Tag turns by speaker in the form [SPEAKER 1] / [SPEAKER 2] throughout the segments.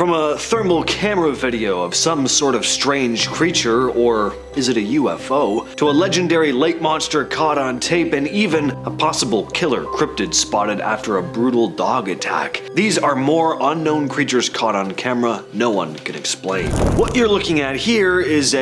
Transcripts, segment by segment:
[SPEAKER 1] From a thermal camera video of some sort of strange creature, or is it a UFO, to a legendary lake monster caught on tape, and even a possible killer cryptid spotted after a brutal dog attack. These are more unknown creatures caught on camera no one can explain. What you're looking at here is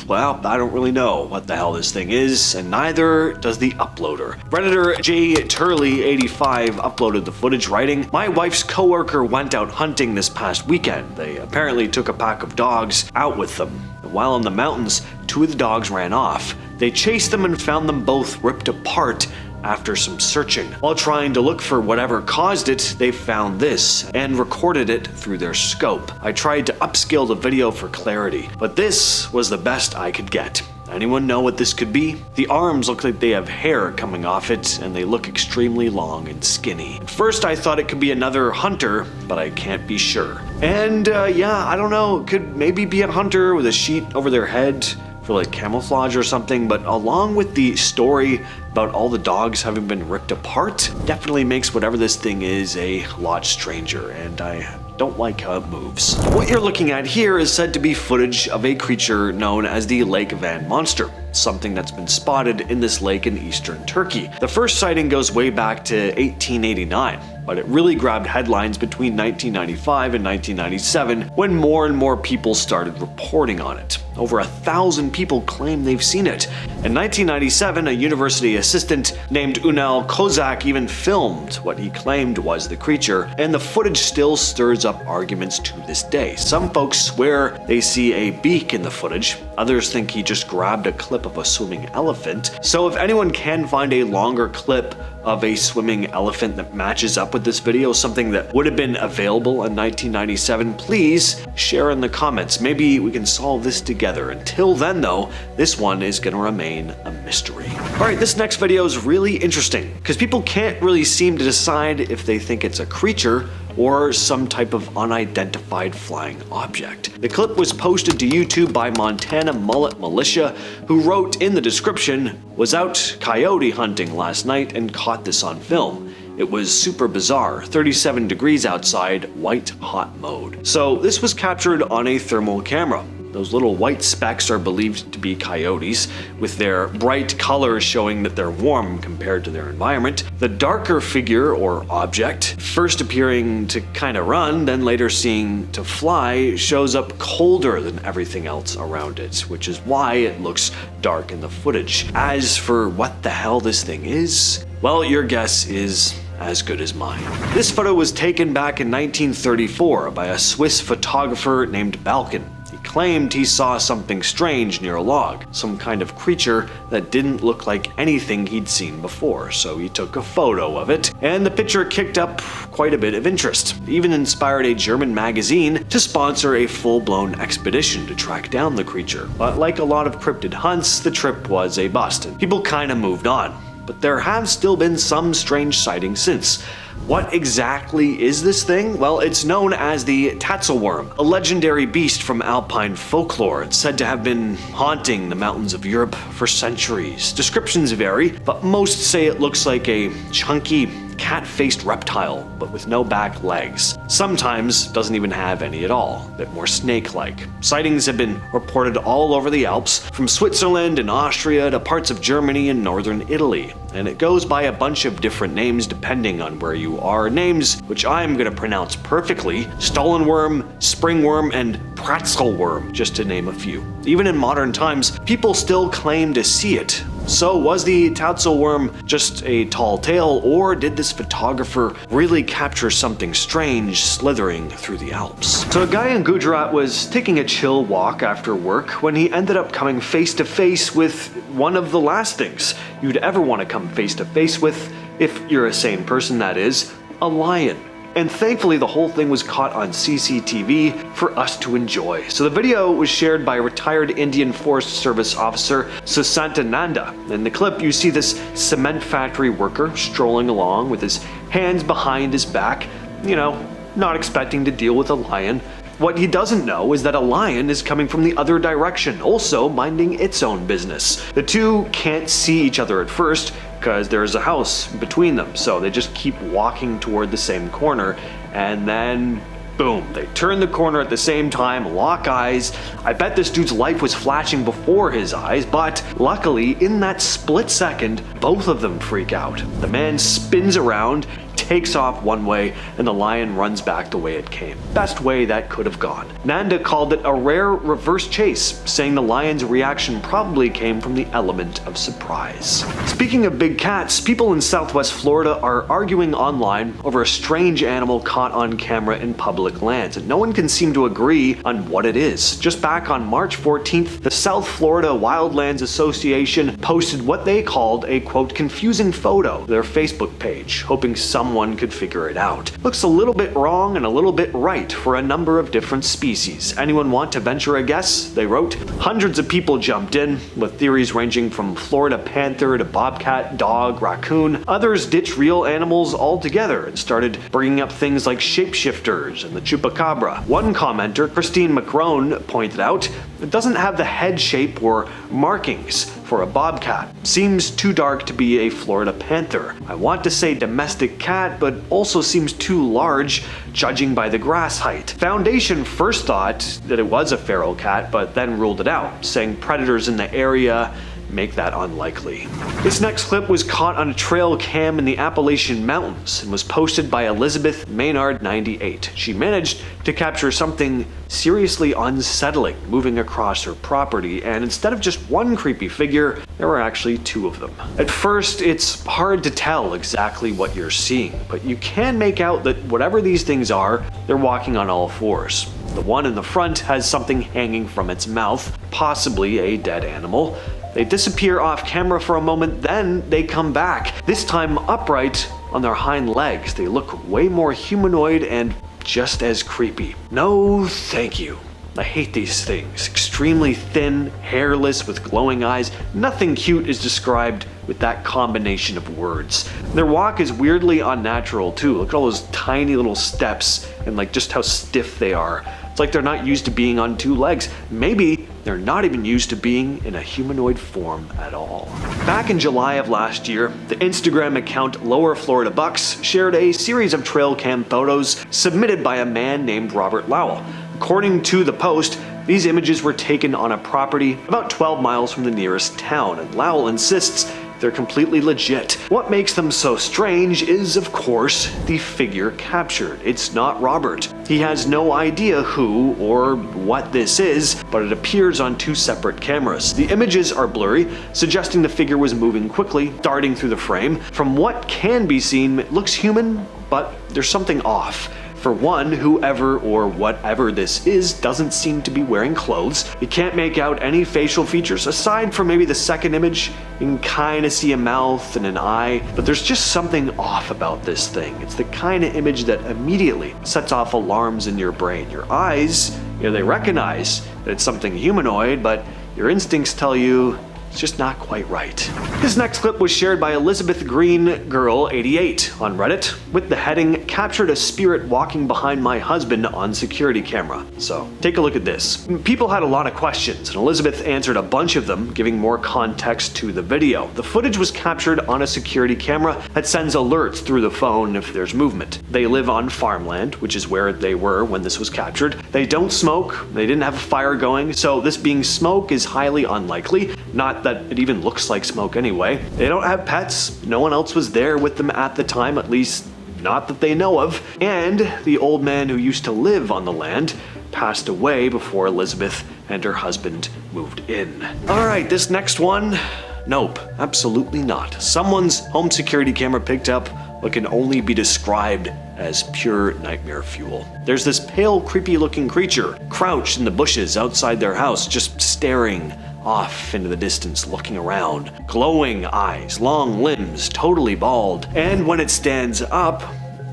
[SPEAKER 1] well, I don't really know what the hell this thing is, and neither does the uploader. Redditor J Turley 85 uploaded the footage, writing, "My wife's coworker went out hunting this past weekend. They apparently took a pack of dogs out with them. While in the mountains, two of the dogs ran off. They chased them and found them both ripped apart after some searching. While trying to look for whatever caused it, they found this and recorded it through their scope. I tried to upscale the video for clarity, but this was the best I could get. Anyone know what this could be? The arms look like they have hair coming off it, and they look extremely long and skinny. At first I thought it could be another hunter, but I can't be sure. And yeah, I don't know, it could maybe be a hunter with a sheet over their head for like camouflage or something, but along with the story about all the dogs having been ripped apart, definitely makes whatever this thing is a lot stranger, and I don't like how it moves. What you're looking at here is said to be footage of a creature known as the Lake Van monster, something that's been spotted in this lake in eastern Turkey. The first sighting goes way back to 1889, but it really grabbed headlines between 1995 and 1997 when more and more people started reporting on it. Over 1,000 people claim they've seen it. In 1997, a university assistant named Unal Kozak even filmed what he claimed was the creature, and the footage still stirs up arguments to this day. Some folks swear they see a beak in the footage, others think he just grabbed a clip of a swimming elephant. So if anyone can find a longer clip of a swimming elephant that matches up with this video, something that would have been available in 1997, please share in the comments. Maybe we can solve this together. Until then though, this one is gonna remain a mystery. Alright, this next video is really interesting because people can't really seem to decide if they think it's a creature or some type of unidentified flying object. The clip was posted to YouTube by Montana Mullet Militia, who wrote in the description, "Was out coyote hunting last night and caught this on film. It was super bizarre, 37 degrees outside, white hot mode." So this was captured on a thermal camera. Those little white specks are believed to be coyotes, with their bright colors showing that they're warm compared to their environment. The darker figure or object, first appearing to kind of run, then later seeing to fly, shows up colder than everything else around it, which is why it looks dark in the footage. As for what the hell this thing is, well, your guess is as good as mine. This photo was taken back in 1934 by a Swiss photographer named Balkan. He claimed he saw something strange near a log, some kind of creature that didn't look like anything he'd seen before, so he took a photo of it, and the picture kicked up quite a bit of interest. It even inspired a German magazine to sponsor a full-blown expedition to track down the creature. But like a lot of cryptid hunts, the trip was a bust, and people kinda moved on. But there have still been some strange sightings since. What exactly is this thing? Well, it's known as the Tatzelworm, a legendary beast from alpine folklore. It's said to have been haunting the mountains of Europe for centuries. Descriptions vary, but most say it looks like a chunky, cat-faced reptile, but with no back legs. Sometimes doesn't even have any at all, a bit more snake-like. Sightings have been reported all over the Alps, from Switzerland and Austria to parts of Germany and northern Italy. And it goes by a bunch of different names depending on where you are. Names which I'm gonna pronounce perfectly: Stollenworm, Springworm, and Pratzelworm, just to name a few. Even in modern times, people still claim to see it. So was the Tatzelworm just a tall tale, or did this photographer really capture something strange slithering through the Alps? So a guy in Gujarat was taking a chill walk after work when he ended up coming face to face with one of the last things you'd ever want to come face to face with, if you're a sane person that is, a lion. And thankfully the whole thing was caught on CCTV for us to enjoy. So the video was shared by retired Indian Forest Service officer Susanta Nanda. In the clip you see this cement factory worker strolling along with his hands behind his back, you know, not expecting to deal with a lion. What he doesn't know is that a lion is coming from the other direction, also minding its own business. The two can't see each other at first because there's a house between them, so they just keep walking toward the same corner, and then boom, they turn the corner at the same time, lock eyes. I bet this dude's life was flashing before his eyes, but luckily, in that split second, both of them freak out. The man spins around, takes off one way, and the lion runs back the way it came. Best way that could have gone. Nanda called it a rare reverse chase, saying the lion's reaction probably came from the element of surprise. Speaking of big cats, people in Southwest Florida are arguing online over a strange animal caught on camera in public lands, and no one can seem to agree on what it is. Just back on March 14th, the South Florida Wildlands Association posted what they called a quote confusing photo to their Facebook page, hoping someone could figure it out. Looks a little bit wrong and a little bit right for a number of different species. Anyone want to venture a guess? They wrote. Hundreds of people jumped in, with theories ranging from Florida panther to bobcat, dog, raccoon. Others ditched real animals altogether and started bringing up things like shapeshifters and the chupacabra. One commenter, Christine McCrone, pointed out, it doesn't have the head shape or markings for a bobcat. Seems too dark to be a Florida panther. I want to say domestic cat, but also seems too large, judging by the grass height. Foundation first thought that it was a feral cat, but then ruled it out, saying predators in the area make that unlikely. This next clip was caught on a trail cam in the Appalachian Mountains and was posted by Elizabeth Maynard 98. She managed to capture something seriously unsettling moving across her property, and instead of just one creepy figure, there were actually two of them. At first, it's hard to tell exactly what you're seeing, but you can make out that whatever these things are, they're walking on all fours. The one in the front has something hanging from its mouth, possibly a dead animal. They disappear off camera for a moment, then they come back, this time upright on their hind legs. They look way more humanoid and just as creepy. No, thank you. I hate these things. Extremely thin, hairless, with glowing eyes. Nothing cute is described with that combination of words. Their walk is weirdly unnatural too. Look at all those tiny little steps and like just how stiff they are. It's like they're not used to being on two legs. Maybe they're not even used to being in a humanoid form at all. Back in July of last year, the Instagram account Lower Florida Bucks shared a series of trail cam photos submitted by a man named Robert Lowell. According to the post, these images were taken on a property about 12 miles from the nearest town, and Lowell insists they're completely legit. What makes them so strange is, of course, the figure captured. It's not Robert. He has no idea who or what this is, but it appears on two separate cameras. The images are blurry, suggesting the figure was moving quickly, darting through the frame. From what can be seen, it looks human, but there's something off. For one, whoever or whatever this is doesn't seem to be wearing clothes. You can't make out any facial features aside from maybe the second image. You can kind of see a mouth and an eye, but there's just something off about this thing. It's the kind of image that immediately sets off alarms in your brain. Your eyes, they recognize that it's something humanoid, but your instincts tell you it's just not quite right. This next clip was shared by Elizabeth Green Girl 88 on Reddit with the heading, "Captured a spirit walking behind my husband on security camera." So take a look at this. People had a lot of questions and Elizabeth answered a bunch of them, giving more context to the video. The footage was captured on a security camera that sends alerts through the phone if there's movement. They live on farmland, which is where they were when this was captured. They don't smoke, they didn't have a fire going, so this being smoke is highly unlikely. Not that it even looks like smoke anyway. They don't have pets. No one else was there with them at the time, at least not that they know of. And the old man who used to live on the land passed away before Elizabeth and her husband moved in. All right, this next one, nope, absolutely not. Someone's home security camera picked up what can only be described as pure nightmare fuel. There's this pale, creepy looking creature crouched in the bushes outside their house, just staring off into the distance, looking around. Glowing eyes, long limbs, totally bald. And when it stands up,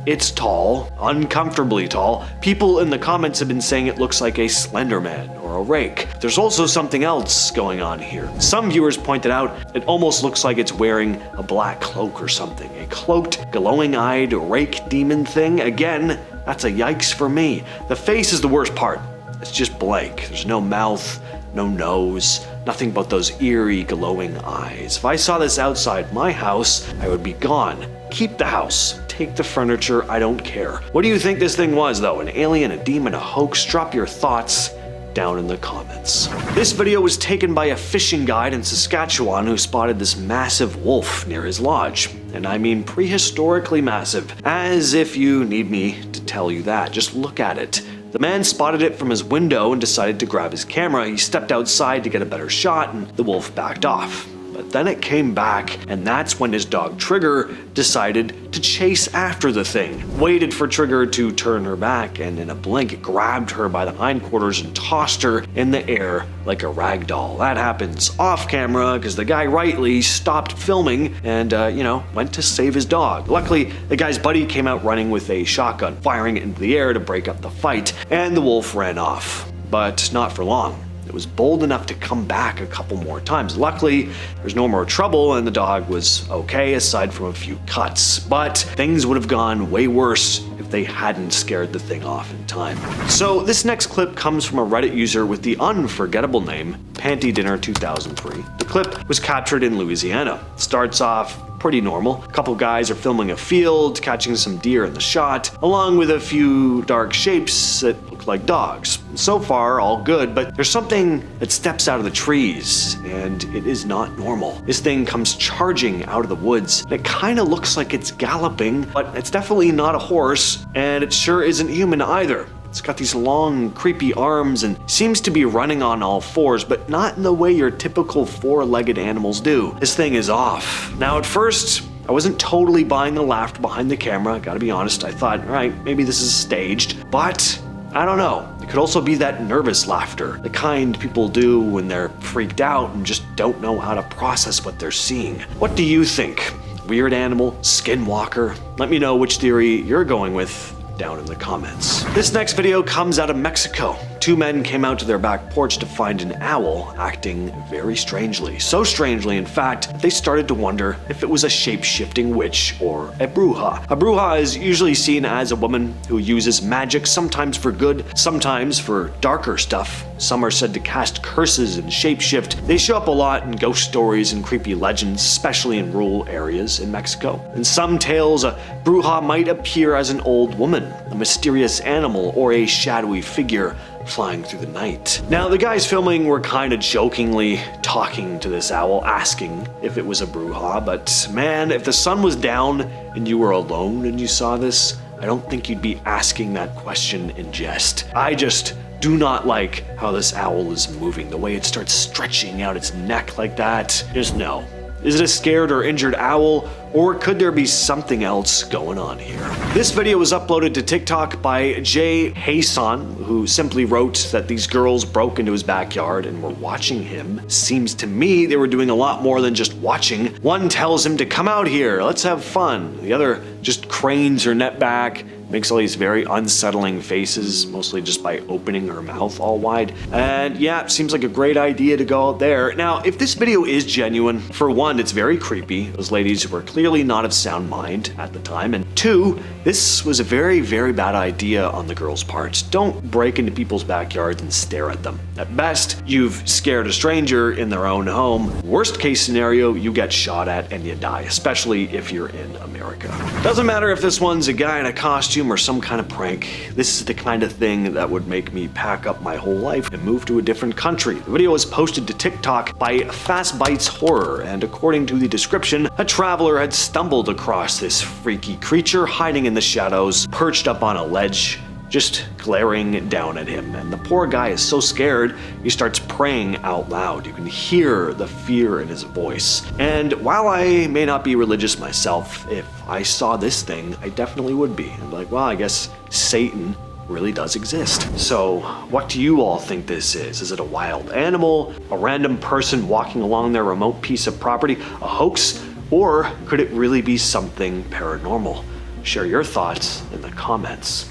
[SPEAKER 1] it's tall, uncomfortably tall. People in the comments have been saying it looks like a Slender Man or a rake. There's also something else going on here. Some viewers pointed out it almost looks like it's wearing a black cloak or something. A cloaked, glowing-eyed rake demon thing. Again, that's a yikes for me. The face is the worst part. It's just blank. There's no mouth, no nose, nothing but those eerie glowing eyes. If I saw this outside my house, I would be gone. Keep the house. take the furniture, I don't care. What do you think this thing was though? An alien, a demon, a hoax? Drop your thoughts down in the comments. This video was taken by a fishing guide in Saskatchewan who spotted this massive wolf near his lodge. And I mean prehistorically massive, as if you need me to tell you that. Just look at it. The man spotted it from his window and decided to grab his camera. He stepped outside to get a better shot and the wolf backed off. But then it came back, and that's when his dog Trigger decided to chase after the thing. Waited for Trigger to turn her back, and in a blink grabbed her by the hindquarters and tossed her in the air like a rag doll. That happens off camera because the guy rightly stopped filming and, went to save his dog. Luckily, the guy's buddy came out running with a shotgun, firing it into the air to break up the fight, and the wolf ran off. But not for long. It was bold enough to come back a couple more times. Luckily, there's no more trouble and the dog was okay aside from a few cuts. But things would have gone way worse if they hadn't scared the thing off in time. So this next clip comes from a Reddit user with the unforgettable name Panty Dinner 2003. The clip was captured in Louisiana. It starts off pretty normal. A couple guys are filming a field, catching some deer in the shot, along with a few dark shapes that look like dogs. So far, all good, but there's something that steps out of the trees, and it is not normal. This thing comes charging out of the woods, and it kind of looks like it's galloping, but it's definitely not a horse, and it sure isn't human either. It's got these long, creepy arms and seems to be running on all fours, but not in the way your typical four-legged animals do. This thing is off. Now, at first, I wasn't totally buying the laughter behind the camera, gotta be honest. I thought, all right, maybe this is staged, but I don't know. It could also be that nervous laughter, the kind people do when they're freaked out and just don't know how to process what they're seeing. What do you think? Weird animal? Skinwalker? Let me know which theory you're going with down in the comments. This next video comes out of Mexico. Two men came out to their back porch to find an owl acting very strangely. So strangely, in fact, they started to wonder if it was a shape-shifting witch or a bruja. A bruja is usually seen as a woman who uses magic, sometimes for good, sometimes for darker stuff. Some are said to cast curses and shapeshift. They show up a lot in ghost stories and creepy legends, especially in rural areas in Mexico. In some tales, a bruja might appear as an old woman, a mysterious animal, or a shadowy figure flying through the night. Now, the guys filming were kind of jokingly talking to this owl, asking if it was a bruja, but man, if the sun was down and you were alone and you saw this, I don't think you'd be asking that question in jest. I just do not like how this owl is moving, the way it starts stretching out its neck like that. Just no. Is it a scared or injured owl, or could there be something else going on here? This video was uploaded to TikTok by Jay Hayson, who simply wrote that these girls broke into his backyard and were watching him. Seems to me they were doing a lot more than just watching. One tells him to come out here, let's have fun. The other just cranes her net back, makes all these very unsettling faces, mostly just by opening her mouth all wide. And yeah, seems like a great idea to go out there. Now, if this video is genuine, for one, it's very creepy. Those ladies were clearly not of sound mind at the time. And two, this was a very, very bad idea on the girls' part. Don't break into people's backyards and stare at them. At best, you've scared a stranger in their own home. Worst case scenario, you get shot at and you die, especially if you're in America. Doesn't matter if this one's a guy in a costume or some kind of prank. This is the kind of thing that would make me pack up my whole life and move to a different country. The video was posted to TikTok by Fast Bites Horror, and according to the description, a traveler had stumbled across this freaky creature hiding in the shadows, perched up on a ledge, just glaring down at him. And the poor guy is so scared, he starts praying out loud. You can hear the fear in his voice. And while I may not be religious myself, if I saw this thing, I definitely would be. I'm like, well, I guess Satan really does exist. So what do you all think this is? Is it a wild animal, a random person walking along their remote piece of property, a hoax, or could it really be something paranormal? Share your thoughts in the comments.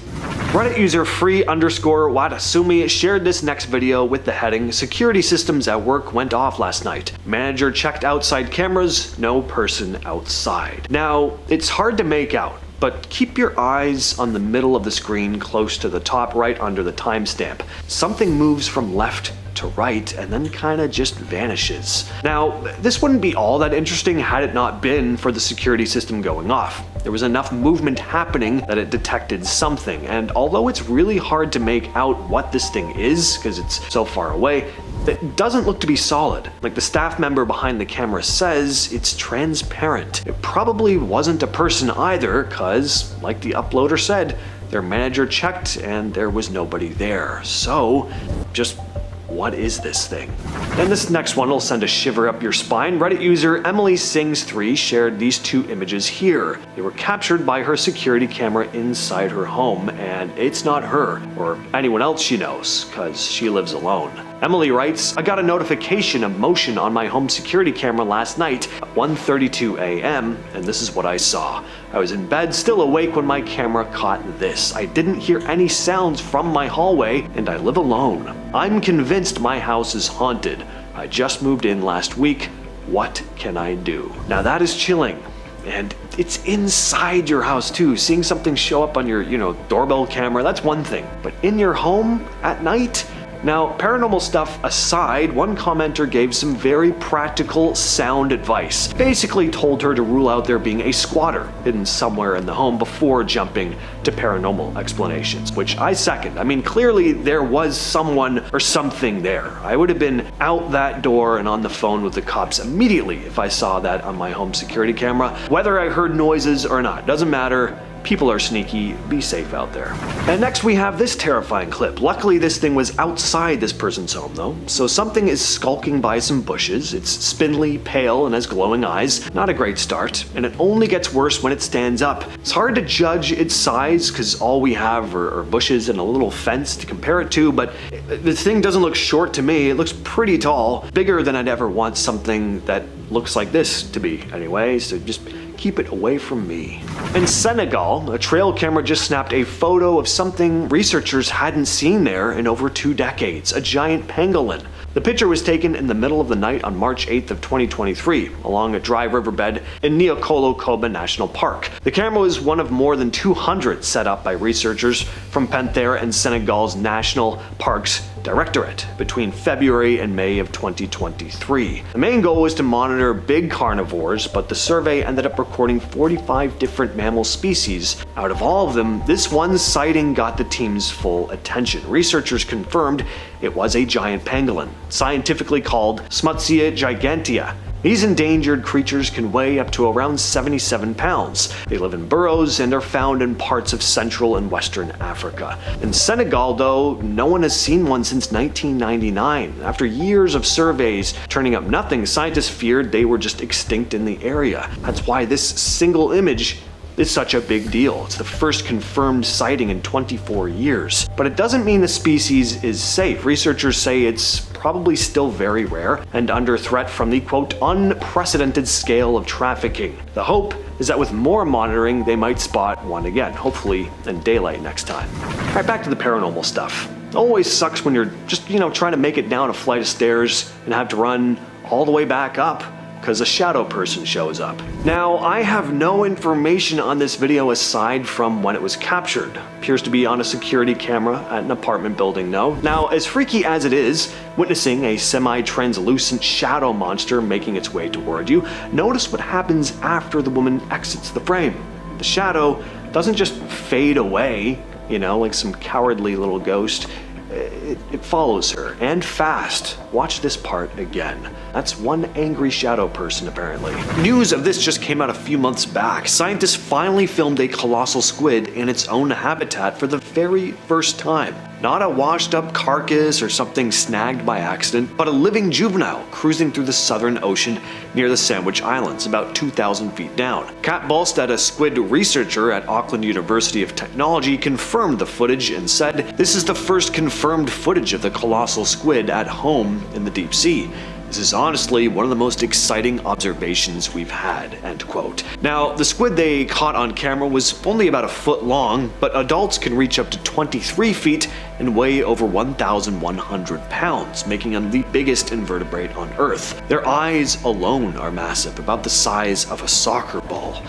[SPEAKER 1] Reddit user free_watasumi shared this next video with the heading, "Security systems at work went off last night. Manager checked outside cameras, no person outside." Now, it's hard to make out, but keep your eyes on the middle of the screen close to the top right under the timestamp. Something moves from left to right and then kinda just vanishes. Now, this wouldn't be all that interesting had it not been for the security system going off. There was enough movement happening that it detected something, and although it's really hard to make out what this thing is because it's so far away, it doesn't look to be solid. Like the staff member behind the camera says, it's transparent. It probably wasn't a person either, cause, like the uploader said, their manager checked and there was nobody there. So, just what is this thing? And this next one will send a shiver up your spine. Reddit user Emily Sings3 shared these two images here. They were captured by her security camera inside her home, and it's not her or anyone else she knows, cause she lives alone. Emily writes, I got a notification of motion on my home security camera last night at 1:32 a.m. and this is what I saw. I was in bed, still awake when my camera caught this. I didn't hear any sounds from my hallway and I live alone. I'm convinced my house is haunted. I just moved in last week. What can I do? Now that is chilling. And it's inside your house too. Seeing something show up on your, doorbell camera, that's one thing. But in your home at night? Now, paranormal stuff aside, one commenter gave some very practical, sound advice. Basically told her to rule out there being a squatter hidden somewhere in the home before jumping to paranormal explanations, which I second. I mean, clearly there was someone or something there. I would have been out that door and on the phone with the cops immediately if I saw that on my home security camera. Whether I heard noises or not, doesn't matter. People are sneaky, be safe out there. And next we have this terrifying clip. Luckily this thing was outside this person's home though, so something is skulking by some bushes. It's spindly, pale, and has glowing eyes. Not a great start, and it only gets worse when it stands up. It's hard to judge its size because all we have are bushes and a little fence to compare it to, but the thing doesn't look short to me. It looks pretty tall, bigger than I'd ever want something that looks like this to be anyway, so just keep it away from me. In Senegal, a trail camera just snapped a photo of something researchers hadn't seen there in over 2 decades, a giant pangolin. The picture was taken in the middle of the night on March 8th of 2023, along a dry riverbed in Niokolo-Koba National Park. The camera was one of more than 200 set up by researchers from Panther and Senegal's National Parks Directorate between February and May of 2023. The main goal was to monitor big carnivores, but the survey ended up recording 45 different mammal species. Out of all of them, this one sighting got the team's full attention. Researchers confirmed it was a giant pangolin, scientifically called Smutsia gigantea. These endangered creatures can weigh up to around 77 pounds. They live in burrows and are found in parts of Central and Western Africa. In Senegal, though, no one has seen one since 1999. After years of surveys turning up nothing, scientists feared they were just extinct in the area. That's why this single image is such a big deal. It's the first confirmed sighting in 24 years. But it doesn't mean the species is safe. Researchers say it's probably still very rare and under threat from the quote unprecedented scale of trafficking. The hope is that with more monitoring they might spot one again, hopefully in daylight next time. Alright, back to the paranormal stuff. It always sucks when you're just, trying to make it down a flight of stairs and have to run all the way back up because a shadow person shows up. Now, I have no information on this video aside from when it was captured. Appears to be on a security camera at an apartment building though. Now, as freaky as it is, witnessing a semi-translucent shadow monster making its way toward you, notice what happens after the woman exits the frame. The shadow doesn't just fade away, like some cowardly little ghost. It follows her, and fast. Watch this part again. That's one angry shadow person, apparently. News of this just came out a few months back. Scientists finally filmed a colossal squid in its own habitat for the very first time. Not a washed up carcass or something snagged by accident, but a living juvenile cruising through the Southern Ocean near the Sandwich Islands, about 2,000 feet down. Kat Ballstead, a squid researcher at Auckland University of Technology, confirmed the footage and said, "This is the first confirmed footage of the colossal squid at home in the deep sea. This is honestly one of the most exciting observations we've had," end quote. Now, the squid they caught on camera was only about a foot long, but adults can reach up to 23 feet and weigh over 1,100 pounds, making them the biggest invertebrate on Earth. Their eyes alone are massive, about the size of a soccer ball.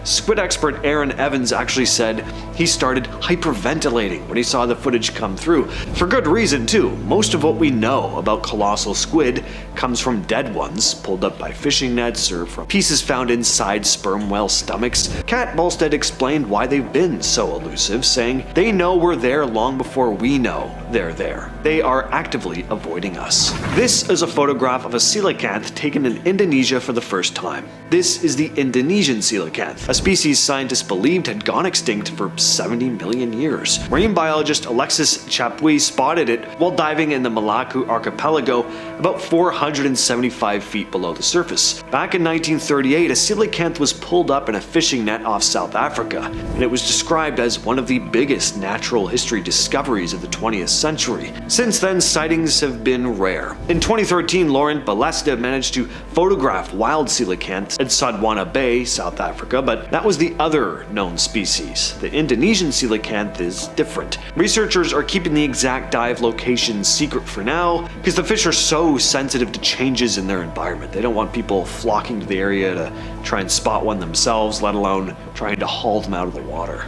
[SPEAKER 1] Squid expert Aaron Evans actually said he started hyperventilating when he saw the footage come through. For good reason too. Most of what we know about colossal squid comes from dead ones, pulled up by fishing nets or from pieces found inside sperm whale stomachs. Kat Bolstead explained why they've been so elusive, saying they know we're there long before we know they're there. They are actively avoiding us. This is a photograph of a coelacanth taken in Indonesia for the first time. This is the Indonesian coelacanth, a species scientists believed had gone extinct for 70 million years. Marine biologist Alexis Chapuis spotted it while diving in the Malacca archipelago about 475 feet below the surface. Back in 1938, a coelacanth was pulled up in a fishing net off South Africa, and it was described as one of the biggest natural history discoveries of the 20th century. Since then, sightings have been rare. In 2013, Laurent Balesta managed to photograph wild coelacanths in Sodwana Bay, South Africa, but that was the other known species. The Indonesian coelacanth is different. Researchers are keeping the exact dive location secret for now because the fish are so sensitive to changes in their environment. They don't want people flocking to the area to try and spot one themselves, let alone trying to haul them out of the water.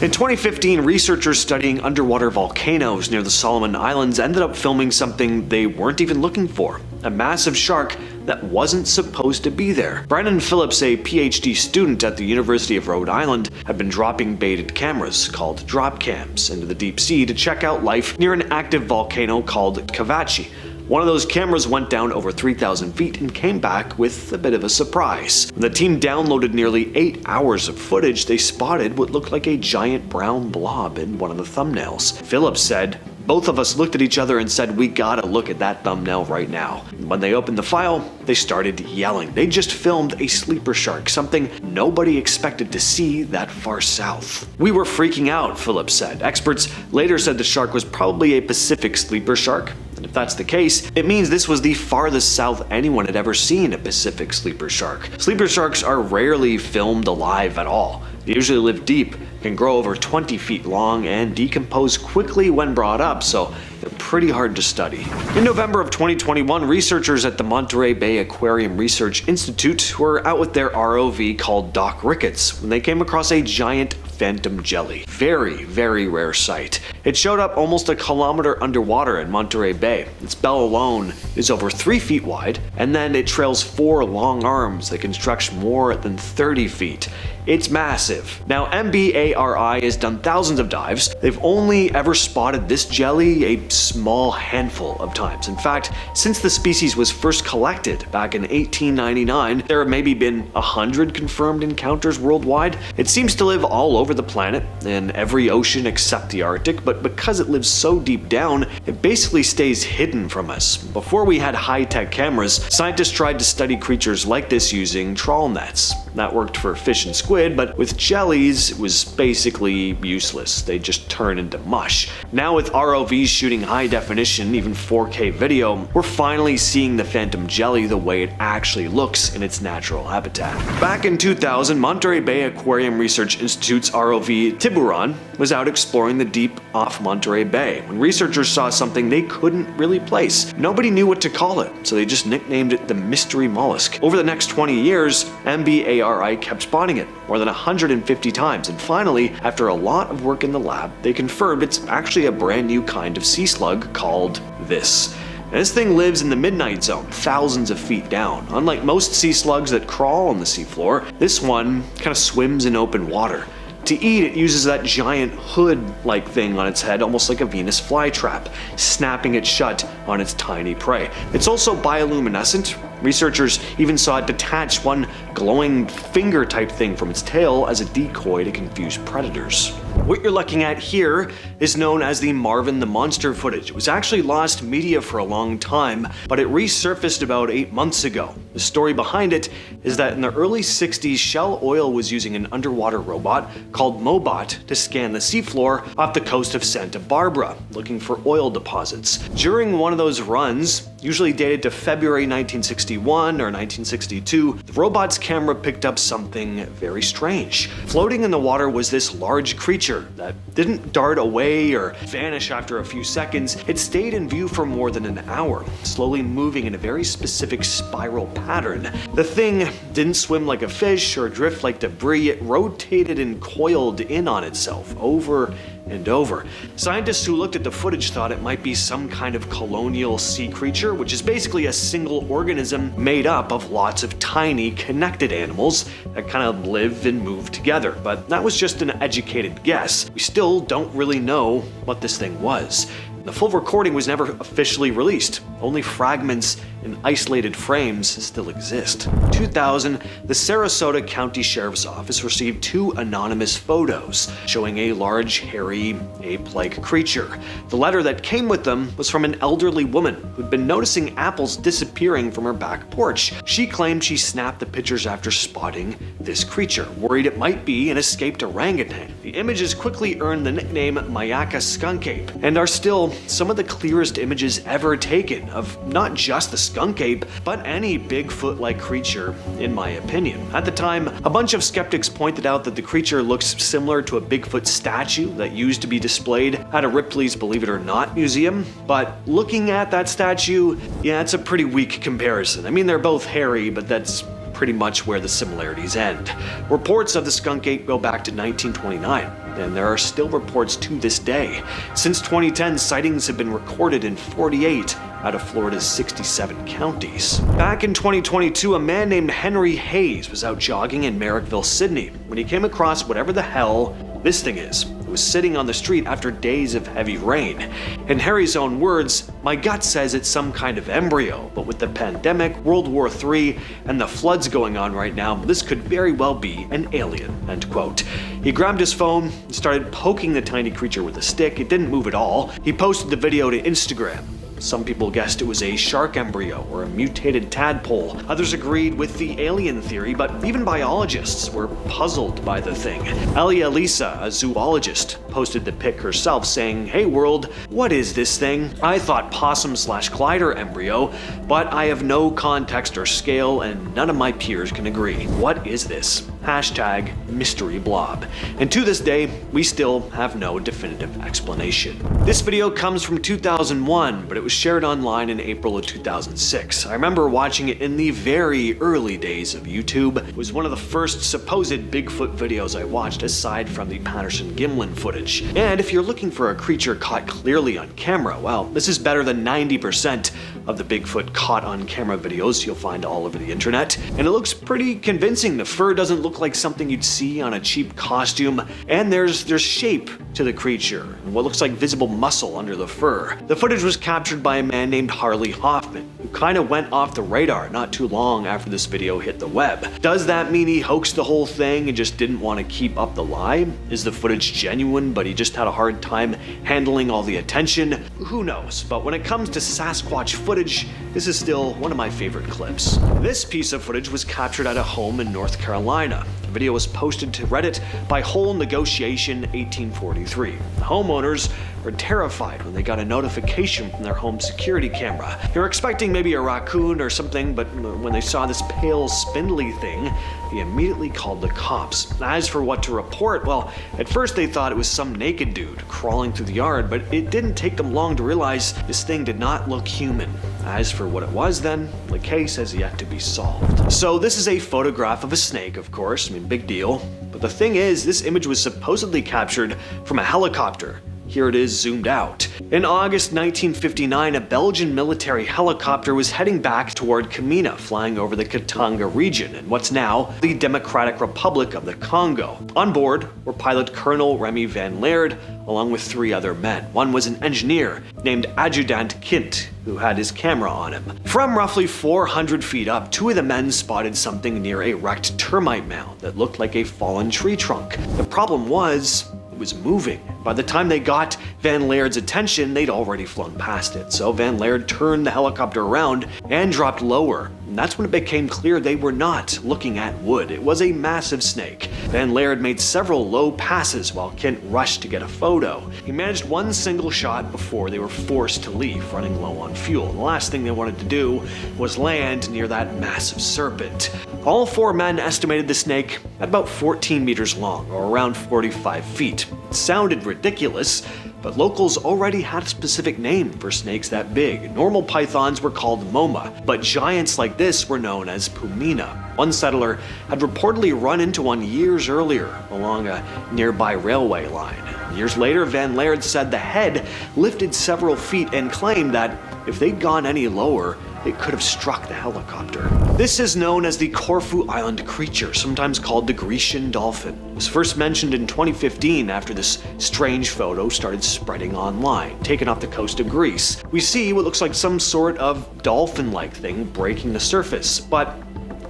[SPEAKER 1] In 2015, researchers studying underwater volcanoes near the Solomon Islands ended up filming something they weren't even looking for: a massive shark that wasn't supposed to be there. Brandon Phillips, a PhD student at the University of Rhode Island, had been dropping baited cameras called drop cams into the deep sea to check out life near an active volcano called Cavachi. One of those cameras went down over 3,000 feet and came back with a bit of a surprise. When the team downloaded nearly 8 hours of footage, they spotted what looked like a giant brown blob in one of the thumbnails. Phillips said, "Both of us looked at each other and said, we gotta look at that thumbnail right now." When they opened the file, they started yelling. They just filmed a sleeper shark, something nobody expected to see that far south. "We were freaking out," Phillips said. Experts later said the shark was probably a Pacific sleeper shark. And if that's the case, it means this was the farthest south anyone had ever seen a Pacific sleeper shark. Sleeper sharks are rarely filmed alive at all. They usually live deep, can grow over 20 feet long, and decompose quickly when brought up, so they're pretty hard to study. In November of 2021, researchers at the Monterey Bay Aquarium Research Institute were out with their ROV called Doc Ricketts when they came across a giant phantom jelly. Very, very rare sight. It showed up almost a kilometer underwater in Monterey Bay. Its bell alone is over 3 feet wide, and then it trails 4 long arms that can stretch more than 30 feet. It's massive. Now, MBARI has done thousands of dives. They've only ever spotted this jelly a small handful of times. In fact, since the species was first collected back in 1899, there have maybe been 100 confirmed encounters worldwide. It seems to live all over the planet, in every ocean except the Arctic, but because it lives so deep down, it basically stays hidden from us. Before we had high-tech cameras, scientists tried to study creatures like this using trawl nets. That worked for fish and squid, but with jellies, it was basically useless. They just turn into mush. Now with ROVs shooting high definition, even 4K video, we're finally seeing the phantom jelly the way it actually looks in its natural habitat. Back in 2000, Monterey Bay Aquarium Research Institute's ROV Tiburon was out exploring the deep off Monterey Bay when researchers saw something they couldn't really place. Nobody knew what to call it, so they just nicknamed it the mystery mollusk. Over the next 20 years, MBARI kept spotting it more than 150 times, and finally, after a lot of work in the lab, they confirmed it's actually a brand new kind of sea slug called this. And this thing lives in the midnight zone, thousands of feet down. Unlike most sea slugs that crawl on the seafloor, this one kind of swims in open water. To eat, it uses that giant hood-like thing on its head, almost like a Venus flytrap, snapping it shut on its tiny prey. It's also bioluminescent. Researchers even saw it detach one glowing finger-type thing from its tail as a decoy to confuse predators. What you're looking at here is known as the Marvin the Monster footage. It was actually lost media for a long time, but it resurfaced about 8 months ago. The story behind it is that in the early 60s, Shell Oil was using an underwater robot called Mobot to scan the seafloor off the coast of Santa Barbara, looking for oil deposits. During one of those runs, usually dated to February 1961, 1961 or 1962, the robot's camera picked up something very strange. Floating in the water was this large creature that didn't dart away or vanish after a few seconds. It stayed in view for more than an hour, slowly moving in a very specific spiral pattern. The thing didn't swim like a fish or drift like debris. It rotated and coiled in on itself over and over. Scientists who looked at the footage thought it might be some kind of colonial sea creature, which is basically a single organism made up of lots of tiny connected animals that kind of live and move together. But that was just an educated guess. We still don't really know what this thing was. The full recording was never officially released. Only fragments and isolated frames still exist. In 2000, the Sarasota County Sheriff's Office received 2 anonymous photos showing a large, hairy, ape-like creature. The letter that came with them was from an elderly woman who'd been noticing apples disappearing from her back porch. She claimed she snapped the pictures after spotting this creature, worried it might be an escaped orangutan. The images quickly earned the nickname Mayaka skunk ape and are still some of the clearest images ever taken of not just the skunk ape, but any Bigfoot-like creature, in my opinion. At the time, a bunch of skeptics pointed out that the creature looks similar to a Bigfoot statue that used to be displayed at a Ripley's Believe It or Not museum, but looking at that statue, yeah, it's a pretty weak comparison. I mean, they're both hairy, but that's pretty much where the similarities end. Reports of the skunk ape go back to 1929. And there are still reports to this day. Since 2010, sightings have been recorded in 48 out of Florida's 67 counties. Back in 2022, a man named Henry Hayes was out jogging in Merrickville, Sydney, when he came across whatever the hell this thing is. It was sitting on the street after days of heavy rain. In Harry's own words, "My gut says it's some kind of embryo, but with the pandemic, World War III, and the floods going on right now, this could very well be an alien," end quote. He grabbed his phone and started poking the tiny creature with a stick. It didn't move at all. He posted the video to Instagram. Some people guessed it was a shark embryo or a mutated tadpole. Others agreed with the alien theory, but even biologists were puzzled by the thing. Elia Lisa, a zoologist, posted the pic herself saying, "Hey world, what is this thing? I thought possum/glider embryo, but I have no context or scale and none of my peers can agree. What is this? Hashtag mystery blob." And to this day, we still have no definitive explanation. This video comes from 2001, but it was shared online in April of 2006. I remember watching it in the very early days of YouTube. It was one of the first supposed Bigfoot videos I watched aside from the Patterson-Gimlin footage. And if you're looking for a creature caught clearly on camera, well, this is better than 90% of the Bigfoot caught on camera videos you'll find all over the internet. And it looks pretty convincing. The fur doesn't look like something you'd see on a cheap costume, and there's shape to the creature, and what looks like visible muscle under the fur. The footage was captured by a man named Harley Hoffman, who kind of went off the radar not too long after this video hit the web. Does that mean he hoaxed the whole thing and just didn't want to keep up the lie? Is the footage genuine, but he just had a hard time handling all the attention? Who knows, but when it comes to Sasquatch footage, this is still one of my favorite clips. This piece of footage was captured at a home in North Carolina. The video was posted to Reddit by Whole Negotiation 1843. The homeowners were terrified when they got a notification from their home security camera. They were expecting maybe a raccoon or something, but when they saw this pale, spindly thing, they immediately called the cops. As for what to report, well, at first they thought it was some naked dude crawling through the yard, but it didn't take them long to realize this thing did not look human. As for what it was then, the case has yet to be solved. So this is a photograph of a snake, of course, I mean, big deal. But the thing is, this image was supposedly captured from a helicopter. Here it is zoomed out. In August 1959, a Belgian military helicopter was heading back toward Kamina, flying over the Katanga region in what's now the Democratic Republic of the Congo. On board were pilot Colonel Remy Van Laird, along with 3 other men. One was an engineer named Adjutant Kint, who had his camera on him. From roughly 400 feet up, 2 of the men spotted something near a wrecked termite mound that looked like a fallen tree trunk. The problem was, it was moving. By the time they got Van Laird's attention, they'd already flown past it, so Van Laird turned the helicopter around and dropped lower. And that's when it became clear they were not looking at wood. It was a massive snake. Van Laird made several low passes while Kent rushed to get a photo. He managed one single shot before they were forced to leave, running low on fuel. The last thing they wanted to do was land near that massive serpent. All four men estimated the snake at about 14 meters long, or around 45 feet. It sounded ridiculous, but locals already had a specific name for snakes that big. Normal pythons were called moma, but giants like this were known as pumina. One settler had reportedly run into one years earlier along a nearby railway line. Years later, Van Laird said the head lifted several feet and claimed that if they'd gone any lower, it could have struck the helicopter. This is known as the Corfu Island creature, sometimes called the Grecian dolphin. It was first mentioned in 2015 after this strange photo started spreading online, taken off the coast of Greece. We see what looks like some sort of dolphin-like thing breaking the surface, but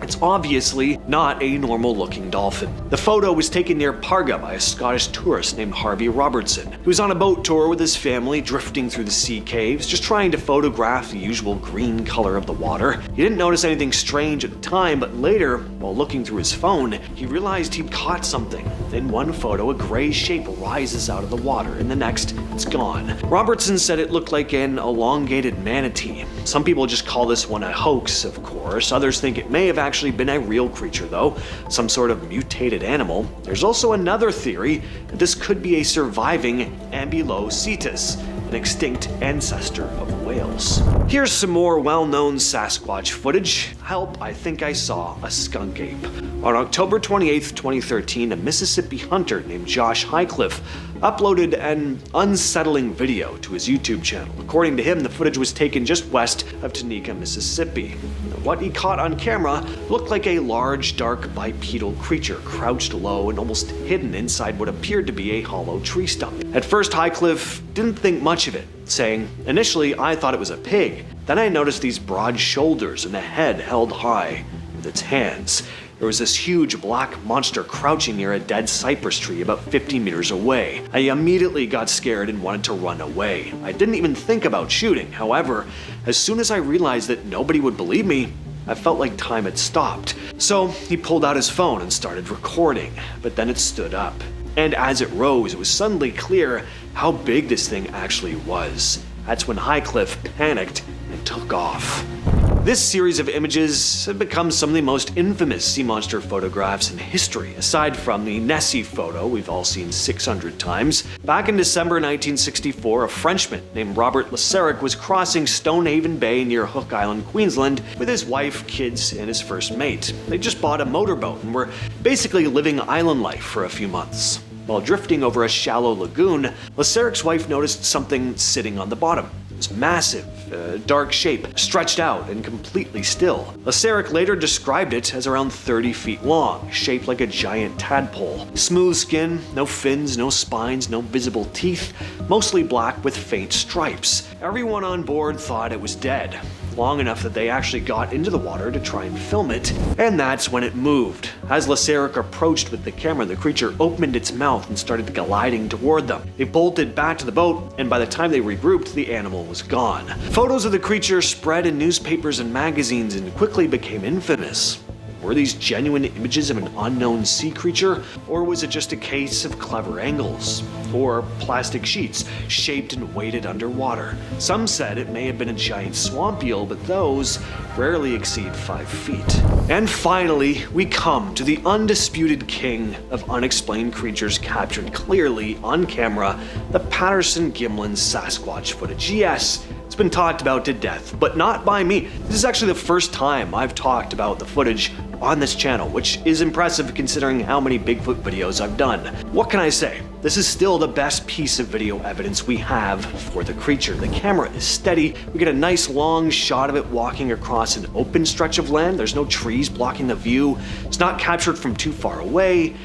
[SPEAKER 1] it's obviously not a normal-looking dolphin. The photo was taken near Parga by a Scottish tourist named Harvey Robertson. He was on a boat tour with his family, drifting through the sea caves, just trying to photograph the usual green color of the water. He didn't notice anything strange at the time, but later, while looking through his phone, he realized he'd caught something. In one photo, a gray shape rises out of the water. In the next, it's gone. Robertson said it looked like an elongated manatee. Some people just call this one a hoax, of course. Others think it may have actually been a real creature, though, some sort of mutated animal. There's also another theory that this could be a surviving Ambulocetus, an extinct ancestor of whales. Here's some more well-known Sasquatch footage. Help, I think I saw a skunk ape. On October 28, 2013, a Mississippi hunter named Josh Highcliffe uploaded an unsettling video to his YouTube channel. According to him, the footage was taken just west of Tunica, Mississippi. What he caught on camera looked like a large, dark, bipedal creature crouched low and almost hidden inside what appeared to be a hollow tree stump. At first, Highcliffe didn't think much of it, saying, "Initially, I thought it was a pig. Then I noticed these broad shoulders and a head held high with its hands. There was this huge black monster crouching near a dead cypress tree about 50 meters away. I immediately got scared and wanted to run away. I didn't even think about shooting. However, as soon as I realized that nobody would believe me, I felt like time had stopped. So he pulled out his phone and started recording, but then it stood up. And as it rose, it was suddenly clear how big this thing actually was. That's when Highcliffe panicked and took off. This series of images have become some of the most infamous sea monster photographs in history, aside from the Nessie photo we've all seen 600 times. Back in December 1964, a Frenchman named Robert Laceric was crossing Stonehaven Bay near Hook Island, Queensland, with his wife, kids, and his first mate. They just bought a motorboat and were basically living island life for a few months. While drifting over a shallow lagoon, Laceric's wife noticed something sitting on the bottom. It was massive, dark shape, stretched out and completely still. Laceric later described it as around 30 feet long, shaped like a giant tadpole. Smooth skin, no fins, no spines, no visible teeth, mostly black with faint stripes. Everyone on board thought it was dead, long enough that they actually got into the water to try and film it. And that's when it moved. As Laceric approached with the camera, the creature opened its mouth and started gliding toward them. They bolted back to the boat, and by the time they regrouped, the animal was gone. Photos of the creature spread in newspapers and magazines and quickly became infamous. Were these genuine images of an unknown sea creature, or was it just a case of clever angles? Or plastic sheets shaped and weighted underwater? Some said it may have been a giant swamp eel, but those rarely exceed 5 feet. And finally, we come to the undisputed king of unexplained creatures captured clearly on camera, the Patterson-Gimlin Sasquatch footage. Yes, it's been talked about to death, but not by me. This is actually the first time I've talked about the footage on this channel, which is impressive considering how many Bigfoot videos I've done. What can I say? This is still the best piece of video evidence we have for the creature. The camera is steady. We get a nice long shot of it walking across an open stretch of land. There's no trees blocking the view. It's not captured from too far away.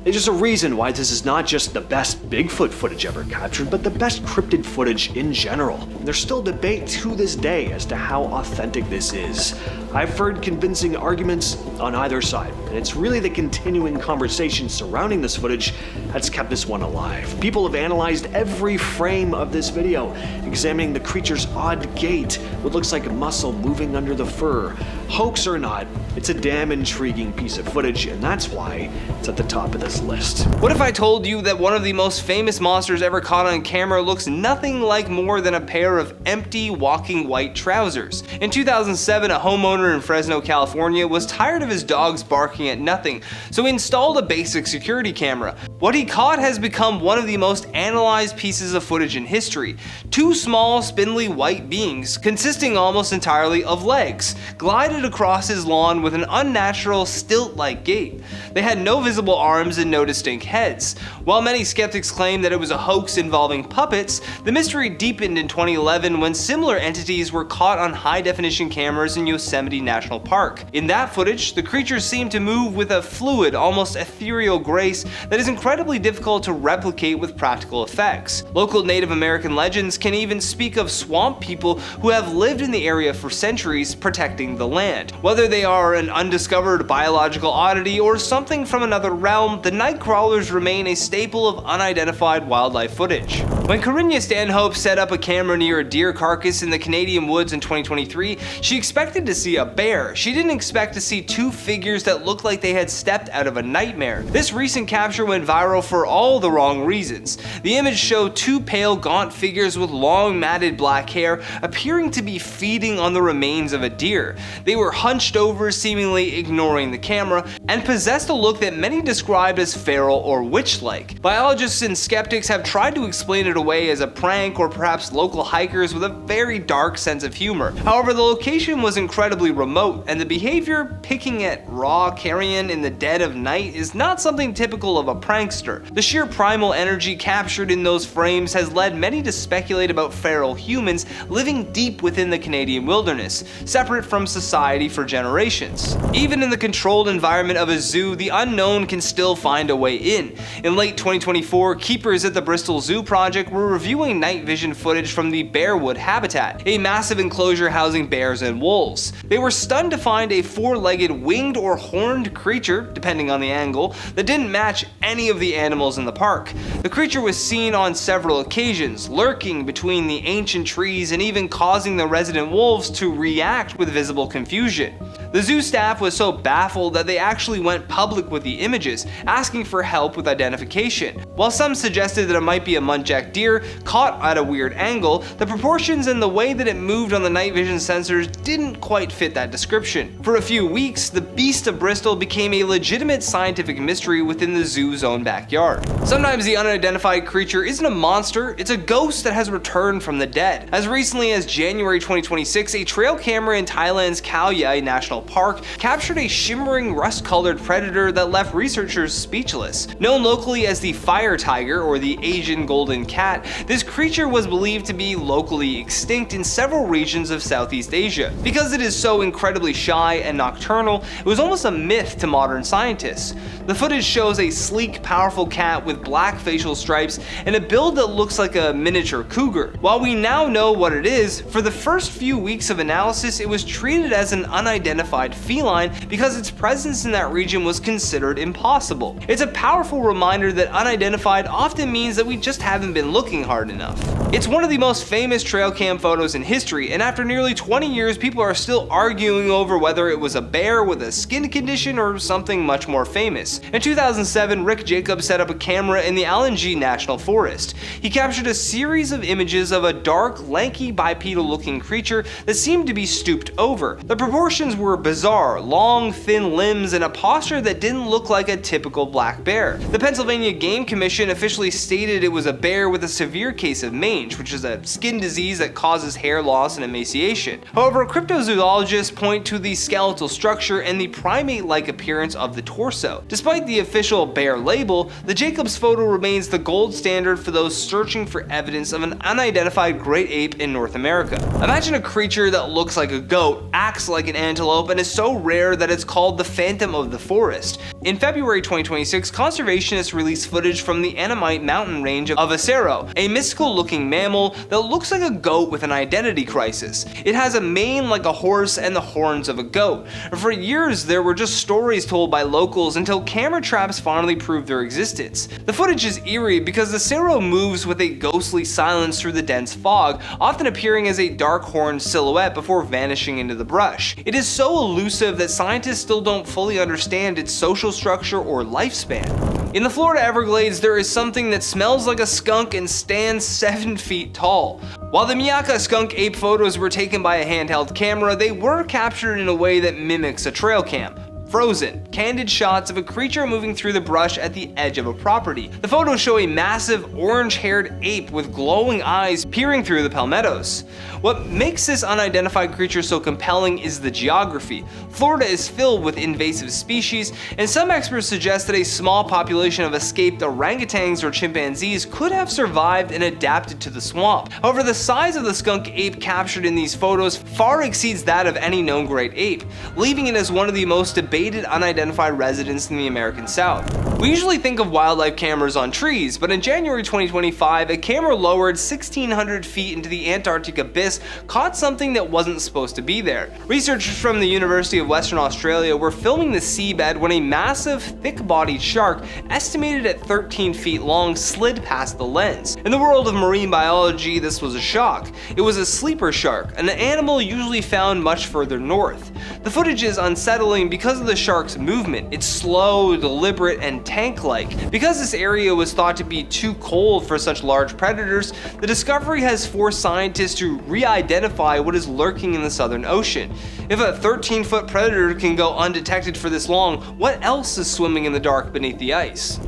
[SPEAKER 1] There's just a reason why this is not just the best Bigfoot footage ever captured, but the best cryptid footage in general. There's still debate to this day as to how authentic this is. I've heard convincing arguments on either side, and it's really the continuing conversation surrounding this footage that's kept this one alive. People have analyzed every frame of this video, examining the creature's odd gait, what looks like muscle moving under the fur. Hoax or not, it's a damn intriguing piece of footage, and that's why it's at the top of this list.
[SPEAKER 2] What if I told you that one of the most famous monsters ever caught on camera looks nothing like more than a pair of empty walking white trousers? In 2007, a homeowner in Fresno, California was tired of his dogs barking at nothing, so he installed a basic security camera. What he caught has become one of the most analyzed pieces of footage in history. Two small, spindly white beings, consisting almost entirely of legs, glided across his lawn with an unnatural, stilt-like gait. They had no visible arms and no distinct heads. While many skeptics claim that it was a hoax involving puppets, the mystery deepened in 2011 when similar entities were caught on high-definition cameras in Yosemite National Park. In that footage, the creatures seemed to move with a fluid, almost ethereal grace that is incredibly difficult to replicate with practical effects. Local Native American legends can even speak of swamp people who have lived in the area for centuries, protecting the land. Whether they are an undiscovered biological oddity or something from another realm, the night crawlers remain a staple of unidentified wildlife footage. When Corinna Stanhope set up a camera near a deer carcass in the Canadian woods in 2023, she expected to see a bear. She didn't expect to see two figures that looked like they had stepped out of a nightmare. This recent capture went viral for all the wrong reasons. The image showed two pale, gaunt figures with long, matted black hair appearing to be feeding on the remains of a deer. They were hunched over, seemingly ignoring the camera, and possessed a look that many described as feral or witch-like. Biologists and skeptics have tried to explain it away as a prank or perhaps local hikers with a very dark sense of humor. However, the location was incredibly remote, and the behavior, picking at raw carrion in the dead of night, is not something typical of a prankster. The sheer primal energy captured in those frames has led many to speculate about feral humans living deep within the Canadian wilderness, separate from society for generations. Even in the controlled environment of a zoo, the unknown can still find a way in. In late 2024, keepers at the Bristol Zoo Project were reviewing night vision footage from the Bearwood habitat, a massive enclosure housing bears and wolves. They were stunned to find a four-legged winged or horned creature, depending on the angle, that didn't match any of the animals in the park. The creature was seen on several occasions, lurking between the ancient trees and even causing the resident wolves to react with visible confusion. The zoo staff was so baffled that they actually went public with the images, asking for help with identification. While some suggested that it might be a muntjac deer caught at a weird angle, the proportions and the way that it moved on the night vision sensors didn't quite fit that description. For a few weeks, the Beast of Bristol became a legitimate scientific mystery within the zoo's own backyard. Sometimes the unidentified creature isn't a monster, it's a ghost that has returned from the dead. As recently as January 2026, a trail camera in Thailand's Khao Yai National Park captured a shimmering rust-colored predator that left researchers speechless. Known locally as the fire tiger or the Asian golden cat, this creature was believed to be locally extinct in several regions of Southeast Asia. Because it is so incredibly shy and nocturnal, it was almost a myth to modern scientists. The footage shows a sleek, powerful cat with black facial stripes and a build that looks like a miniature cougar. While we now know what it is, for the first few weeks of analysis it was treated as an unidentified feline because its presence in that region was considered impossible. It's a powerful reminder that unidentified often means that we just haven't been looking hard enough. It's one of the most famous trail cam photos in history, and after nearly 20 years people are still arguing over whether it was a bear with a skin condition or something much more famous. In 2007, Rick Jacobs set up a camera in the Alangi National Forest. He captured a series of images of a dark, lanky, bipedal-looking creature that seemed to be stooped over. The proportions were bizarre, long, thin limbs, and a posture that didn't look like a typical black bear. The Pennsylvania Game Commission officially stated it was a bear with a severe case of mange, which is a skin disease that causes hair loss and emaciation. However, cryptozoologists point to the skeletal structure and the primate-like appearance of the torso. Despite the official bear label, the Jacobs photo remains the gold standard for those searching for evidence of an unidentified great ape in North America. Imagine a creature that looks like a goat, acts like an antelope, and is so rare that it's called the phantom of the forest. In February 2026, conservationists released footage from the Annamite mountain range of Acero, a mystical-looking mammal that looks like a goat with an identity crisis. It has a mane like a horse and the horns of a goat. For years, there were just stories told by locals until camera traps finally proved their existence. The footage is eerie because the Acero moves with a ghostly silence through the dense fog, often appearing as a dark horned silhouette before vanishing into the brush. It is so elusive that scientists still don't fully understand its social structure or lifespan. In the Florida Everglades, there is something that smells like a skunk and stands 7 feet tall. While the Miyaka skunk ape photos were taken by a handheld camera, they were captured in a way that mimics a trail cam. Frozen, candid shots of a creature moving through the brush at the edge of a property. The photos show a massive orange-haired ape with glowing eyes peering through the palmettos. What makes this unidentified creature so compelling is the geography. Florida is filled with invasive species, and some experts suggest that a small population of escaped orangutans or chimpanzees could have survived and adapted to the swamp. However, the size of the skunk ape captured in these photos far exceeds that of any known great ape, leaving it as one of the most debated unidentified residents in the American South. We usually think of wildlife cameras on trees, but in January 2025, a camera lowered 1,600 feet into the Antarctic abyss caught something that wasn't supposed to be there. Researchers from the University of Western Australia were filming the seabed when a massive, thick-bodied shark, estimated at 13 feet long, slid past the lens. In the world of marine biology, this was a shock. It was a sleeper shark, an animal usually found much further north. The footage is unsettling because of the shark's movement. It's slow, deliberate, and tank-like. Because this area was thought to be too cold for such large predators, the discovery has forced scientists to re-identify what is lurking in the Southern Ocean. If a 13-foot predator can go undetected for this long, what else is swimming in the dark beneath the ice?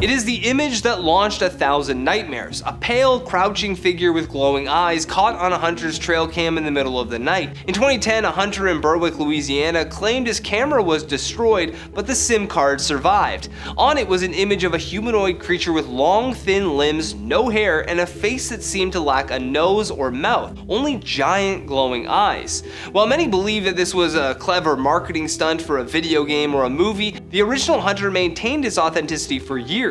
[SPEAKER 2] It is the image that launched 1,000 nightmares, a pale, crouching figure with glowing eyes caught on a hunter's trail cam in the middle of the night. In 2010, a hunter in Berwick, Louisiana claimed his camera was destroyed, but the SIM card survived. On it was an image of a humanoid creature with long, thin limbs, no hair, and a face that seemed to lack a nose or mouth, only giant glowing eyes. While many believe that this was a clever marketing stunt for a video game or a movie, the original hunter maintained its authenticity for years.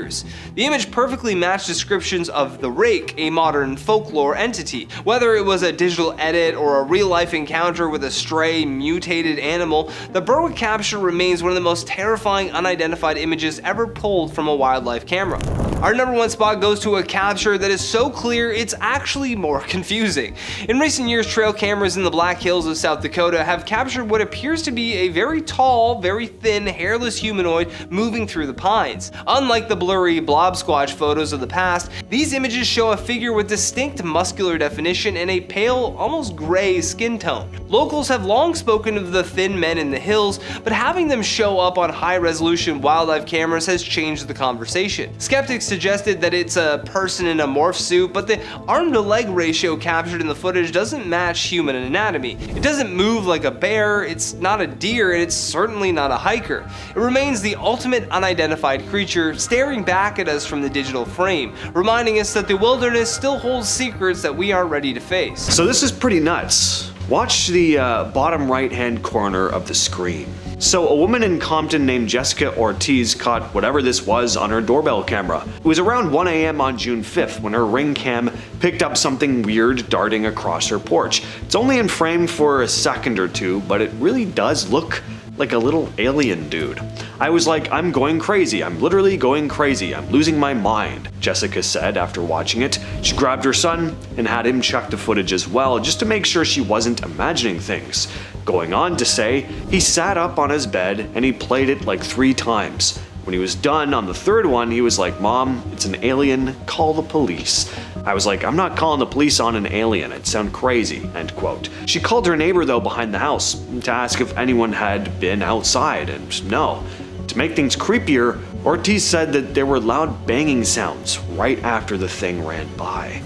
[SPEAKER 2] The image perfectly matched descriptions of the Rake, a modern folklore entity. Whether it was a digital edit or a real-life encounter with a stray, mutated animal, the Berwick capture remains one of the most terrifying unidentified images ever pulled from a wildlife camera. Our #1 spot goes to a capture that is so clear it's actually more confusing. In recent years, trail cameras in the Black Hills of South Dakota have captured what appears to be a very tall, very thin, hairless humanoid moving through the pines. Unlike the blurry blob squatch photos of the past, these images show a figure with distinct muscular definition and a pale, almost gray skin tone. Locals have long spoken of the thin men in the hills, but having them show up on high-resolution wildlife cameras has changed the conversation. Skeptics suggested that it's a person in a morph suit, but the arm-to-leg ratio captured in the footage doesn't match human anatomy. It doesn't move like a bear, it's not a deer, and it's certainly not a hiker. It remains the ultimate unidentified creature, staring back at us from the digital frame, reminding us that the wilderness still holds secrets that we aren't ready to face.
[SPEAKER 1] So this is pretty nuts. Watch the bottom right-hand corner of the screen. So a woman in Compton named Jessica Ortiz caught whatever this was on her doorbell camera. It was around 1 a.m. on June 5th when her Ring cam picked up something weird darting across her porch. It's only in frame for a second or two, but it really does look like a little alien dude. I was like, I'm going crazy. I'm literally going crazy. I'm losing my mind, Jessica said after watching it. She grabbed her son and had him check the footage as well, just to make sure she wasn't imagining things. Going on to say, he sat up on his bed and he played it like 3 times. When he was done on the 3rd one, he was like, "Mom, it's an alien, call the police." I was like, "I'm not calling the police on an alien, it'd sound crazy," end quote. She called her neighbor though behind the house to ask if anyone had been outside, and no. To make things creepier, Ortiz said that there were loud banging sounds right after the thing ran by.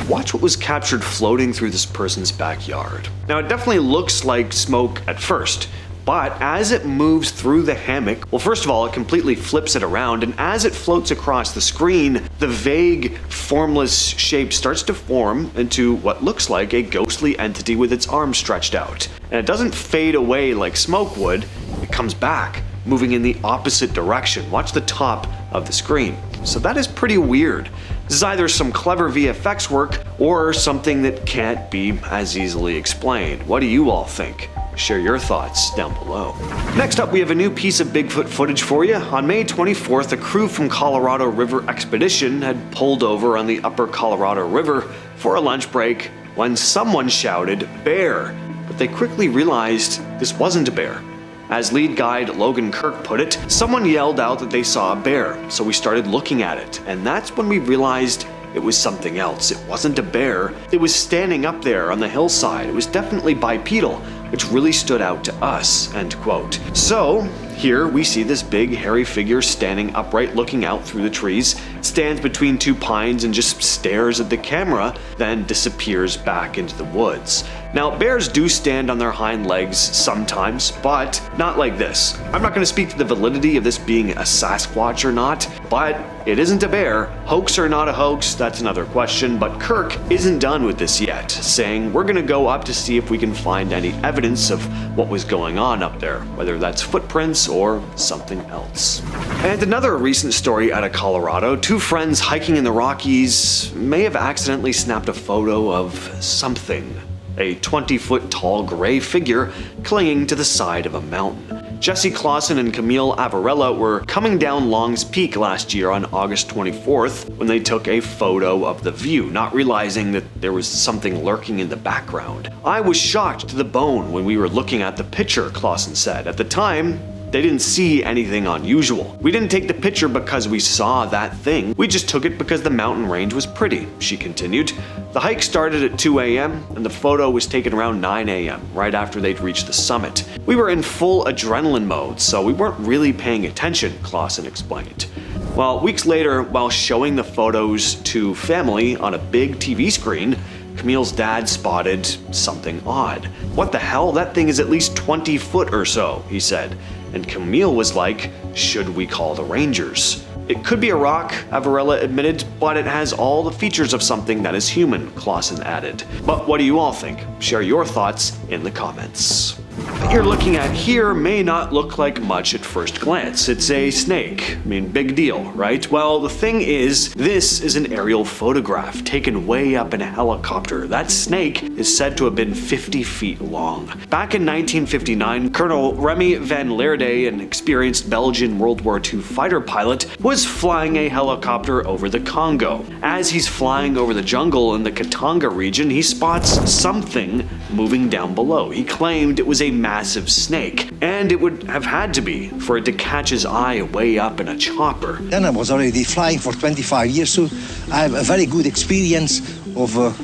[SPEAKER 1] Watch what was captured floating through this person's backyard. Now it definitely looks like smoke at first, but as it moves through the hammock, well, first of all, it completely flips it around, and as it floats across the screen, the vague, formless shape starts to form into what looks like a ghostly entity with its arms stretched out. And it doesn't fade away like smoke would, it comes back, moving in the opposite direction. Watch the top of the screen. So that is pretty weird. This is either some clever VFX work or something that can't be as easily explained. What do you all think? Share your thoughts down below. Next up, we have a new piece of Bigfoot footage for you. On May 24th, a crew from Colorado River Expedition had pulled over on the upper Colorado River for a lunch break when someone shouted, "Bear!" But they quickly realized this wasn't a bear. As lead guide Logan Kirk put it, someone yelled out that they saw a bear, so we started looking at it, and that's when we realized it was something else. It wasn't a bear. It was standing up there on the hillside. It was definitely bipedal, which really stood out to us, end quote. So, here we see this big hairy figure standing upright looking out through the trees. It stands between two pines and just stares at the camera, then disappears back into the woods. Now, bears do stand on their hind legs sometimes, but not like this. I'm not going to speak to the validity of this being a Sasquatch or not, but it isn't a bear. Hoax or not a hoax, that's another question, but Kirk isn't done with this yet, saying we're going to go up to see if we can find any evidence of what was going on up there, whether that's footprints or something else. And another recent story out of Colorado, two friends hiking in the Rockies may have accidentally snapped a photo of something. A 20-foot tall gray figure clinging to the side of a mountain. Jesse Clausen and Camille Avarella were coming down Long's Peak last year on August 24th when they took a photo of the view, not realizing that there was something lurking in the background. "I was shocked to the bone when we were looking at the picture," Clausen said. "At the time, they didn't see anything unusual. We didn't take the picture because we saw that thing. We just took it because the mountain range was pretty," she continued. The hike started at 2 a.m. and the photo was taken around 9 a.m., right after they'd reached the summit. "We were in full adrenaline mode, so we weren't really paying attention," Clausen explained. Well, weeks later, while showing the photos to family on a big TV screen, Camille's dad spotted something odd. "What the hell? That thing is at least 20 foot or so," he said. And Camille was like, "Should we call the Rangers?" "It could be a rock," Avarella admitted, "but it has all the features of something that is human," Clausen added. But what do you all think? Share your thoughts in the comments. What you're looking at here may not look like much at first glance. It's a snake. I mean, big deal, right? Well, the thing is, this is an aerial photograph taken way up in a helicopter. That snake is said to have been 50 feet long. Back in 1959, Colonel Remy van Leerde, an experienced Belgian World War II fighter pilot, was flying a helicopter over the Congo. As he's flying over the jungle in the Katanga region, he spots something moving down below. He claimed it was a massive snake, and it would have had to be for it to catch his eye way up in a chopper.
[SPEAKER 3] Then I was already flying for 25 years, so I have a very good experience of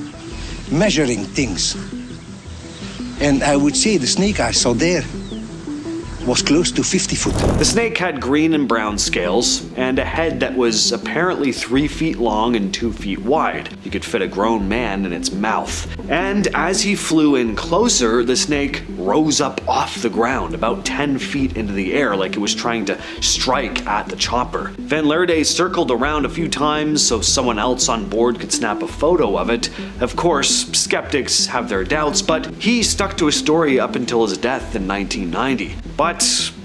[SPEAKER 3] measuring things. And I would say the snake I saw there was close to 50 foot.
[SPEAKER 1] The snake had green and brown scales and a head that was apparently 3 feet long and 2 feet wide. You could fit a grown man in its mouth. And as he flew in closer, the snake rose up off the ground about 10 feet into the air like it was trying to strike at the chopper. Van Leerde circled around a few times so someone else on board could snap a photo of it. Of course, skeptics have their doubts, but he stuck to his story up until his death in 1990. But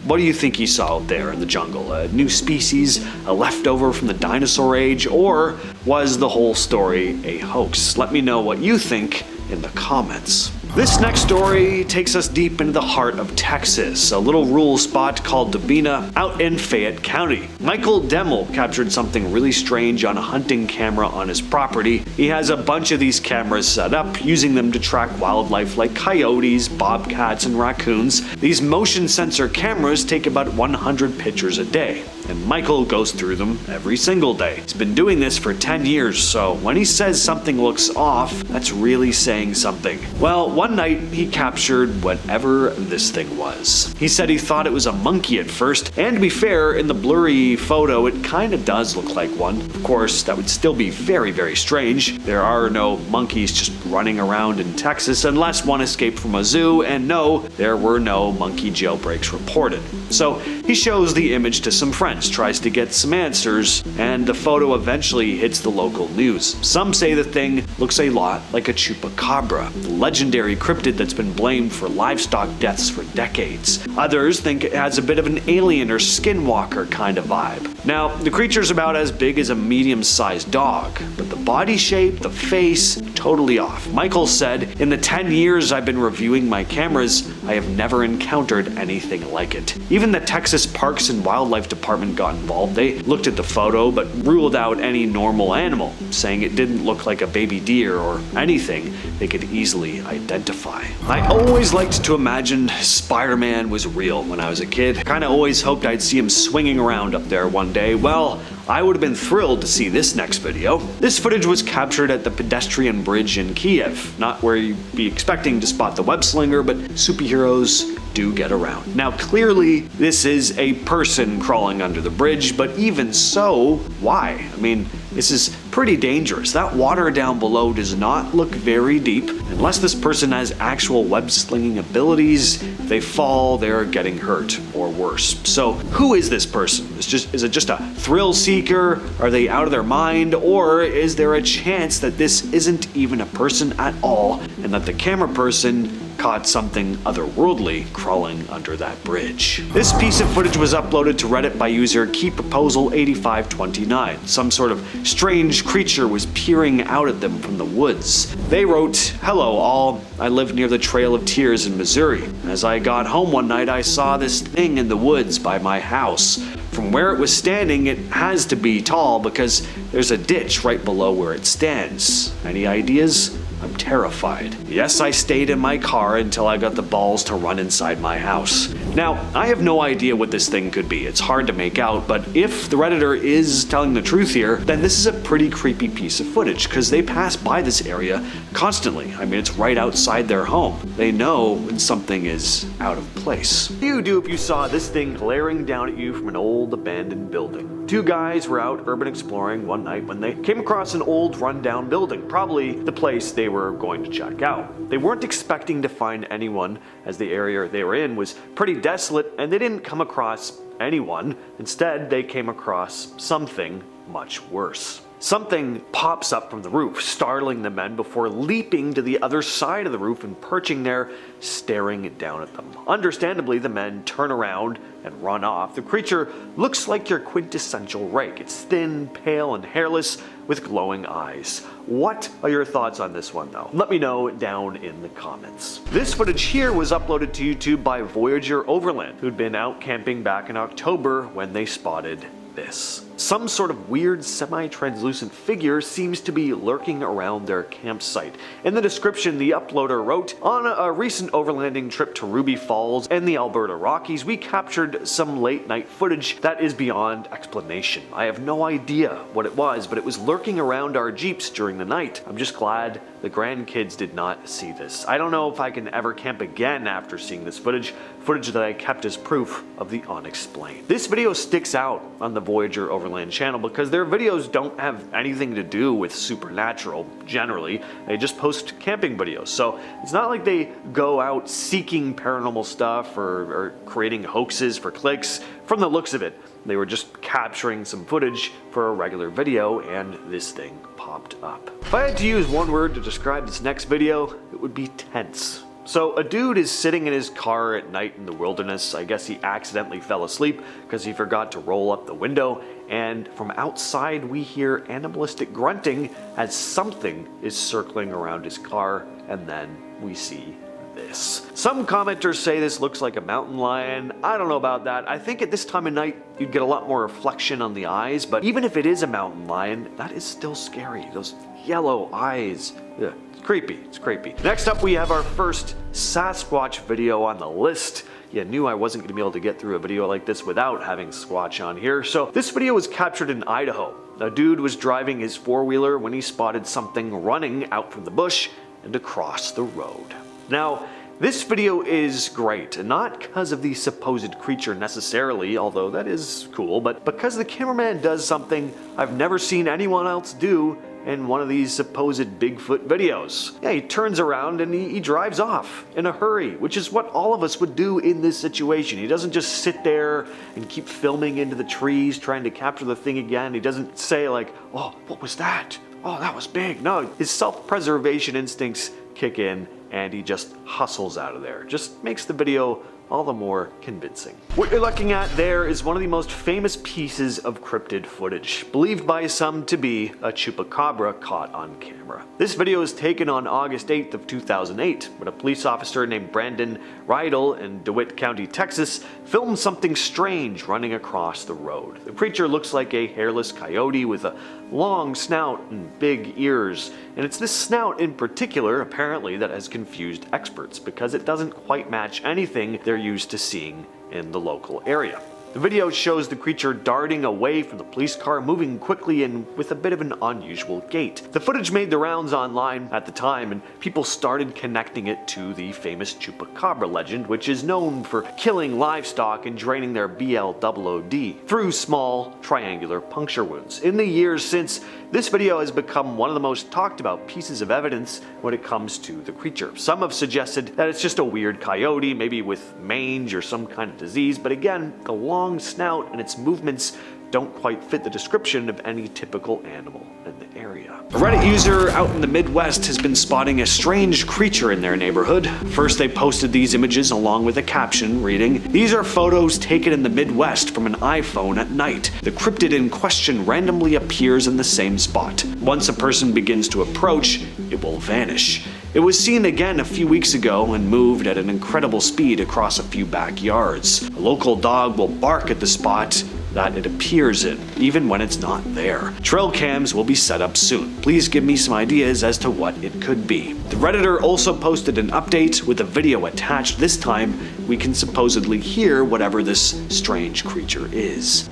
[SPEAKER 1] what do you think he saw out there in the jungle? A new species, a leftover from the dinosaur age, or was the whole story a hoax? Let me know what you think in the comments. This next story takes us deep into the heart of Texas, a little rural spot called Dabina out in Fayette County. Michael Demmel captured something really strange on a hunting camera on his property. He has a bunch of these cameras set up, using them to track wildlife like coyotes, bobcats, and raccoons. These motion sensor cameras take about 100 pictures a day, and Michael goes through them every single day. He's been doing this for 10 years, so when he says something looks off, that's really saying something. Well, one night he captured whatever this thing was. He said he thought it was a monkey at first, and to be fair, in the blurry photo it kinda does look like one. Of course, that would still be very, very strange. There are no monkeys just running around in Texas unless one escaped from a zoo, and no, there were no monkey jailbreaks reported. So He shows the image to some friends, tries to get some answers, and the photo eventually hits the local news. Some say the thing looks a lot like a chupacabra, the legendary cryptid that's been blamed for livestock deaths for decades. Others think it has a bit of an alien or skinwalker kind of vibe. Now, the creature's about as big as a medium-sized dog, but the body shape, the face, totally off. Michael said, "In the 10 years I've been reviewing my cameras, I have never encountered anything like it." Even the Texas Parks and Wildlife Department got involved. They looked at the photo but ruled out any normal animal, saying it didn't look like a baby deer or anything they could easily identify. I always liked to imagine Spider-Man was real when I was a kid. Kinda always hoped I'd see him swinging around up there one day. Well, I would have been thrilled to see this next video. This footage was captured at the pedestrian bridge in Kiev, not where you'd be expecting to spot the web slinger, but superheroes do get around. Now clearly this is a person crawling under the bridge, but even so, why? I mean, this is pretty dangerous. That water down below does not look very deep. Unless this person has actual web slinging abilities, if they fall, they're getting hurt or worse. So who is this person? Is it just a thrill seeker? Are they out of their mind? Or is there a chance that this isn't even a person at all and that the camera person caught something otherworldly crawling under that bridge? This piece of footage was uploaded to Reddit by user KeyProposal8529. Some sort of strange creature was peering out at them from the woods. They wrote, "Hello all, I live near the Trail of Tears in Missouri. As I got home one night I saw this thing in the woods by my house. From where it was standing it has to be tall because there's a ditch right below where it stands. Any ideas? I'm terrified. Yes, I stayed in my car until I got the balls to run inside my house." Now, I have no idea what this thing could be. It's hard to make out, but if the Redditor is telling the truth here, then this is a pretty creepy piece of footage, because they pass by this area constantly. I mean, it's right outside their home. They know when something is out of place. What do you do if you saw this thing glaring down at you from an old abandoned building? Two guys were out urban exploring one night when they came across an old rundown building, probably the place they were going to check out. They weren't expecting to find anyone, as the area they were in was pretty desolate, and they didn't come across anyone. Instead, they came across something much worse. Something pops up from the roof, startling the men before leaping to the other side of the roof and perching there, staring down at them. Understandably, the men turn around and run off. The creature looks like your quintessential rake. It's thin, pale, and hairless, with glowing eyes. What are your thoughts on this one, though? Let me know down in the comments. This footage here was uploaded to YouTube by Voyager Overland, who'd been out camping back in October when they spotted this. Some sort of weird semi-translucent figure seems to be lurking around their campsite. In the description, the uploader wrote, "On a recent overlanding trip to Ruby Falls and the Alberta Rockies, we captured some late-night footage that is beyond explanation. I have no idea what it was, but it was lurking around our Jeeps during the night. I'm just glad the grandkids did not see this. I don't know if I can ever camp again after seeing this footage that I kept as proof of the unexplained." This video sticks out on the Voyager Overland channel because their videos don't have anything to do with supernatural generally. They just post camping videos, so it's not like they go out seeking paranormal stuff or creating hoaxes for clicks. From the looks of it, they were just capturing some footage for a regular video, and this thing popped up. If I had to use one word to describe this next video, it would be tense. So a dude is sitting in his car at night in the wilderness. I guess he accidentally fell asleep because he forgot to roll up the window, and from outside we hear animalistic grunting as something is circling around his car, and then we see this. Some commenters say this looks like a mountain lion. I don't know about that. I think at this time of night you'd get a lot more reflection on the eyes, but even if it is a mountain lion, that is still scary. Those yellow eyes. Ugh. Creepy, it's creepy. Next up we have our first Sasquatch video on the list. You knew I wasn't going to be able to get through a video like this without having Squatch on here. So this video was captured in Idaho. A dude was driving his four-wheeler when he spotted something running out from the bush and across the road. Now, this video is great, and not because of the supposed creature necessarily, although that is cool, but because the cameraman does something I've never seen anyone else do, in one of these supposed Bigfoot videos. Yeah, he turns around and he drives off in a hurry, which is what all of us would do in this situation. He doesn't just sit there and keep filming into the trees trying to capture the thing again. He doesn't say like, oh, what was that? Oh, that was big. No, his self-preservation instincts kick in and he just hustles out of there. Just makes the video all the more convincing. What you're looking at there is one of the most famous pieces of cryptid footage, believed by some to be a chupacabra caught on camera. This video was taken on August 8th of 2008, when a police officer named Brandon Rydell in DeWitt County, Texas, filmed something strange running across the road. The creature looks like a hairless coyote with a long snout and big ears, and it's this snout in particular, apparently, that has confused experts because it doesn't quite match anything they're used to seeing in the local area. The video shows the creature darting away from the police car, moving quickly and with a bit of an unusual gait. The footage made the rounds online at the time, and people started connecting it to the famous chupacabra legend, which is known for killing livestock and draining their BLOOD through small triangular puncture wounds. In the years since, this video has become one of the most talked about pieces of evidence when it comes to the creature. Some have suggested that it's just a weird coyote, maybe with mange or some kind of disease, but again, the long snout and its movements don't quite fit the description of any typical animal in the area. A Reddit user out in the Midwest has been spotting a strange creature in their neighborhood. First, they posted these images along with a caption reading, "These are photos taken in the Midwest from an iPhone at night. The cryptid in question randomly appears in the same spot. Once a person begins to approach, it will vanish. It was seen again a few weeks ago and moved at an incredible speed across a few backyards. A local dog will bark at the spot that it appears in, even when it's not there. Trail cams will be set up soon. Please give me some ideas as to what it could be." The Redditor also posted an update with a video attached. This time, we can supposedly hear whatever this strange creature is.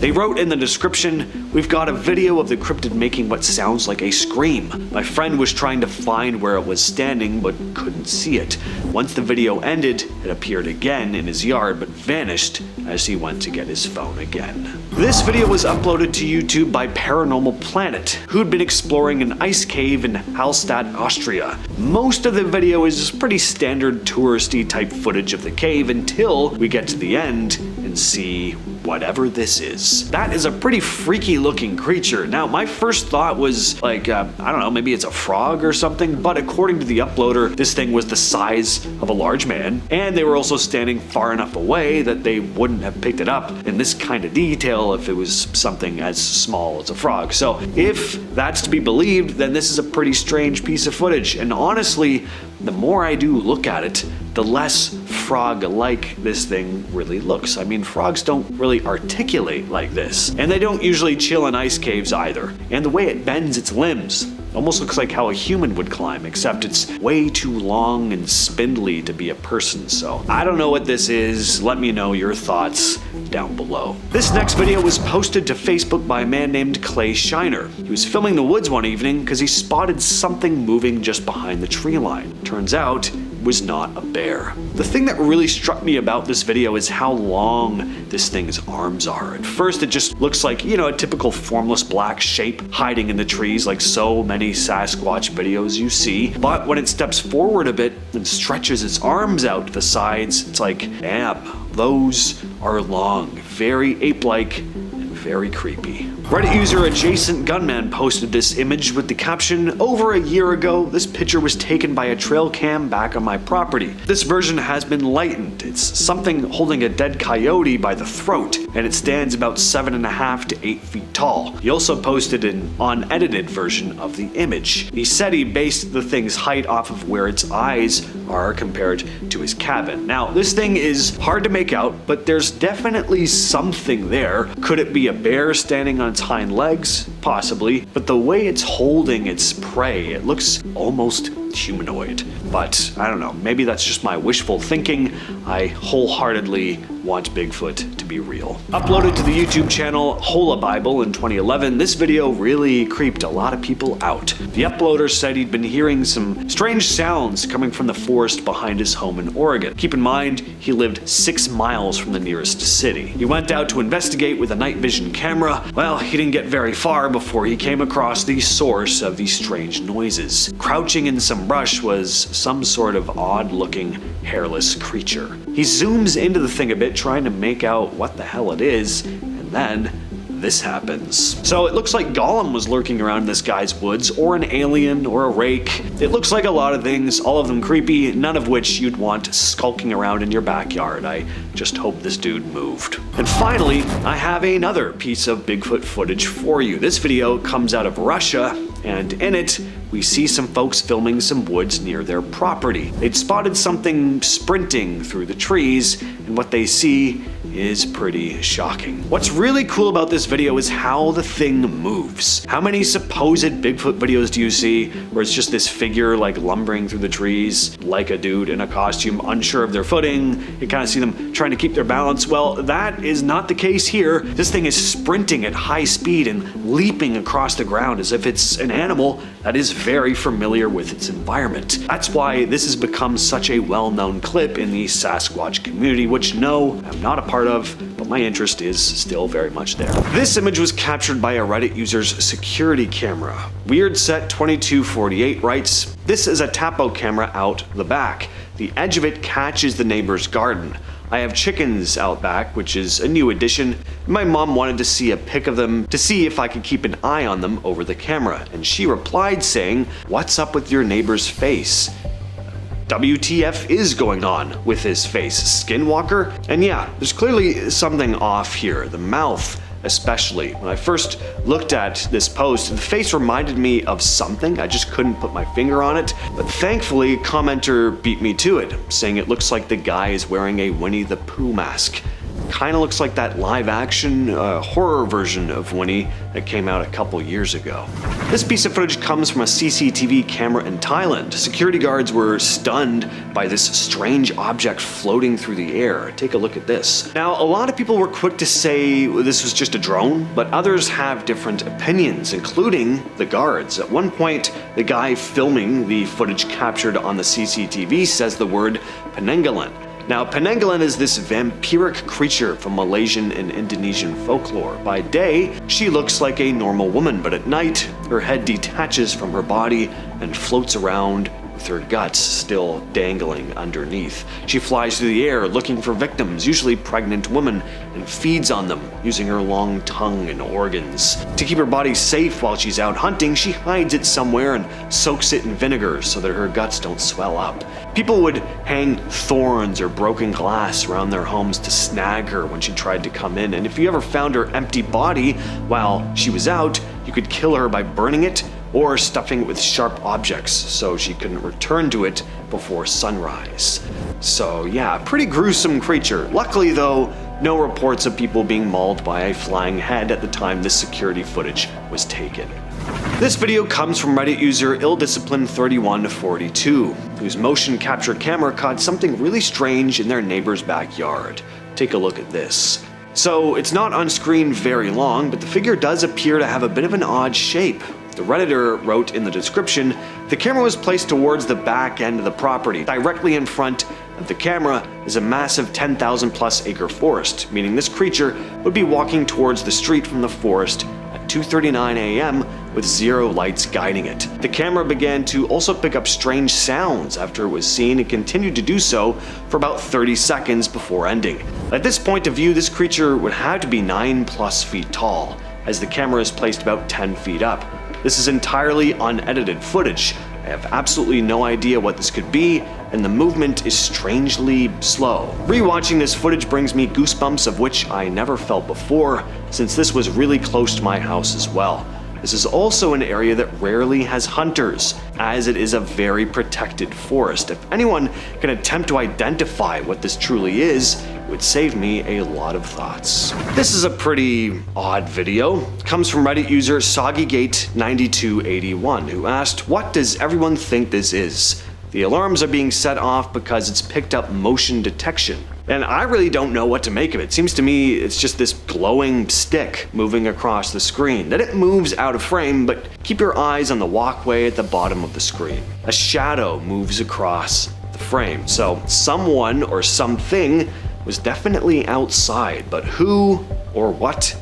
[SPEAKER 1] They wrote in the description, "We've got a video of the cryptid making what sounds like a scream. My friend was trying to find where it was standing but couldn't see it. Once the video ended, it appeared again in his yard but vanished as he went to get his phone again." This video was uploaded to YouTube by Paranormal Planet, who'd been exploring an ice cave in Hallstatt, Austria. Most of the video is pretty standard touristy type footage of the cave until we get to the end and see whatever this is. That is a pretty freaky looking creature. Now, my first thought was like, I don't know, maybe it's a frog or something, but according to the uploader, this thing was the size of a large man, and they were also standing far enough away that they wouldn't have picked it up in this kind of detail if it was something as small as a frog. So if that's to be believed, then this is a pretty strange piece of footage, and honestly, the more I do look at it, the less frog-like this thing really looks. I mean, frogs don't really articulate like this, and they don't usually chill in ice caves either. And the way it bends its limbs almost looks like how a human would climb, except it's way too long and spindly to be a person. So I don't know what this is. Let me know your thoughts down below. This next video was posted to Facebook by a man named Clay Shiner. He was filming the woods one evening because he spotted something moving just behind the tree line. Turns out it was not a bear. The thing that really struck me about this video is how long this thing's arms are. At first it just looks like, you know, a typical formless black shape hiding in the trees like so many Sasquatch videos you see. But when it steps forward a bit and stretches its arms out to the sides, it's like, damn, those are long, very ape-like and very creepy. Reddit user Adjacent Gunman posted this image with the caption, "Over a year ago, this picture was taken by a trail cam back on my property. This version has been lightened. It's something holding a dead coyote by the throat, and it stands about 7.5 to 8 feet tall." He also posted an unedited version of the image. He said he based the thing's height off of where its eyes are compared to his cabin. Now, this thing is hard to make out, but there's definitely something there. Could it be a bear standing on its hind legs? Possibly, but the way it's holding its prey, it looks almost humanoid. But I don't know, maybe that's just my wishful thinking. I wholeheartedly want Bigfoot to be real. Uploaded to the YouTube channel Hola Bible in 2011, this video really creeped a lot of people out. The uploader said he'd been hearing some strange sounds coming from the forest behind his home in Oregon. Keep in mind, he lived 6 miles from the nearest city. He went out to investigate with a night vision camera. Well, he didn't get very far before he came across the source of these strange noises. Crouching in some brush was some sort of odd-looking, hairless creature. He zooms into the thing a bit, trying to make out what the hell it is, and then this happens. So it looks like Gollum was lurking around in this guy's woods, or an alien, or a rake. It looks like a lot of things, all of them creepy, none of which you'd want skulking around in your backyard. I just hope this dude moved. And finally, I have another piece of Bigfoot footage for you. This video comes out of Russia, and in it, we see some folks filming some woods near their property. They'd spotted something sprinting through the trees, and what they see is pretty shocking. What's really cool about this video is how the thing moves. How many supposed Bigfoot videos do you see where it's just this figure like lumbering through the trees, like a dude in a costume, unsure of their footing? You kind of see them trying to keep their balance. Well, that is not the case here. This thing is sprinting at high speed and leaping across the ground as if it's an animal that is very familiar with its environment. That's why this has become such a well-known clip in the Sasquatch community, which no, I'm not a part of, but my interest is still very much there. This image was captured by a Reddit user's security camera. WeirdSet2248 writes, "This is a Tapo camera out the back. The edge of it catches the neighbor's garden. I have chickens out back, which is a new addition. My mom wanted to see a pic of them to see if I could keep an eye on them over the camera, and she replied saying, 'What's up with your neighbor's face?' WTF is going on with his face, Skinwalker?" And yeah, there's clearly something off here. The mouth especially. When I first looked at this post, the face reminded me of something. I just couldn't put my finger on it. But thankfully, a commenter beat me to it, saying it looks like the guy is wearing a Winnie the Pooh mask. Kind of looks like that live-action horror version of Winnie that came out a couple years ago. This piece of footage comes from a CCTV camera in Thailand. Security guards were stunned by this strange object floating through the air. Take a look at this. Now, a lot of people were quick to say this was just a drone, but others have different opinions, including the guards. At one point, the guy filming the footage captured on the CCTV says the word Penanggalan. Now, Penanggalan is this vampiric creature from Malaysian and Indonesian folklore. By day, she looks like a normal woman, but at night, her head detaches from her body and floats around with her guts still dangling underneath. She flies through the air looking for victims, usually pregnant women, and feeds on them using her long tongue and organs. To keep her body safe while she's out hunting, she hides it somewhere and soaks it in vinegar so that her guts don't swell up. People would hang thorns or broken glass around their homes to snag her when she tried to come in, and if you ever found her empty body while she was out, you could kill her by burning it or stuffing it with sharp objects so she couldn't return to it before sunrise. So yeah, pretty gruesome creature. Luckily though, no reports of people being mauled by a flying head at the time this security footage was taken. This video comes from Reddit user illdisciplined3142, whose motion capture camera caught something really strange in their neighbor's backyard. Take a look at this. So it's not on screen very long, but the figure does appear to have a bit of an odd shape. The Redditor wrote in the description, "The camera was placed towards the back end of the property. Directly in front of the camera is a massive 10,000 plus acre forest, meaning this creature would be walking towards the street from the forest at 2:39 a.m. with zero lights guiding it. The camera began to also pick up strange sounds after it was seen and continued to do so for about 30 seconds before ending. At this point of view, this creature would have to be 9+ feet tall, as the camera is placed about 10 feet up. This is entirely unedited footage. I have absolutely no idea what this could be, and the movement is strangely slow. Rewatching this footage brings me goosebumps of which I never felt before, since this was really close to my house as well. This is also an area that rarely has hunters, as it is a very protected forest. If anyone can attempt to identify what this truly is, it would save me a lot of thoughts. This is a pretty odd video. It comes from Reddit user SoggyGate9281, who asked, "What does everyone think this is?" The alarms are being set off because it's picked up motion detection. And I really don't know what to make of it. Seems to me it's just this glowing stick moving across the screen. Then it moves out of frame, but keep your eyes on the walkway at the bottom of the screen. A shadow moves across the frame. So someone or something was definitely outside, but who or what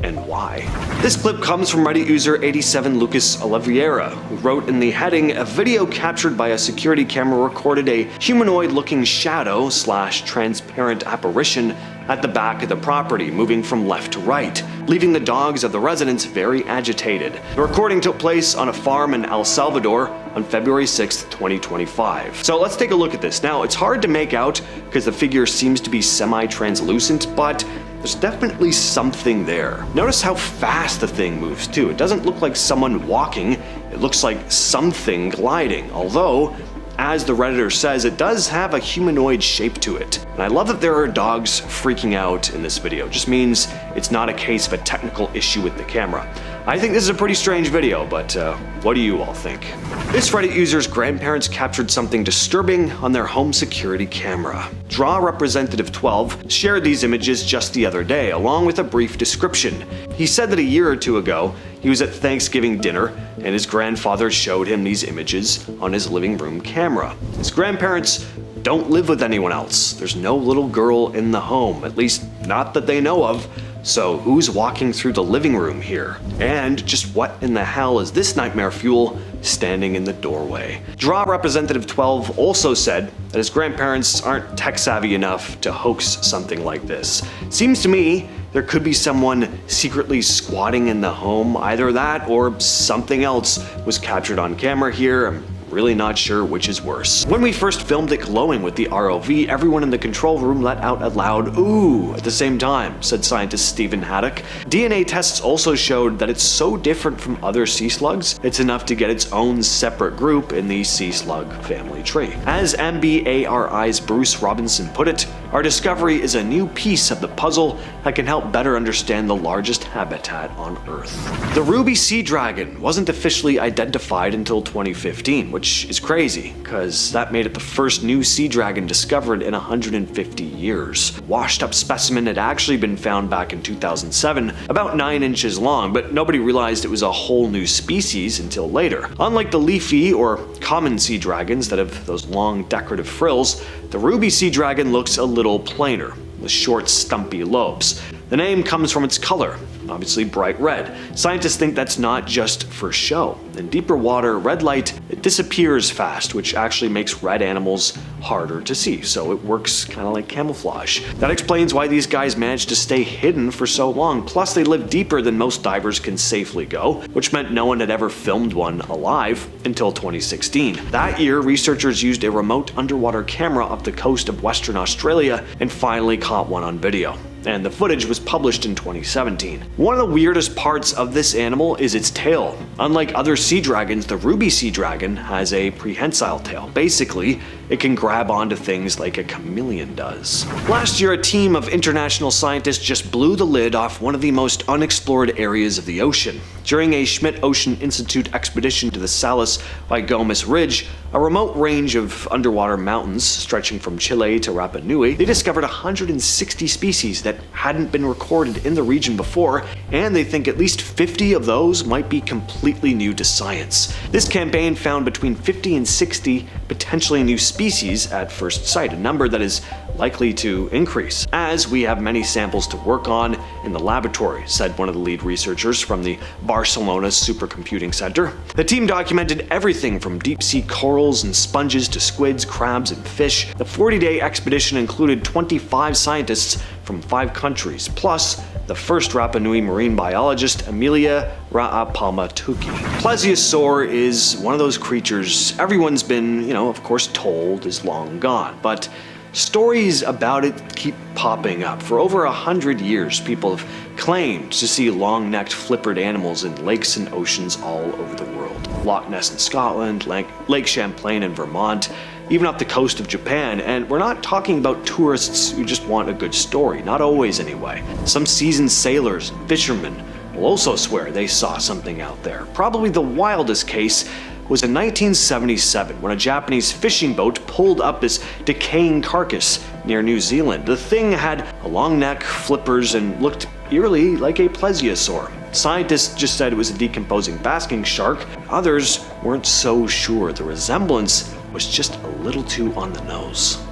[SPEAKER 1] and why? This clip comes from Reddit user 87 Lucas Oliveira, who wrote in the heading, "A video captured by a security camera recorded a humanoid-looking shadow / transparent apparition at the back of the property, moving from left to right, leaving the dogs of the residents very agitated." The recording took place on a farm in El Salvador on February 6, 2025. So let's take a look at this. Now, it's hard to make out because the figure seems to be semi-translucent, but there's definitely something there. Notice how fast the thing moves too. It doesn't look like someone walking, it looks like something gliding, although, as the Redditor says, it does have a humanoid shape to it. And I love that there are dogs freaking out in this video. It just means it's not a case of a technical issue with the camera. I think this is a pretty strange video, but what do you all think? This Reddit user's grandparents captured something disturbing on their home security camera. Draw Representative 12 shared these images just the other day, along with a brief description. He said that a year or two ago, he was at Thanksgiving dinner, and his grandfather showed him these images on his living room camera. His grandparents don't live with anyone else. There's no little girl in the home, at least not that they know of. So who's walking through the living room here? And just what in the hell is this nightmare fuel standing in the doorway? Draw Representative 12 also said that his grandparents aren't tech savvy enough to hoax something like this. Seems to me there could be someone secretly squatting in the home. Either that or something else was captured on camera here. I'm really not sure which is worse. When we first filmed it glowing with the ROV, everyone in the control room let out a loud "ooh" at the same time, said scientist Stephen Haddock. DNA tests also showed that it's so different from other sea slugs, it's enough to get its own separate group in the sea slug family tree. As MBARI's Bruce Robinson put it, "Our discovery is a new piece of the puzzle that can help better understand the largest habitat on Earth." The ruby sea dragon wasn't officially identified until 2015, which is crazy, because that made it the first new sea dragon discovered in 150 years. Washed up specimen had actually been found back in 2007, about 9 inches long, but nobody realized it was a whole new species until later. Unlike the leafy or common sea dragons that have those long decorative frills, the ruby sea dragon looks a little plainer, with short, stumpy lobes. The name comes from its color, obviously bright red. Scientists think that's not just for show. In deeper water, red light, it disappears fast, which actually makes red animals harder to see, so it works kind of like camouflage. That explains why these guys managed to stay hidden for so long, plus they live deeper than most divers can safely go, which meant no one had ever filmed one alive until 2016. That year, researchers used a remote underwater camera off the coast of Western Australia and finally caught one on video, and the footage was published in 2017. One of the weirdest parts of this animal is its tail. Unlike other sea dragons, the ruby sea dragon has a prehensile tail. Basically, it can grab onto things like a chameleon does. Last year, a team of international scientists just blew the lid off one of the most unexplored areas of the ocean. During a Schmidt Ocean Institute expedition to the Salas by Gomez Ridge, a remote range of underwater mountains stretching from Chile to Rapa Nui, they discovered 160 species that hadn't been recorded in the region before, and they think at least 50 of those might be completely new to science. This campaign found between 50 and 60 potentially new species at first sight, a number that is likely to increase, as we have many samples to work on in the laboratory, said one of the lead researchers from the Barcelona Supercomputing Center. The team documented everything from deep-sea corals and sponges to squids, crabs, and fish. The 40-day expedition included 25 scientists from 5 countries, plus the first Rapa Nui marine biologist, Amelia Ra'apalmatuki. Plesiosaur is one of those creatures everyone's been, of course told is long gone, but stories about it keep popping up. For over 100 years, people have claimed to see long-necked flippered animals in lakes and oceans all over the world. Loch Ness in Scotland, Lake Champlain in Vermont, even up the coast of Japan, and we're not talking about tourists who just want a good story, not always anyway. Some seasoned sailors and fishermen will also swear they saw something out there. Probably the wildest case was in 1977 when a Japanese fishing boat pulled up this decaying carcass near New Zealand. The thing had a long neck, flippers, and looked eerily like a plesiosaur. Scientists just said it was a decomposing basking shark. Others weren't so sure. The resemblance was just a little too on the nose.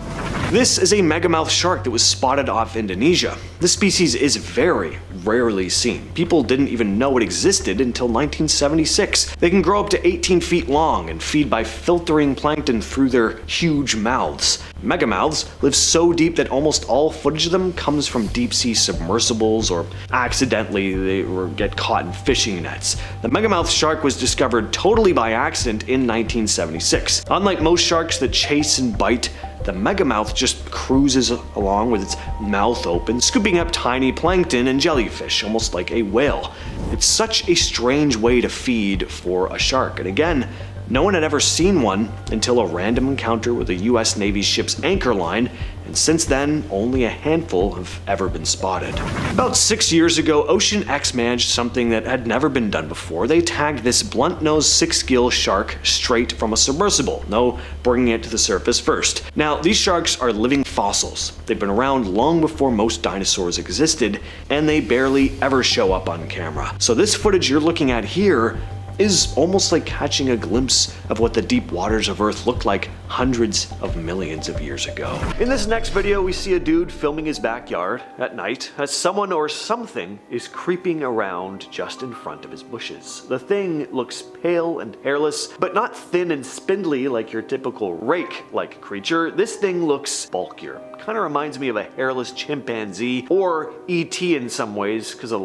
[SPEAKER 1] This is a megamouth shark that was spotted off Indonesia. This species is very rarely seen. People didn't even know it existed until 1976. They can grow up to 18 feet long and feed by filtering plankton through their huge mouths. Megamouths live so deep that almost all footage of them comes from deep sea submersibles, or accidentally they get caught in fishing nets. The megamouth shark was discovered totally by accident in 1976. Unlike most sharks that chase and bite, the megamouth just cruises along with its mouth open, scooping up tiny plankton and jellyfish, almost like a whale. It's such a strange way to feed for a shark, and again, no one had ever seen one until a random encounter with a US Navy ship's anchor line, and since then, only a handful have ever been spotted. About 6 years ago, Ocean X managed something that had never been done before. They tagged this blunt-nosed six-gill shark straight from a submersible, no bringing it to the surface first. Now, these sharks are living fossils. They've been around long before most dinosaurs existed, and they barely ever show up on camera. So this footage you're looking at here is almost like catching a glimpse of what the deep waters of Earth looked like hundreds of millions of years ago. In this next video, we see a dude filming his backyard at night as someone or something is creeping around just in front of his bushes. The thing looks pale and hairless, but not thin and spindly like your typical rake-like creature. This thing looks bulkier. Kind of reminds me of a hairless chimpanzee or E.T. in some ways because of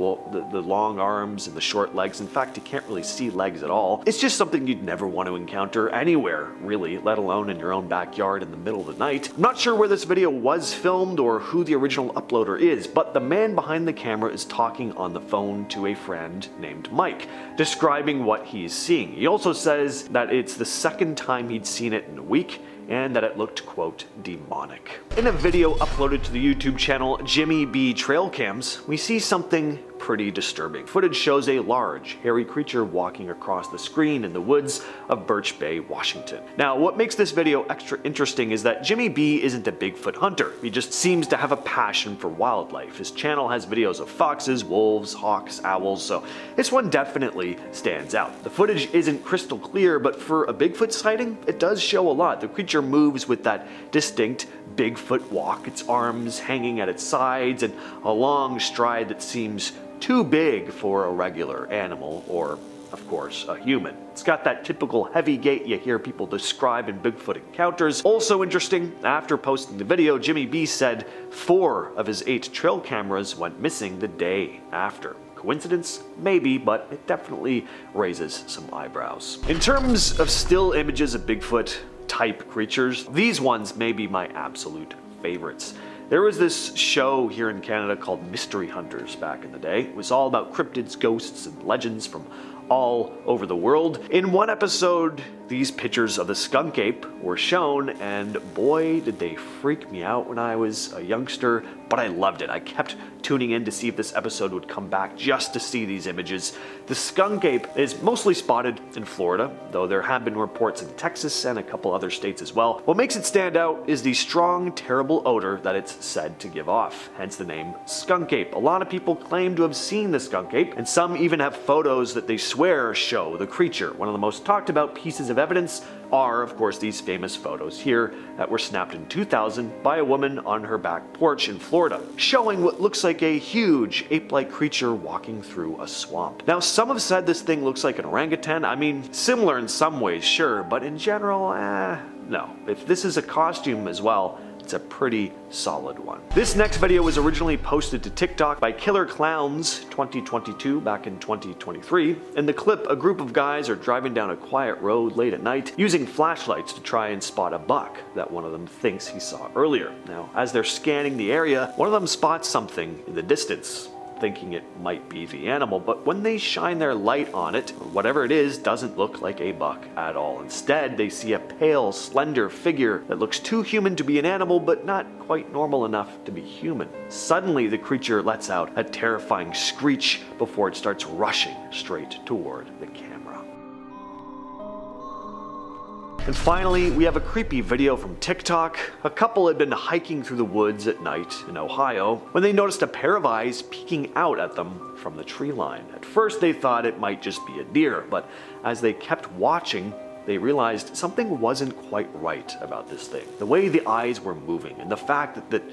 [SPEAKER 1] the long arms and the short legs. In fact, you can't really see legs at all. It's just something you'd never want to encounter anywhere, really, let alone in your own backyard in the middle of the night. I'm not sure where this video was filmed or who the original uploader is, but the man behind the camera is talking on the phone to a friend named Mike, describing what he's seeing. He also says that it's the second time he'd seen it in a week, and that it looked, quote, demonic. In a video uploaded to the YouTube channel Jimmy B Trail Cams, we see something pretty disturbing. Footage shows a large, hairy creature walking across the screen in the woods of Birch Bay, Washington. Now, what makes this video extra interesting is that Jimmy B isn't a Bigfoot hunter. He just seems to have a passion for wildlife. His channel has videos of foxes, wolves, hawks, owls, so this one definitely stands out. The footage isn't crystal clear, but for a Bigfoot sighting, it does show a lot. The creature moves with that distinct Bigfoot walk, its arms hanging at its sides, and a long stride that seems too big for a regular animal, or, of course, a human. It's got that typical heavy gait you hear people describe in Bigfoot encounters. Also interesting, after posting the video, Jimmy B said 4 of his 8 trail cameras went missing the day after. Coincidence? Maybe, but it definitely raises some eyebrows. In terms of still images of Bigfoot type creatures, these ones may be my absolute favorites. There was this show here in Canada called Mystery Hunters back in the day. It was all about cryptids, ghosts, and legends from all over the world. In one episode, these pictures of the skunk ape were shown, and boy did they freak me out when I was a youngster, but I loved it. I kept tuning in to see if this episode would come back just to see these images. The skunk ape is mostly spotted in Florida, though there have been reports in Texas and a couple other states as well. What makes it stand out is the strong, terrible odor that it's said to give off, hence the name skunk ape. A lot of people claim to have seen the skunk ape, and some even have photos that they swear show the creature. One of the most talked about pieces of evidence are, of course, these famous photos here that were snapped in 2000 by a woman on her back porch in Florida, showing what looks like a huge ape-like creature walking through a swamp. Now, some have said this thing looks like an orangutan. I mean, similar in some ways, sure, but in general, no. If this is a costume as well, it's a pretty solid one. This next video was originally posted to TikTok by Killer Clowns 2022 back in 2023. In the clip, a group of guys are driving down a quiet road late at night using flashlights to try and spot a buck that one of them thinks he saw earlier. Now, as they're scanning the area, one of them spots something in the distance, thinking it might be the animal, but when they shine their light on it, whatever it is doesn't look like a buck at all. Instead, they see a pale, slender figure that looks too human to be an animal, but not quite normal enough to be human. Suddenly, the creature lets out a terrifying screech before it starts rushing straight toward the camera. And finally, we have a creepy video from TikTok. A couple had been hiking through the woods at night in Ohio when they noticed a pair of eyes peeking out at them from the tree line. At first they thought it might just be a deer, but as they kept watching, they realized something wasn't quite right about this thing. The way the eyes were moving and the fact that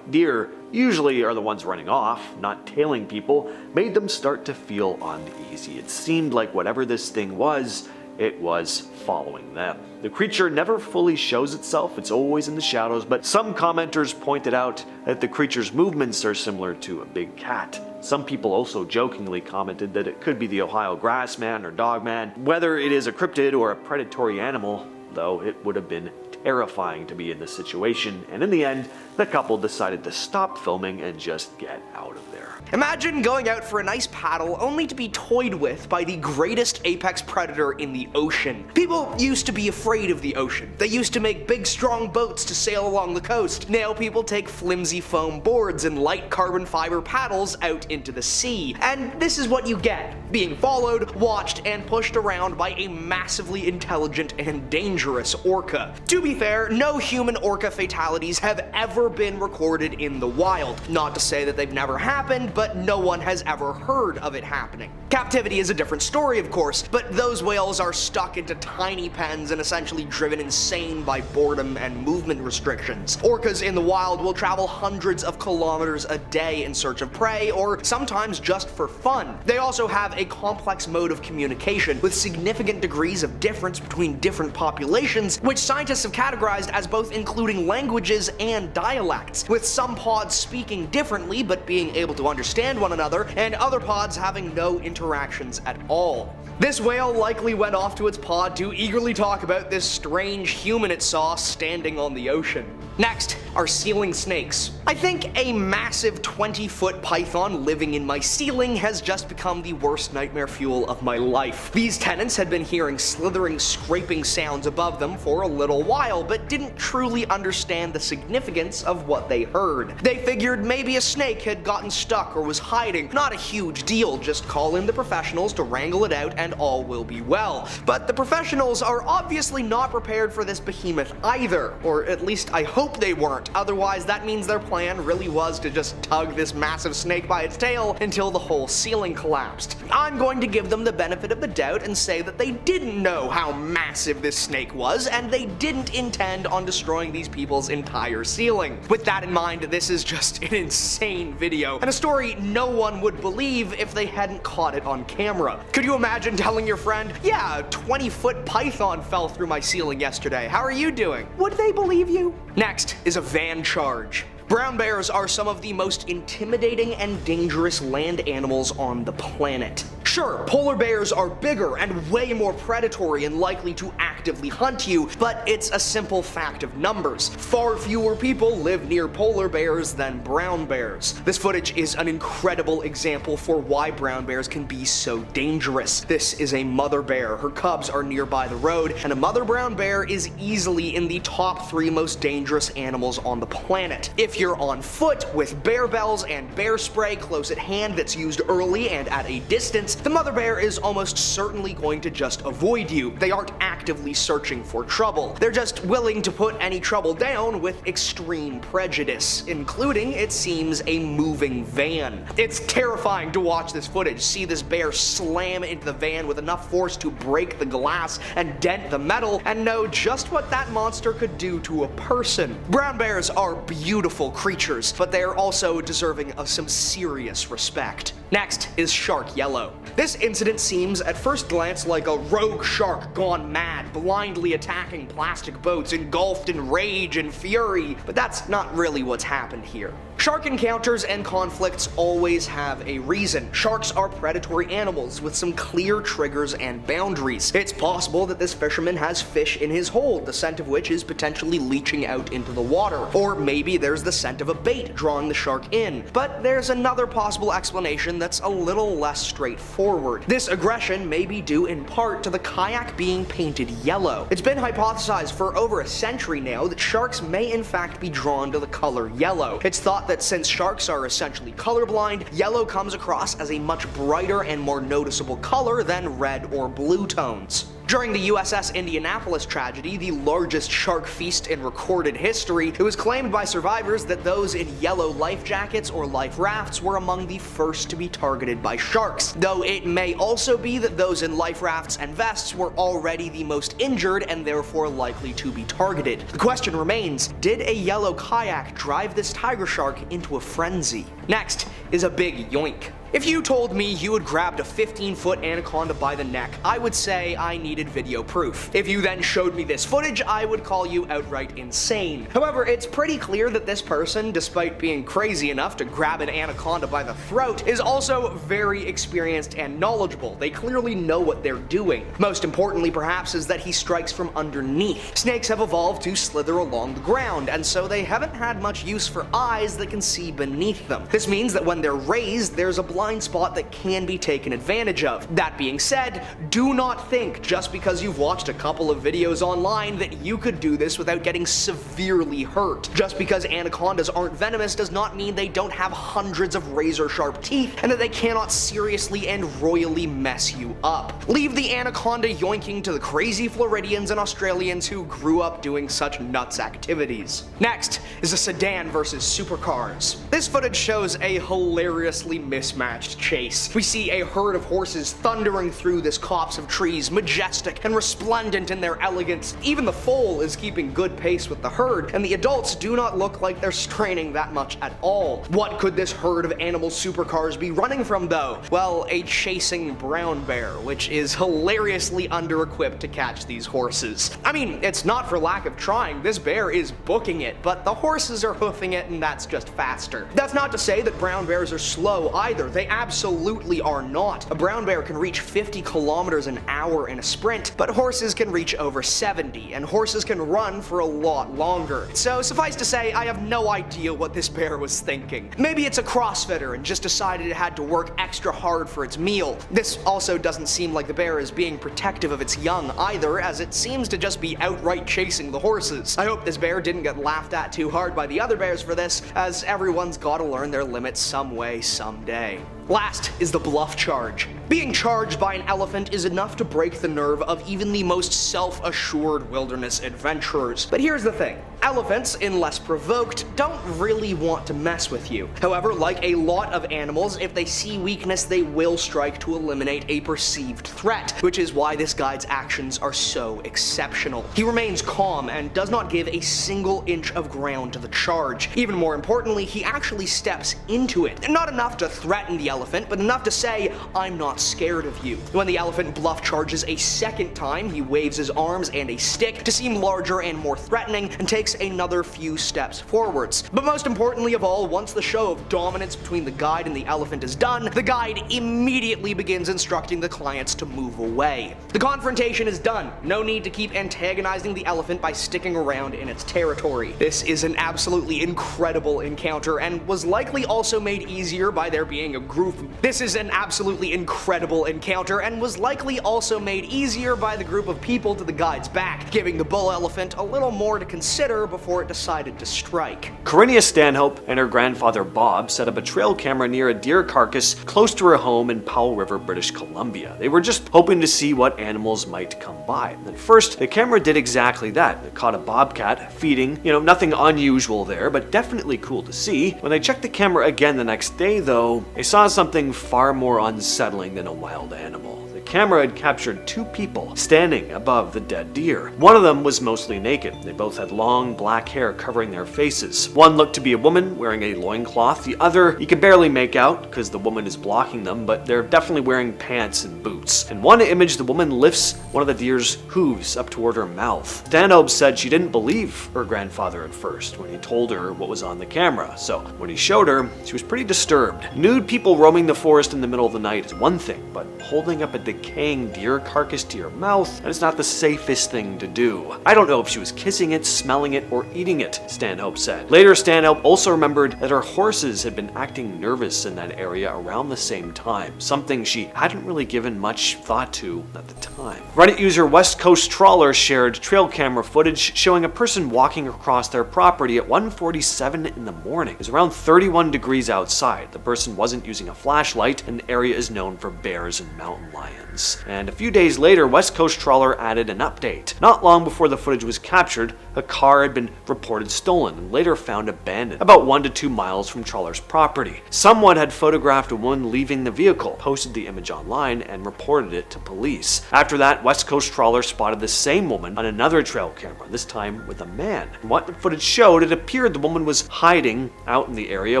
[SPEAKER 1] deer usually are the ones running off, not tailing people, made them start to feel uneasy. It seemed like whatever this thing was, it was following them. The creature never fully shows itself, it's always in the shadows, but some commenters pointed out that the creature's movements are similar to a big cat. Some people also jokingly commented that it could be the Ohio grassman or dogman. Whether it is a cryptid or a predatory animal, though, it would have been terrifying to be in this situation, and in the end, the couple decided to stop filming and just get out of there.
[SPEAKER 4] Imagine going out for a nice paddle only to be toyed with by the greatest apex predator in the ocean. People used to be afraid of the ocean. They used to make big strong boats to sail along the coast. Now people take flimsy foam boards and light carbon fiber paddles out into the sea. And this is what you get: being followed, watched, and pushed around by a massively intelligent and dangerous orca. To be fair, no human orca fatalities have ever been recorded in the wild. Not to say that they've never happened, but no one has ever heard of it happening. Captivity is a different story, of course, but those whales are stuck into tiny pens and essentially driven insane by boredom and movement restrictions. Orcas in the wild will travel hundreds of kilometers a day in search of prey, or sometimes just for fun. They also have a complex mode of communication with significant degrees of difference between different populations, which scientists have categorized as both including languages and dialects, with some pods speaking differently but being able to understand one another, and other pods having no interactions at all. This whale likely went off to its pod to eagerly talk about this strange human it saw standing on the ocean. Next are ceiling snakes. I think a massive 20-foot python living in my ceiling has just become the worst nightmare fuel of my life. These tenants had been hearing slithering, scraping sounds above them for a little while, but didn't truly understand the significance of what they heard. They figured maybe a snake had gotten stuck or was hiding. Not a huge deal, just call in the professionals to wrangle it out and all will be well. But the professionals are obviously not prepared for this behemoth either, or at least I hope they weren't. Otherwise, that means their plan really was to just tug this massive snake by its tail until the whole ceiling collapsed. I'm going to give them the benefit of the doubt and say that they didn't know how massive this snake was, and they didn't intend on destroying these people's entire ceiling. With that in mind, this is just an insane video, and a story no one would believe if they hadn't caught it on camera. Could you imagine telling your friend, yeah, a 20-foot python fell through my ceiling yesterday, how are you doing? Would they believe you? Next is a van charge. Brown bears are some of the most intimidating and dangerous land animals on the planet. Sure, polar bears are bigger and way more predatory and likely to actively hunt you, but it's a simple fact of numbers. Far fewer people live near polar bears than brown bears. This footage is an incredible example for why brown bears can be so dangerous. This is a mother bear, her cubs are nearby the road, and a mother brown bear is easily in the top 3 most dangerous animals on the planet. If you're on foot with bear bells and bear spray close at hand that's used early and at a distance, the mother bear is almost certainly going to just avoid you. They aren't actively searching for trouble. They're just willing to put any trouble down with extreme prejudice, including, it seems, a moving van. It's terrifying to watch this footage, see this bear slam into the van with enough force to break the glass and dent the metal, and know just what that monster could do to a person. Brown bears are beautiful creatures, but they are also deserving of some serious respect. Next is shark yellow. This incident seems at first glance like a rogue shark gone mad, blindly attacking plastic boats, engulfed in rage and fury, but that's not really what's happened here. Shark encounters and conflicts always have a reason. Sharks are predatory animals with some clear triggers and boundaries. It's possible that this fisherman has fish in his hold, the scent of which is potentially leaching out into the water. Or maybe there's the scent of a bait drawing the shark in. But there's another possible explanation that's a little less straightforward. This aggression may be due in part to the kayak being painted yellow. It's been hypothesized for over a century now that sharks may in fact be drawn to the color yellow. It's thought that since sharks are essentially colorblind, yellow comes across as a much brighter and more noticeable color than red or blue tones. During the USS Indianapolis tragedy, the largest shark feast in recorded history, it was claimed by survivors that those in yellow life jackets or life rafts were among the first to be targeted by sharks, though it may also be that those in life rafts and vests were already the most injured and therefore likely to be targeted. The question remains, did a yellow kayak drive this tiger shark into a frenzy? Next is a big yoink. If you told me you had grabbed a 15-foot anaconda by the neck, I would say I needed video proof. If you then showed me this footage, I would call you outright insane. However, it's pretty clear that this person, despite being crazy enough to grab an anaconda by the throat, is also very experienced and knowledgeable. They clearly know what they're doing. Most importantly, perhaps, is that he strikes from underneath. Snakes have evolved to slither along the ground, and so they haven't had much use for eyes that can see beneath them. This means that when they're raised, there's a blind spot that can be taken advantage of. That being said, do not think just because you've watched a couple of videos online that you could do this without getting severely hurt. Just because anacondas aren't venomous does not mean they don't have hundreds of razor-sharp teeth and that they cannot seriously and royally mess you up. Leave the anaconda yoinking to the crazy Floridians and Australians who grew up doing such nuts activities. Next is a sedan versus supercars. This footage shows a hilariously mismatched chase. We see a herd of horses thundering through this copse of trees, majestic and resplendent in their elegance. Even the foal is keeping good pace with the herd, and the adults do not look like they're straining that much at all. What could this herd of animal supercars be running from though? Well, a chasing brown bear, which is hilariously under-equipped to catch these horses. I mean, it's not for lack of trying, this bear is booking it, but the horses are hoofing it and that's just faster. That's not to say that brown bears are slow either. They absolutely are not. A brown bear can reach 50 kilometers an hour in a sprint, but horses can reach over 70, and horses can run for a lot longer. So suffice to say, I have no idea what this bear was thinking. Maybe it's a CrossFitter and just decided it had to work extra hard for its meal. This also doesn't seem like the bear is being protective of its young either, as it seems to just be outright chasing the horses. I hope this bear didn't get laughed at too hard by the other bears for this, as everyone's gotta learn their limits some way, someday. Last is the bluff charge. Being charged by an elephant is enough to break the nerve of even the most self-assured wilderness adventurers. But here's the thing. Elephants, unless provoked, don't really want to mess with you. However, like a lot of animals, if they see weakness, they will strike to eliminate a perceived threat, which is why this guide's actions are so exceptional. He remains calm and does not give a single inch of ground to the charge. Even more importantly, he actually steps into it. Not enough to threaten the elephant, but enough to say, I'm not scared of you. When the elephant bluff charges a second time, he waves his arms and a stick to seem larger and more threatening and takes another few steps forwards. But most importantly of all, once the show of dominance between the guide and the elephant is done, the guide immediately begins instructing the clients to move away. The confrontation is done. No need to keep antagonizing the elephant by sticking around in its territory. This is an absolutely incredible encounter and was likely also made easier by there being a group. This is an absolutely incredible encounter and was likely also made easier by the group of people to the guide's back, giving the bull elephant a little more to consider before it decided to strike.
[SPEAKER 1] Corinnia Stanhope and her grandfather Bob set up a trail camera near a deer carcass close to her home in Powell River, British Columbia. They were just hoping to see what animals might come by. At first, the camera did exactly that. It caught a bobcat feeding, nothing unusual there, but definitely cool to see. When they checked the camera again the next day though, they saw something far more unsettling than a wild animal. The camera had captured two people standing above the dead deer. One of them was mostly naked. They both had long black hair covering their faces. One looked to be a woman wearing a loincloth. The other you could barely make out because the woman is blocking them, but they're definitely wearing pants and boots. In one image, the woman lifts one of the deer's hooves up toward her mouth. Stanhope said she didn't believe her grandfather at first when he told her what was on the camera, so when he showed her, she was pretty disturbed. Nude people roaming the forest in the middle of the night is one thing, but holding up a decaying deer carcass to your mouth, that is not the safest thing to do. I don't know if she was kissing it, smelling it, or eating it, Stanhope said. Later, Stanhope also remembered that her horses had been acting nervous in that area around the same time, something she hadn't really given much thought to at the time. Reddit user West Coast Trawler shared trail camera footage showing a person walking across their property at 1:47 in the morning. It was around 31 degrees outside. The person wasn't using a flashlight, and the area is known for bears and mountain lions. signs. And a few days later, West Coast Trawler added an update. Not long before the footage was captured, a car had been reported stolen and later found abandoned about 1 to 2 miles from Trawler's property. Someone had photographed a woman leaving the vehicle, posted the image online, and reported it to police. After that, West Coast Trawler spotted the same woman on another trail camera, this time with a man. From what the footage showed, it appeared the woman was hiding out in the area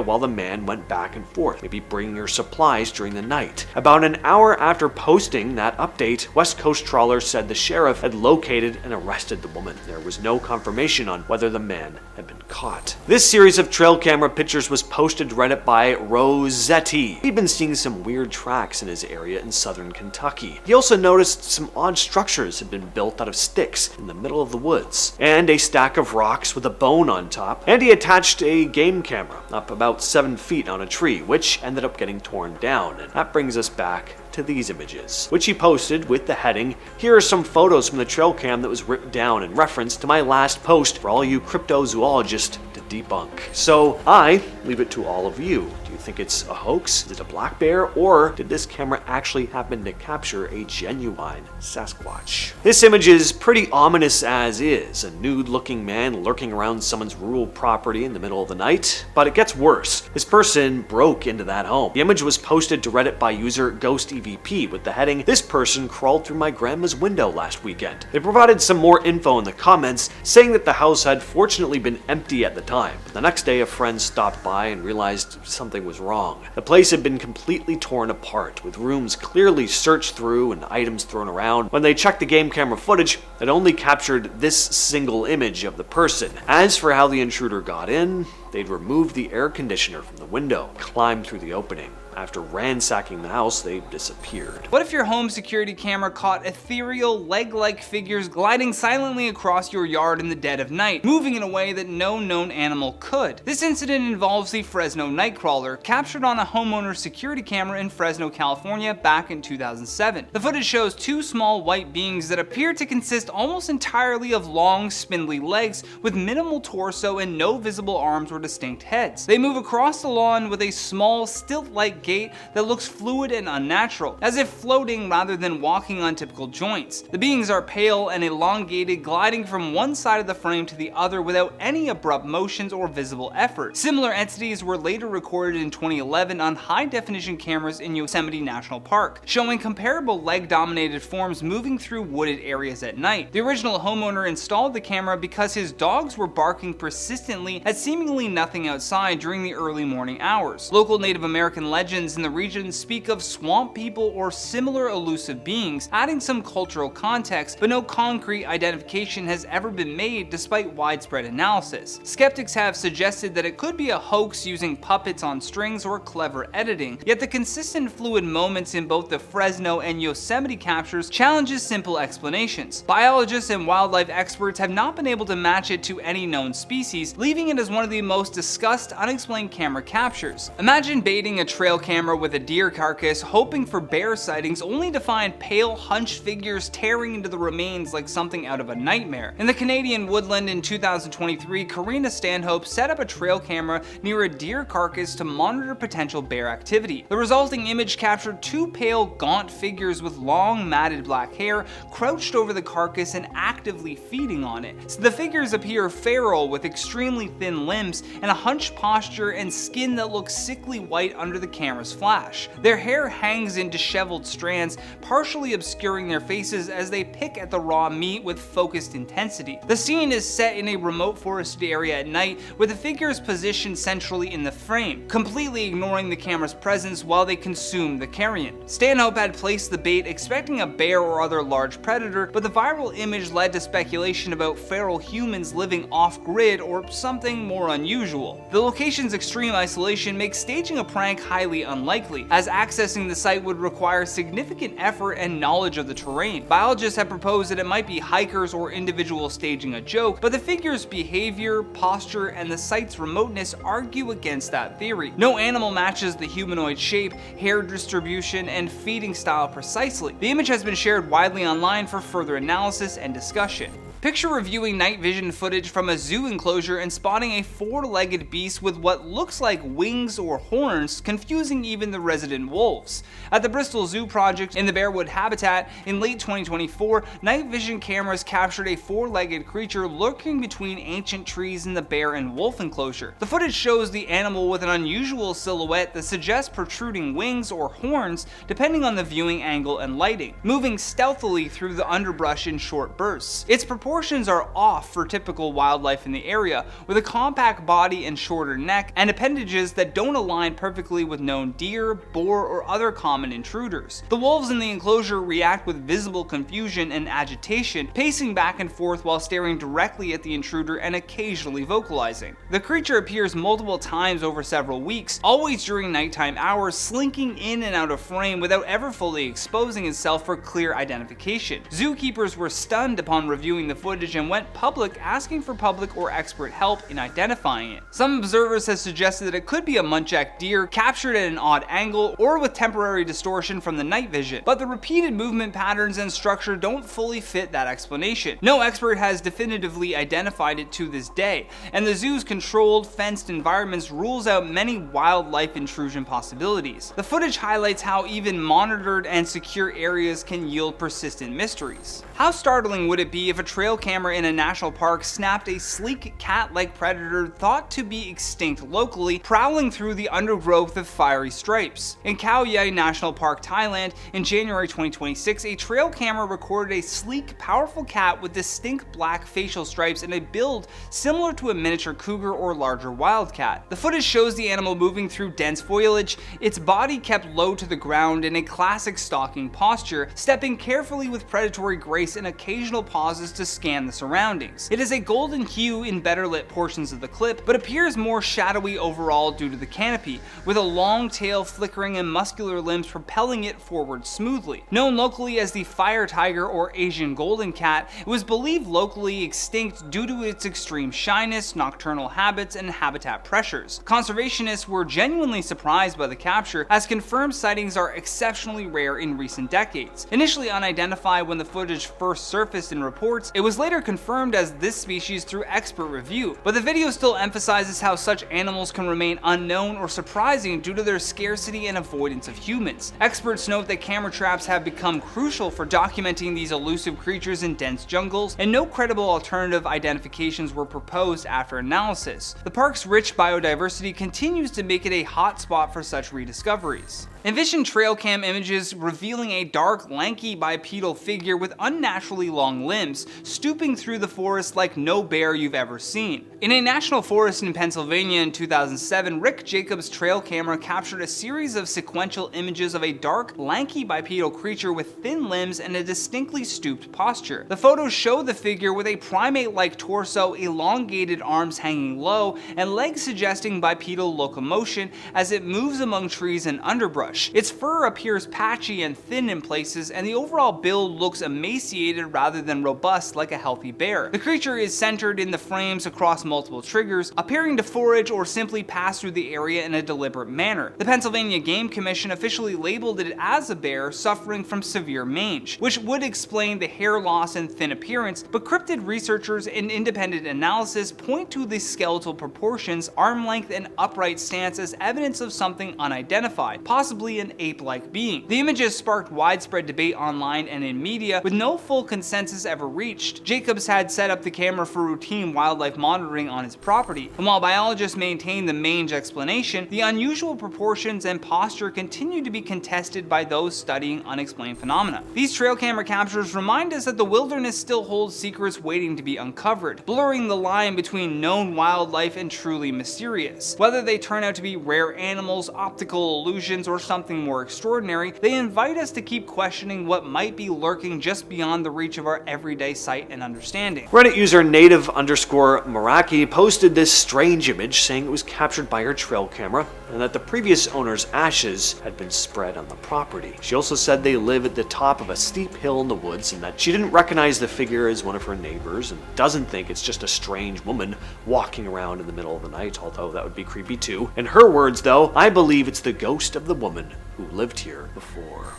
[SPEAKER 1] while the man went back and forth, maybe bringing her supplies during the night. About an hour after posting that update, West Coast Trawler said the sheriff had located and arrested the woman. There was no confirmation on whether the man had been caught. This series of trail camera pictures was posted to Reddit by Rosetti. He'd been seeing some weird tracks in his area in southern Kentucky. He also noticed some odd structures had been built out of sticks in the middle of the woods, and a stack of rocks with a bone on top, and he attached a game camera up about 7 feet on a tree, which ended up getting torn down. And that brings us back to these images, which he posted with the heading, "Here are some photos from the trail cam that was ripped down in reference to my last post for all you cryptozoologists to debunk." So I leave it to all of you. Do you think it's a hoax? Is it a black bear? Or did this camera actually happen to capture a genuine Sasquatch? This image is pretty ominous as is, a nude-looking man lurking around someone's rural property in the middle of the night. But it gets worse. This person broke into that home. The image was posted to Reddit by user GhostEVP with the heading, "This person crawled through my grandma's window last weekend." They provided some more info in the comments, saying that the house had fortunately been empty at the time. But the next day, a friend stopped by and realized something was wrong. The place had been completely torn apart, with rooms clearly searched through and items thrown around. When they checked the game camera footage, it only captured this single image of the person. As for how the intruder got in, they'd removed the air conditioner from the window, climbed through the opening. After ransacking the house, they disappeared.
[SPEAKER 2] What if your home security camera caught ethereal, leg-like figures gliding silently across your yard in the dead of night, moving in a way that no known animal could? This incident involves the Fresno Nightcrawler, captured on a homeowner's security camera in Fresno, California back in 2007. The footage shows two small white beings that appear to consist almost entirely of long, spindly legs with minimal torso and no visible arms or distinct heads. They move across the lawn with a small, stilt-like gait that looks fluid and unnatural, as if floating rather than walking on typical joints. The beings are pale and elongated, gliding from one side of the frame to the other without any abrupt motions or visible effort. Similar entities were later recorded in 2011 on high-definition cameras in Yosemite National Park, showing comparable leg-dominated forms moving through wooded areas at night. The original homeowner installed the camera because his dogs were barking persistently at seemingly nothing outside during the early morning hours. Local Native American legends in the region speak of swamp people or similar elusive beings, adding some cultural context, but no concrete identification has ever been made despite widespread analysis. Skeptics have suggested that it could be a hoax using puppets on strings or clever editing, yet the consistent fluid moments in both the Fresno and Yosemite captures challenges simple explanations. Biologists and wildlife experts have not been able to match it to any known species, leaving it as one of the most discussed unexplained camera captures. Imagine baiting a trail camera with a deer carcass, hoping for bear sightings, only to find pale, hunched figures tearing into the remains like something out of a nightmare. In the Canadian woodland in 2023, Karina Stanhope set up a trail camera near a deer carcass to monitor potential bear activity. The resulting image captured two pale, gaunt figures with long, matted black hair crouched over the carcass and actively feeding on it. So the figures appear feral with extremely thin limbs and a hunched posture and skin that looks sickly white under the camera's flash. Their hair hangs in disheveled strands, partially obscuring their faces as they pick at the raw meat with focused intensity. The scene is set in a remote forested area at night, with the figures positioned centrally in the frame, completely ignoring the camera's presence while they consume the carrion. Stanhope had placed the bait expecting a bear or other large predator, but the viral image led to speculation about feral humans living off-grid or something more unusual. The location's extreme isolation makes staging a prank highly unlikely, as accessing the site would require significant effort and knowledge of the terrain. Biologists have proposed that it might be hikers or individuals staging a joke, but the figure's behavior, posture, and the site's remoteness argue against that theory. No animal matches the humanoid shape, hair distribution, and feeding style precisely. The image has been shared widely online for further analysis and discussion. Picture reviewing night vision footage from a zoo enclosure and spotting a four-legged beast with what looks like wings or horns, confusing even the resident wolves. At the Bristol Zoo project in the Bearwood habitat in late 2024, night vision cameras captured a four-legged creature lurking between ancient trees in the bear and wolf enclosure. The footage shows the animal with an unusual silhouette that suggests protruding wings or horns depending on the viewing angle and lighting, moving stealthily through the underbrush in short bursts. Its proportions are off for typical wildlife in the area, with a compact body and shorter neck, and appendages that don't align perfectly with known deer, boar, or other common intruders. The wolves in the enclosure react with visible confusion and agitation, pacing back and forth while staring directly at the intruder and occasionally vocalizing. The creature appears multiple times over several weeks, always during nighttime hours, slinking in and out of frame without ever fully exposing itself for clear identification. Zookeepers were stunned upon reviewing the footage and went public asking for public or expert help in identifying it. Some observers have suggested that it could be a muntjac deer captured at an odd angle or with temporary distortion from the night vision, but the repeated movement patterns and structure don't fully fit that explanation. No expert has definitively identified it to this day, and the zoo's controlled, fenced environments rules out many wildlife intrusion possibilities. The footage highlights how even monitored and secure areas can yield persistent mysteries. How startling would it be if a trail camera in a national park snapped a sleek cat-like predator thought to be extinct locally, prowling through the undergrowth of fiery stripes? In Khao Yai National Park, Thailand, in January 2026, a trail camera recorded a sleek, powerful cat with distinct black facial stripes and a build similar to a miniature cougar or larger wildcat. The footage shows the animal moving through dense foliage, its body kept low to the ground in a classic stalking posture, stepping carefully with predatory grace and occasional pauses to scan the surroundings. It is a golden hue in better lit portions of the clip, but appears more shadowy overall due to the canopy, with a long tail flickering and muscular limbs propelling it forward smoothly. Known locally as the fire tiger or Asian golden cat, it was believed locally extinct due to its extreme shyness, nocturnal habits, and habitat pressures. Conservationists were genuinely surprised by the capture, as confirmed sightings are exceptionally rare in recent decades. Initially unidentified when the footage first surfaced in reports, it was later confirmed as this species through expert review, but the video still emphasizes how such animals can remain unknown or surprising due to their scarcity and avoidance of humans. Experts note that camera traps have become crucial for documenting these elusive creatures in dense jungles, and no credible alternative identifications were proposed after analysis. The park's rich biodiversity continues to make it a hotspot for such rediscoveries. Envision trail cam images revealing a dark, lanky bipedal figure with unnaturally long limbs, stooping through the forest like no bear you've ever seen. In a national forest in Pennsylvania in 2007, Rick Jacobs' trail camera captured a series of sequential images of a dark, lanky bipedal creature with thin limbs and a distinctly stooped posture. The photos show the figure with a primate-like torso, elongated arms hanging low, and legs suggesting bipedal locomotion as it moves among trees and underbrush. Its fur appears patchy and thin in places, and the overall build looks emaciated rather than robust like a healthy bear. The creature is centered in the frames across multiple triggers, appearing to forage or simply pass through the area in a deliberate manner. The Pennsylvania Game Commission officially labeled it as a bear suffering from severe mange, which would explain the hair loss and thin appearance, but cryptid researchers and independent analysis point to the skeletal proportions, arm length, and upright stance as evidence of something unidentified, possibly an ape-like being. The images sparked widespread debate online and in media, with no full consensus ever reached. Jacobs had set up the camera for routine wildlife monitoring on his property, and while biologists maintain the mange explanation, the unusual proportions and posture continue to be contested by those studying unexplained phenomena. These trail camera captures remind us that the wilderness still holds secrets waiting to be uncovered, blurring the line between known wildlife and truly mysterious. Whether they turn out to be rare animals, optical illusions, or something more extraordinary, they invite us to keep questioning what might be lurking just beyond the reach of our everyday sight and understanding.
[SPEAKER 1] Reddit user native_Meraki posted this strange image saying it was captured by her trail camera and that the previous owner's ashes had been spread on the property. She also said they live at the top of a steep hill in the woods and that she didn't recognize the figure as one of her neighbors and doesn't think it's just a strange woman walking around in the middle of the night, although that would be creepy too. In her words though, I believe it's the ghost of the woman who lived here before.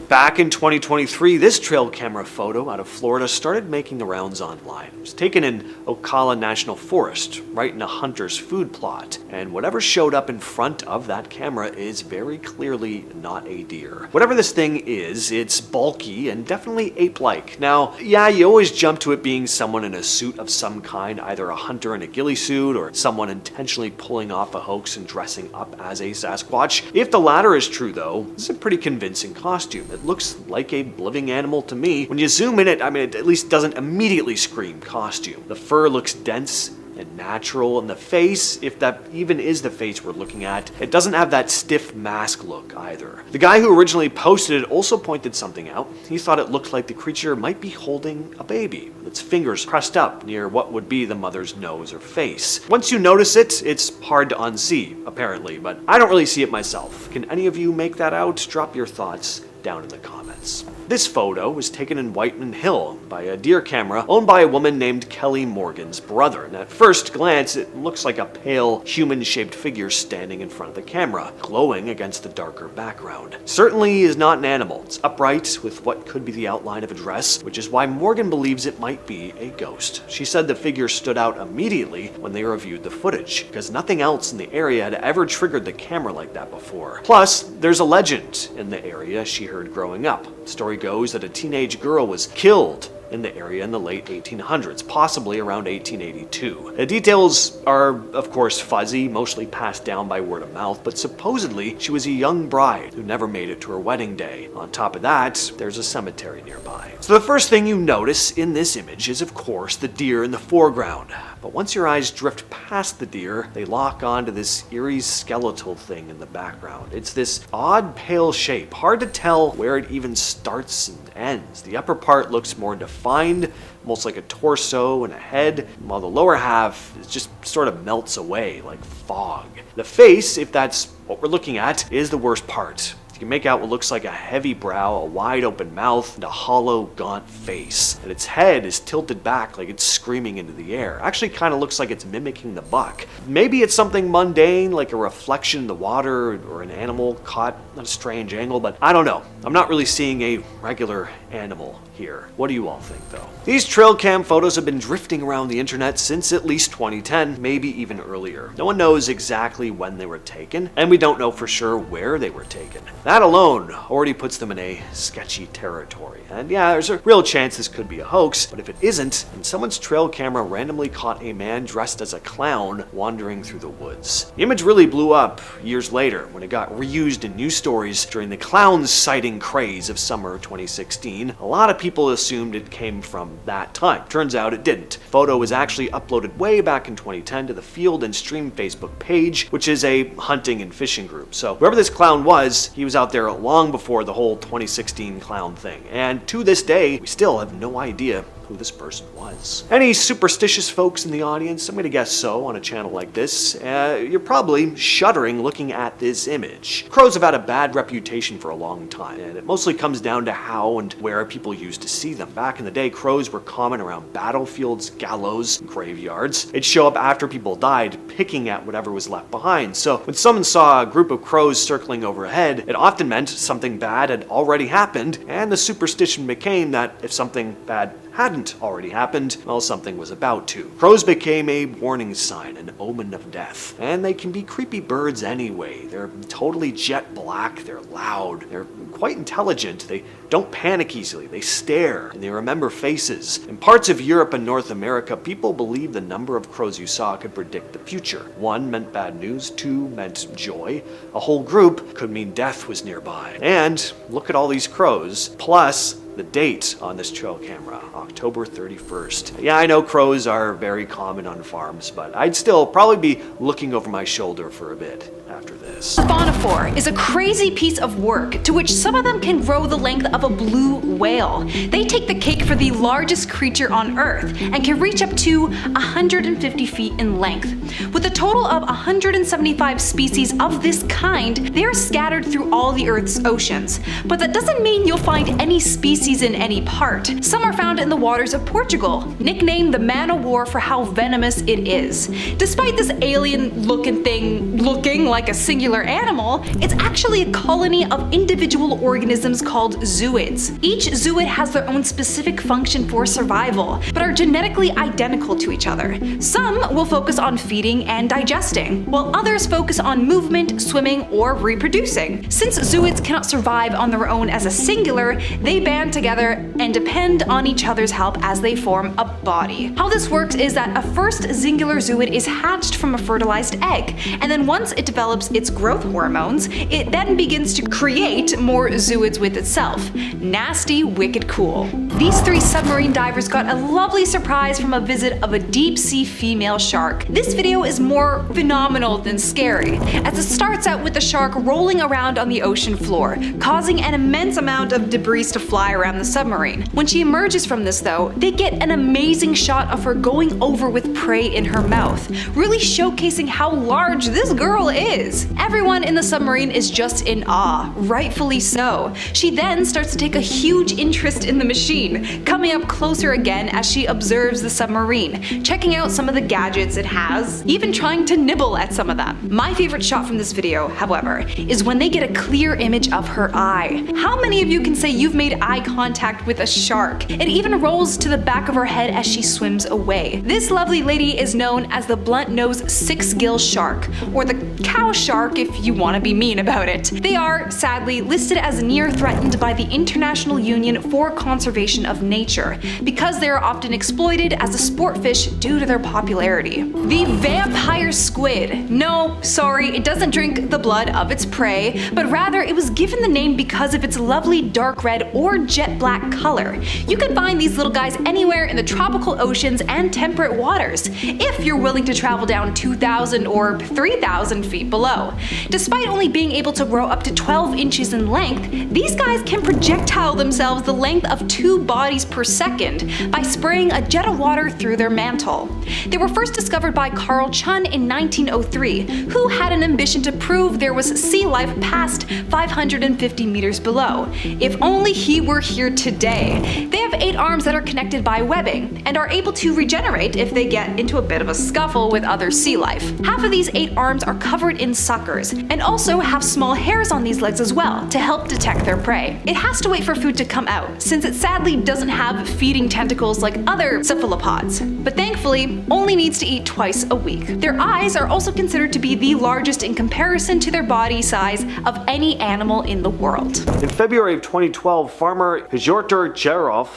[SPEAKER 1] Back in 2023, this trail camera photo out of Florida started making the rounds online. It was taken in Ocala National Forest, right in a hunter's food plot, and whatever showed up in front of that camera is very clearly not a deer. Whatever this thing is, it's bulky and definitely ape-like. Now, yeah, you always jump to it being someone in a suit of some kind, either a hunter in a ghillie suit or someone intentionally pulling off a hoax and dressing up as a Sasquatch. If the latter is true though, it's a pretty convincing costume. It looks like a living animal to me. When you zoom in it, I mean, it at least doesn't immediately scream costume. The fur looks dense and natural, and the face, if that even is the face we're looking at, it doesn't have that stiff mask look either. The guy who originally posted it also pointed something out. He thought it looked like the creature might be holding a baby, with its fingers pressed up near what would be the mother's nose or face. Once you notice it, it's hard to unsee, apparently, but I don't really see it myself. Can any of you make that out? Drop your thoughts down in the comments. This photo was taken in Whiteman Hill by a deer camera owned by a woman named Kelly Morgan's brother, and at first glance it looks like a pale, human-shaped figure standing in front of the camera, glowing against the darker background. Certainly is not an animal. It's upright with what could be the outline of a dress, which is why Morgan believes it might be a ghost. She said the figure stood out immediately when they reviewed the footage, because nothing else in the area had ever triggered the camera like that before. Plus, there's a legend in the area she heard growing up. The story goes that a teenage girl was killed in the area in the late 1800s, possibly around 1882. The details are, of course, fuzzy, mostly passed down by word of mouth, but supposedly she was a young bride who never made it to her wedding day. On top of that, there's a cemetery nearby. So the first thing you notice in this image is, of course, the deer in the foreground. But once your eyes drift past the deer, they lock onto this eerie skeletal thing in the background. It's this odd pale shape, hard to tell where it even starts and ends. The upper part looks more defined, almost like a torso and a head, while the lower half just sort of melts away like fog. The face, if that's what we're looking at, is the worst part. You can make out what looks like a heavy brow, a wide open mouth, and a hollow, gaunt face. And its head is tilted back like it's screaming into the air. Actually kind of looks like it's mimicking the buck. Maybe it's something mundane, like a reflection in the water or an animal caught at a strange angle, but I don't know. I'm not really seeing a regular animal here. What do you all think though? These trail cam photos have been drifting around the internet since at least 2010, maybe even earlier. No one knows exactly when they were taken, and we don't know for sure where they were taken. That alone already puts them in a sketchy territory. And yeah, there's a real chance this could be a hoax, but if it isn't, then someone's trail camera randomly caught a man dressed as a clown wandering through the woods. The image really blew up years later when it got reused in news stories during the clown sighting craze of summer 2016. A lot of people assumed it came from that time. Turns out it didn't. The photo was actually uploaded way back in 2010 to the Field and Stream Facebook page, which is a hunting and fishing group. So whoever this clown was, he was out there long before the whole 2016 clown thing. And to this day, we still have no idea who this person was. Any superstitious folks in the audience? I'm gonna guess so on a channel like this. You're probably shuddering looking at this image. Crows have had a bad reputation for a long time, and it mostly comes down to how and where people used to see them. Back in the day, crows were common around battlefields, gallows, and graveyards. They'd show up after people died, picking at whatever was left behind. So when someone saw a group of crows circling overhead, it often meant something bad had already happened, and the superstition became that if something bad hadn't already happened, well, something was about to. Crows became a warning sign, an omen of death. And they can be creepy birds anyway. They're totally jet black, they're loud, they're quite intelligent, they don't panic easily, they stare, and they remember faces. In parts of Europe and North America, people believe the number of crows you saw could predict the future. 1 meant bad news, 2 meant joy. A whole group could mean death was nearby. And look at all these crows, plus the date on this trail camera, October 31st. Yeah, I know crows are very common on farms, but I'd still probably be looking over my shoulder for a bit after this.
[SPEAKER 5] Spawnophore is a crazy piece of work to which some of them can grow the length of a blue whale. They take the cake for the largest creature on Earth and can reach up to 150 feet in length. With a total of 175 species of this kind, they are scattered through all the Earth's oceans. But that doesn't mean you'll find any species in any part. Some are found in the waters of Portugal, nicknamed the man-o'-war for how venomous it is. Despite this alien looking thing looking like like a singular animal, it's actually a colony of individual organisms called zooids. Each zooid has their own specific function for survival, but are genetically identical to each other. Some will focus on feeding and digesting, while others focus on movement, swimming, or reproducing. Since zooids cannot survive on their own as a singular, they band together and depend on each other's help as they form a body. How this works is that a first singular zooid is hatched from a fertilized egg, and then once it develops its growth hormones, it then begins to create more zooids with itself. Nasty, wicked cool. These three submarine divers got a lovely surprise from a visit of a deep-sea female shark. This video is more phenomenal than scary, as it starts out with the shark rolling around on the ocean floor, causing an immense amount of debris to fly around the submarine. When she emerges from this though, they get an amazing shot of her going over with prey in her mouth, really showcasing how large this girl is. Everyone in the submarine is just in awe, rightfully so. She then starts to take a huge interest in the machine, coming up closer again as she observes the submarine, checking out some of the gadgets it has, even trying to nibble at some of them. My favorite shot from this video, however, is when they get a clear image of her eye. How many of you can say you've made eye contact with a shark? It even rolls to the back of her head as she swims away. This lovely lady is known as the blunt-nosed six-gill shark, or the cow shark if you want to be mean about it. They are, sadly, listed as near threatened by the International Union for Conservation of Nature, because they are often exploited as a sport fish due to their popularity. The vampire squid. No, sorry, it doesn't drink the blood of its prey, but rather it was given the name because of its lovely dark red or jet black color. You can find these little guys anywhere in the tropical oceans and temperate waters, if you're willing to travel down 2,000 or 3,000 feet below. Despite only being able to grow up to 12 inches in length, these guys can projectile themselves the length of 2 bodies per second by spraying a jet of water through their mantle. They were first discovered by Carl Chun in 1903, who had an ambition to prove there was sea life past 550 meters below. If only he were here today. They have 8 arms that are connected by webbing, and are able to regenerate if they get into a bit of a scuffle with other sea life. Half of these 8 arms are covered in suckers, and also have small hairs on these legs as well, to help detect their prey. It has to wait for food to come out, since it sadly doesn't have feeding tentacles like other cephalopods, but thankfully only needs to eat twice a week. Their eyes are also considered to be the largest in comparison to their body size of any animal in the world.
[SPEAKER 1] In February of 2012, farmer Pyotr Cherov,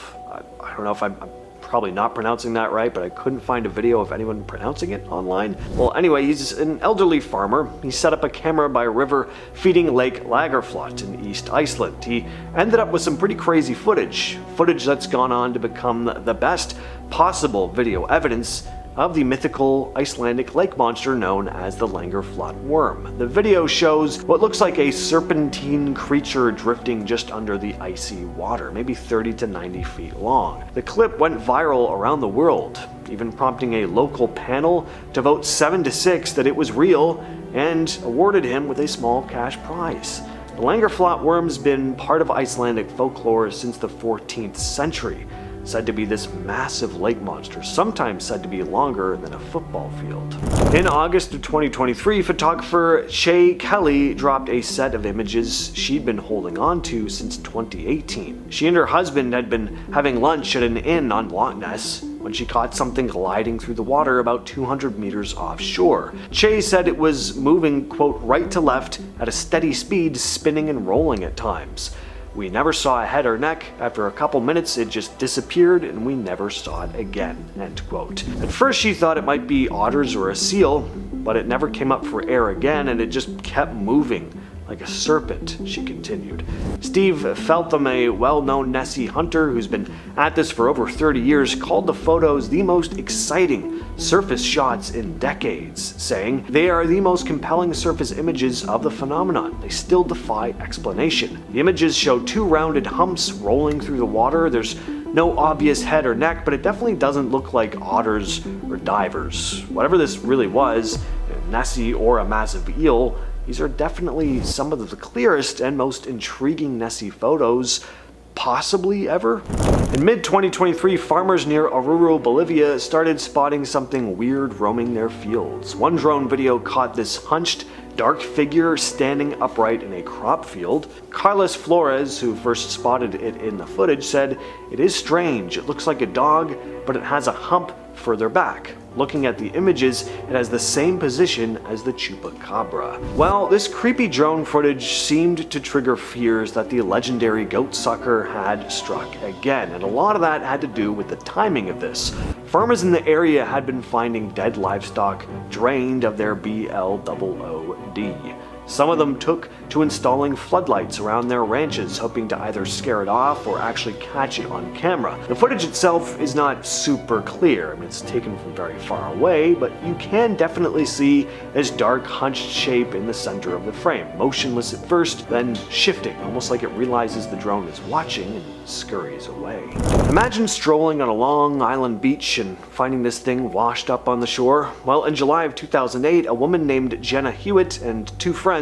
[SPEAKER 1] I don't know if I'm probably not pronouncing that right, but I couldn't find a video of anyone pronouncing it online. Well, anyway, he's an elderly farmer. He set up a camera by a river feeding Lake Lagerflot in East Iceland. He ended up with some pretty crazy footage that's gone on to become the best possible video evidence of the mythical Icelandic lake monster known as the Langerflot worm. The video shows what looks like a serpentine creature drifting just under the icy water, maybe 30 to 90 feet long. The clip went viral around the world, even prompting a local panel to vote 7-6 that it was real and awarded him with a small cash prize. The Langerflot worm's been part of Icelandic folklore since the 14th century. Said to be this massive lake monster, sometimes said to be longer than a football field. In August of 2023, photographer Shay Kelly dropped a set of images she'd been holding on to since 2018. She and her husband had been having lunch at an inn on Loch Ness when she caught something gliding through the water about 200 meters offshore. Shay said it was moving, quote, right to left at a steady speed, spinning and rolling at times. We never saw a head or neck. After a couple minutes, it just disappeared and we never saw it again, end quote. At first she thought it might be otters or a seal, but it never came up for air again and it just kept moving like a serpent, she continued. Steve Feltham, a well-known Nessie hunter who's been at this for over 30 years, called the photos the most exciting surface shots in decades, saying they are the most compelling surface images of the phenomenon. They still defy explanation. The images show 2 rounded humps rolling through the water. There's no obvious head or neck, but it definitely doesn't look like otters or divers. Whatever this really was, Nessie or a massive eel, these are definitely some of the clearest and most intriguing Nessie photos possibly ever? In mid-2023, farmers near Oruro, Bolivia started spotting something weird roaming their fields. One drone video caught this hunched, dark figure standing upright in a crop field. Carlos Flores, who first spotted it in the footage, said, "It is strange. It looks like a dog, but it has a hump further back. Looking at the images, it has the same position as the chupacabra." Well, this creepy drone footage seemed to trigger fears that the legendary goat sucker had struck again, and a lot of that had to do with the timing of this. Farmers in the area had been finding dead livestock drained of their BLOOD. Some of them took to installing floodlights around their ranches, hoping to either scare it off or actually catch it on camera. The footage itself is not super clear. It's taken from very far away, but you can definitely see this dark hunched shape in the center of the frame, motionless at first, then shifting, almost like it realizes the drone is watching and scurries away. Imagine strolling on a Long Island beach and finding this thing washed up on the shore. Well, in July of 2008, a woman named Jenna Hewitt and two friends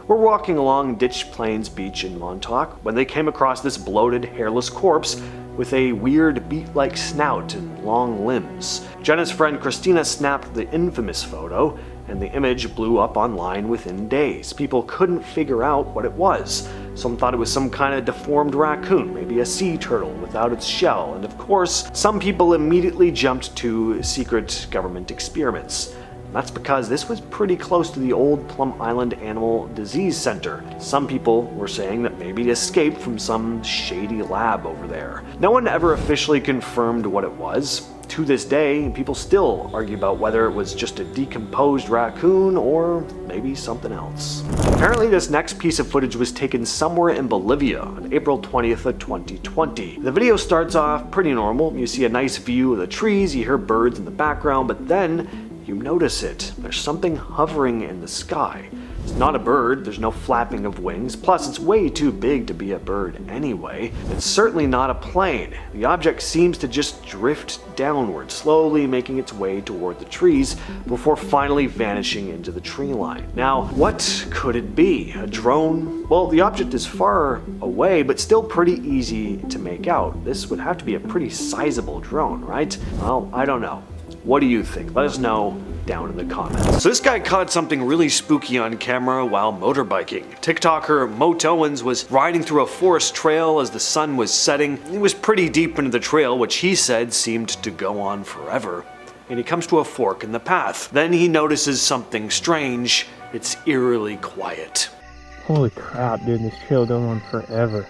[SPEAKER 1] were walking along Ditch Plains Beach in Montauk when they came across this bloated, hairless corpse with a weird beak-like snout and long limbs. Jenna's friend Christina snapped the infamous photo, and the image blew up online within days. People couldn't figure out what it was. Some thought it was some kind of deformed raccoon, maybe a sea turtle without its shell, and of course, some people immediately jumped to secret government experiments. That's because this was pretty close to the old Plum Island Animal Disease Center. Some people were saying that maybe it escaped from some shady lab over there. No one ever officially confirmed what it was. To this day, people still argue about whether it was just a decomposed raccoon or maybe something else. Apparently, this next piece of footage was taken somewhere in Bolivia on April 20th of 2020. The video starts off pretty normal. You see a nice view of the trees, you hear birds in the background, but then you notice it. There's something hovering in the sky. It's not a bird, there's no flapping of wings, plus it's way too big to be a bird anyway. It's certainly not a plane. The object seems to just drift downward, slowly making its way toward the trees before finally vanishing into the tree line. Now, what could it be? A drone? Well, the object is far away, but still pretty easy to make out. This would have to be a pretty sizable drone, right? Well, I don't know. What do you think? Let us know down in the comments. So this guy caught something really spooky on camera while motorbiking. TikToker Moat Owens was riding through a forest trail as the sun was setting. He was pretty deep into the trail, which he said seemed to go on forever. And he comes to a fork in the path. Then he notices something strange. It's eerily quiet.
[SPEAKER 6] Holy crap, dude, this trail going on forever.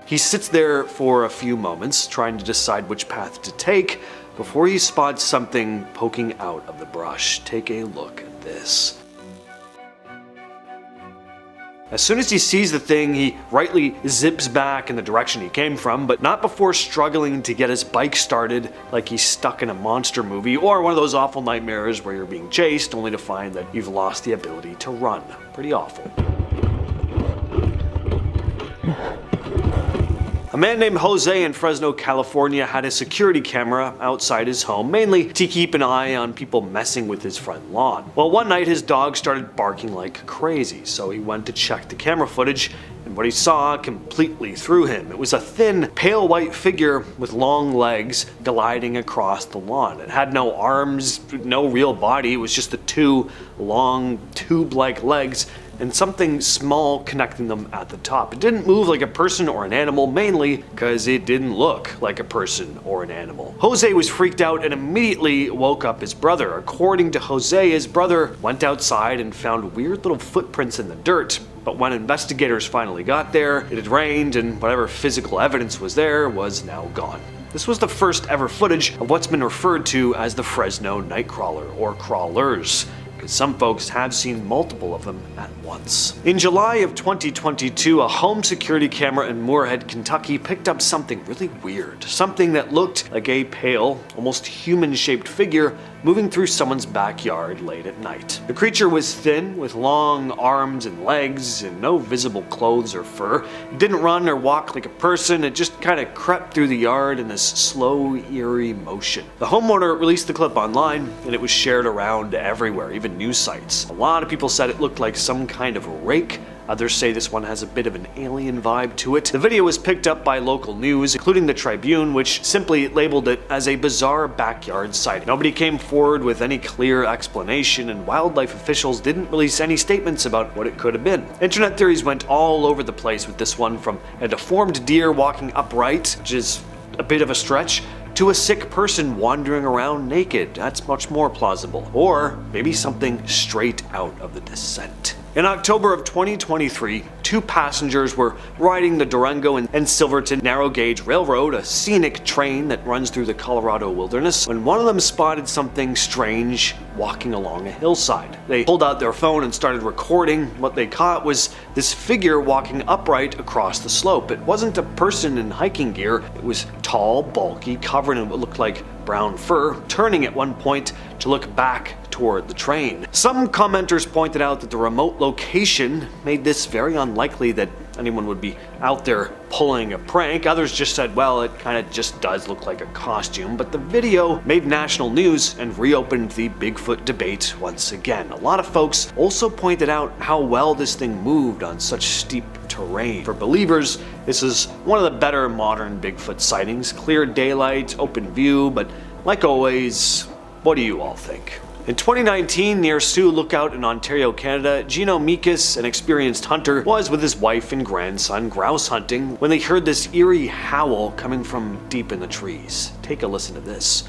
[SPEAKER 1] He sits there for a few moments, trying to decide which path to take, before he spots something poking out of the brush. Take a look at this. As soon as he sees the thing, he rightly zips back in the direction he came from, but not before struggling to get his bike started like he's stuck in a monster movie or one of those awful nightmares where you're being chased only to find that you've lost the ability to run. Pretty awful. A man named Jose in Fresno, California had a security camera outside his home, mainly to keep an eye on people messing with his front lawn. Well, one night his dog started barking like crazy, so he went to check the camera footage, and what he saw completely threw him. It was a thin, pale white figure with long legs gliding across the lawn. It had no arms, no real body, it was just the two long, tube-like legs and something small connecting them at the top. It didn't move like a person or an animal, mainly because it didn't look like a person or an animal. Jose was freaked out and immediately woke up his brother. According to Jose, his brother went outside and found weird little footprints in the dirt. But when investigators finally got there, it had rained and whatever physical evidence was there was now gone. This was the first ever footage of what's been referred to as the Fresno Nightcrawler, or crawlers. Some folks have seen multiple of them at once. In July of 2022, a home security camera in Moorhead, Kentucky picked up something really weird. Something that looked like a pale, almost human-shaped figure moving through someone's backyard late at night. The creature was thin, with long arms and legs, and no visible clothes or fur. It didn't run or walk like a person, it just kind of crept through the yard in this slow, eerie motion. The homeowner released the clip online, and it was shared around everywhere, even news sites. A lot of people said it looked like some kind of rake, Others say this one has a bit of an alien vibe to it. The video was picked up by local news, including the Tribune, which simply labeled it as a bizarre backyard sighting. Nobody came forward with any clear explanation, and wildlife officials didn't release any statements about what it could have been. Internet theories went all over the place with this one, from a deformed deer walking upright, which is a bit of a stretch, to a sick person wandering around naked. That's much more plausible. Or maybe something straight out of The Descent. In October of 2023, two passengers were riding the Durango and Silverton Narrow Gauge Railroad, a scenic train that runs through the Colorado wilderness, when one of them spotted something strange walking along a hillside. They pulled out their phone and started recording. What they caught was this figure walking upright across the slope. It wasn't a person in hiking gear. It was tall, bulky, covered in what looked like brown fur, turning at one point to look back toward the train. Some commenters pointed out that the remote location made this very unlikely that anyone would be out there pulling a prank. Others just said, well, it kind of just does look like a costume. But the video made national news and reopened the Bigfoot debate once again. A lot of folks also pointed out how well this thing moved on such steep terrain. For believers, this is one of the better modern Bigfoot sightings. Clear daylight, open view, but like always, what do you all think? In 2019, near Sioux Lookout in Ontario, Canada, Gino Mikas, an experienced hunter, was with his wife and grandson grouse hunting when they heard this eerie howl coming from deep in the trees. Take a listen to this.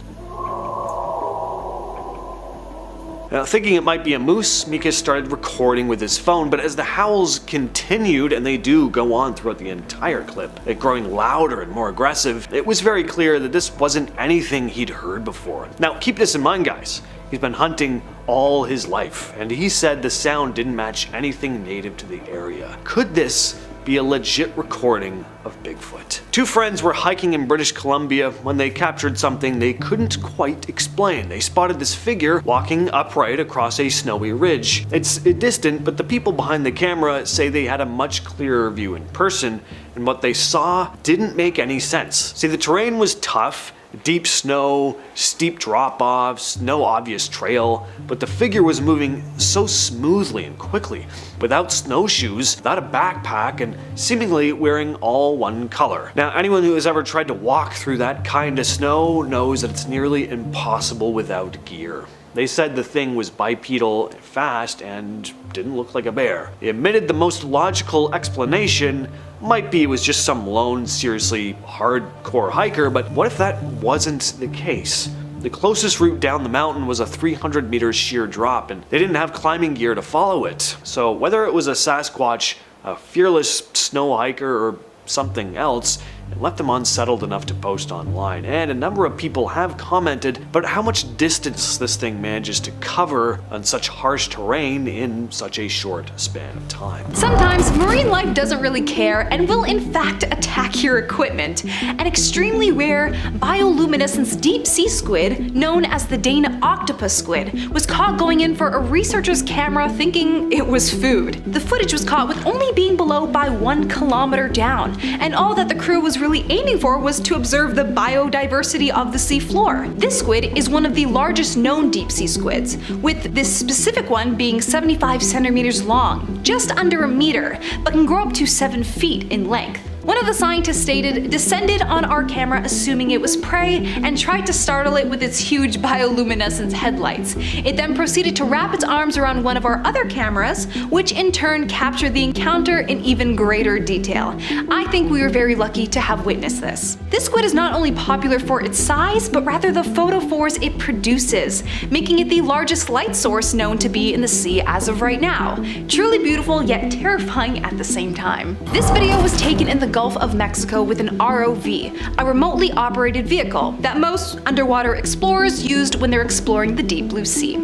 [SPEAKER 1] Now, thinking it might be a moose, Mikas started recording with his phone, but as the howls continued, and they do go on throughout the entire clip, it growing louder and more aggressive, it was very clear that this wasn't anything he'd heard before. Now, keep this in mind, guys. He's been hunting all his life, and he said the sound didn't match anything native to the area. Could this be a legit recording of Bigfoot? Two friends were hiking in British Columbia when they captured something they couldn't quite explain. They spotted this figure walking upright across a snowy ridge. It's distant, but the people behind the camera say they had a much clearer view in person, and what they saw didn't make any sense. See, the terrain was tough. Deep snow, steep drop-offs, no obvious trail, but the figure was moving so smoothly and quickly, without snowshoes, without a backpack, and seemingly wearing all one color. Now, anyone who has ever tried to walk through that kind of snow knows that it's nearly impossible without gear. They said the thing was bipedal, fast, and didn't look like a bear. They admitted the most logical explanation might be it was just some lone, seriously hardcore hiker, but what if that wasn't the case? The closest route down the mountain was a 300-meter sheer drop, and they didn't have climbing gear to follow it. So whether it was a Sasquatch, a fearless snow hiker, or something else, it left them unsettled enough to post online, and a number of people have commented about how much distance this thing manages to cover on such harsh terrain in such a short span of time.
[SPEAKER 5] Sometimes marine life doesn't really care and will in fact attack your equipment. An extremely rare bioluminescence deep sea squid, known as the Dane octopus squid, was caught going in for a researcher's camera thinking it was food. The footage was caught with only being below by 1 kilometer down, and all that the crew was really aiming for was to observe the biodiversity of the sea floor. This squid is one of the largest known deep sea squids, with this specific one being 75 centimeters long, just under a meter, but can grow up to 7 feet in length. One of the scientists stated, descended on our camera assuming it was prey and tried to startle it with its huge bioluminescence headlights. It then proceeded to wrap its arms around one of our other cameras, which in turn captured the encounter in even greater detail. I think we were very lucky to have witnessed this. This squid is not only popular for its size, but rather the photophores it produces, making it the largest light source known to be in the sea as of right now. Truly beautiful, yet terrifying at the same time. This video was taken in the Gulf of Mexico with an ROV, a remotely operated vehicle that most underwater explorers used when they're exploring the deep blue sea.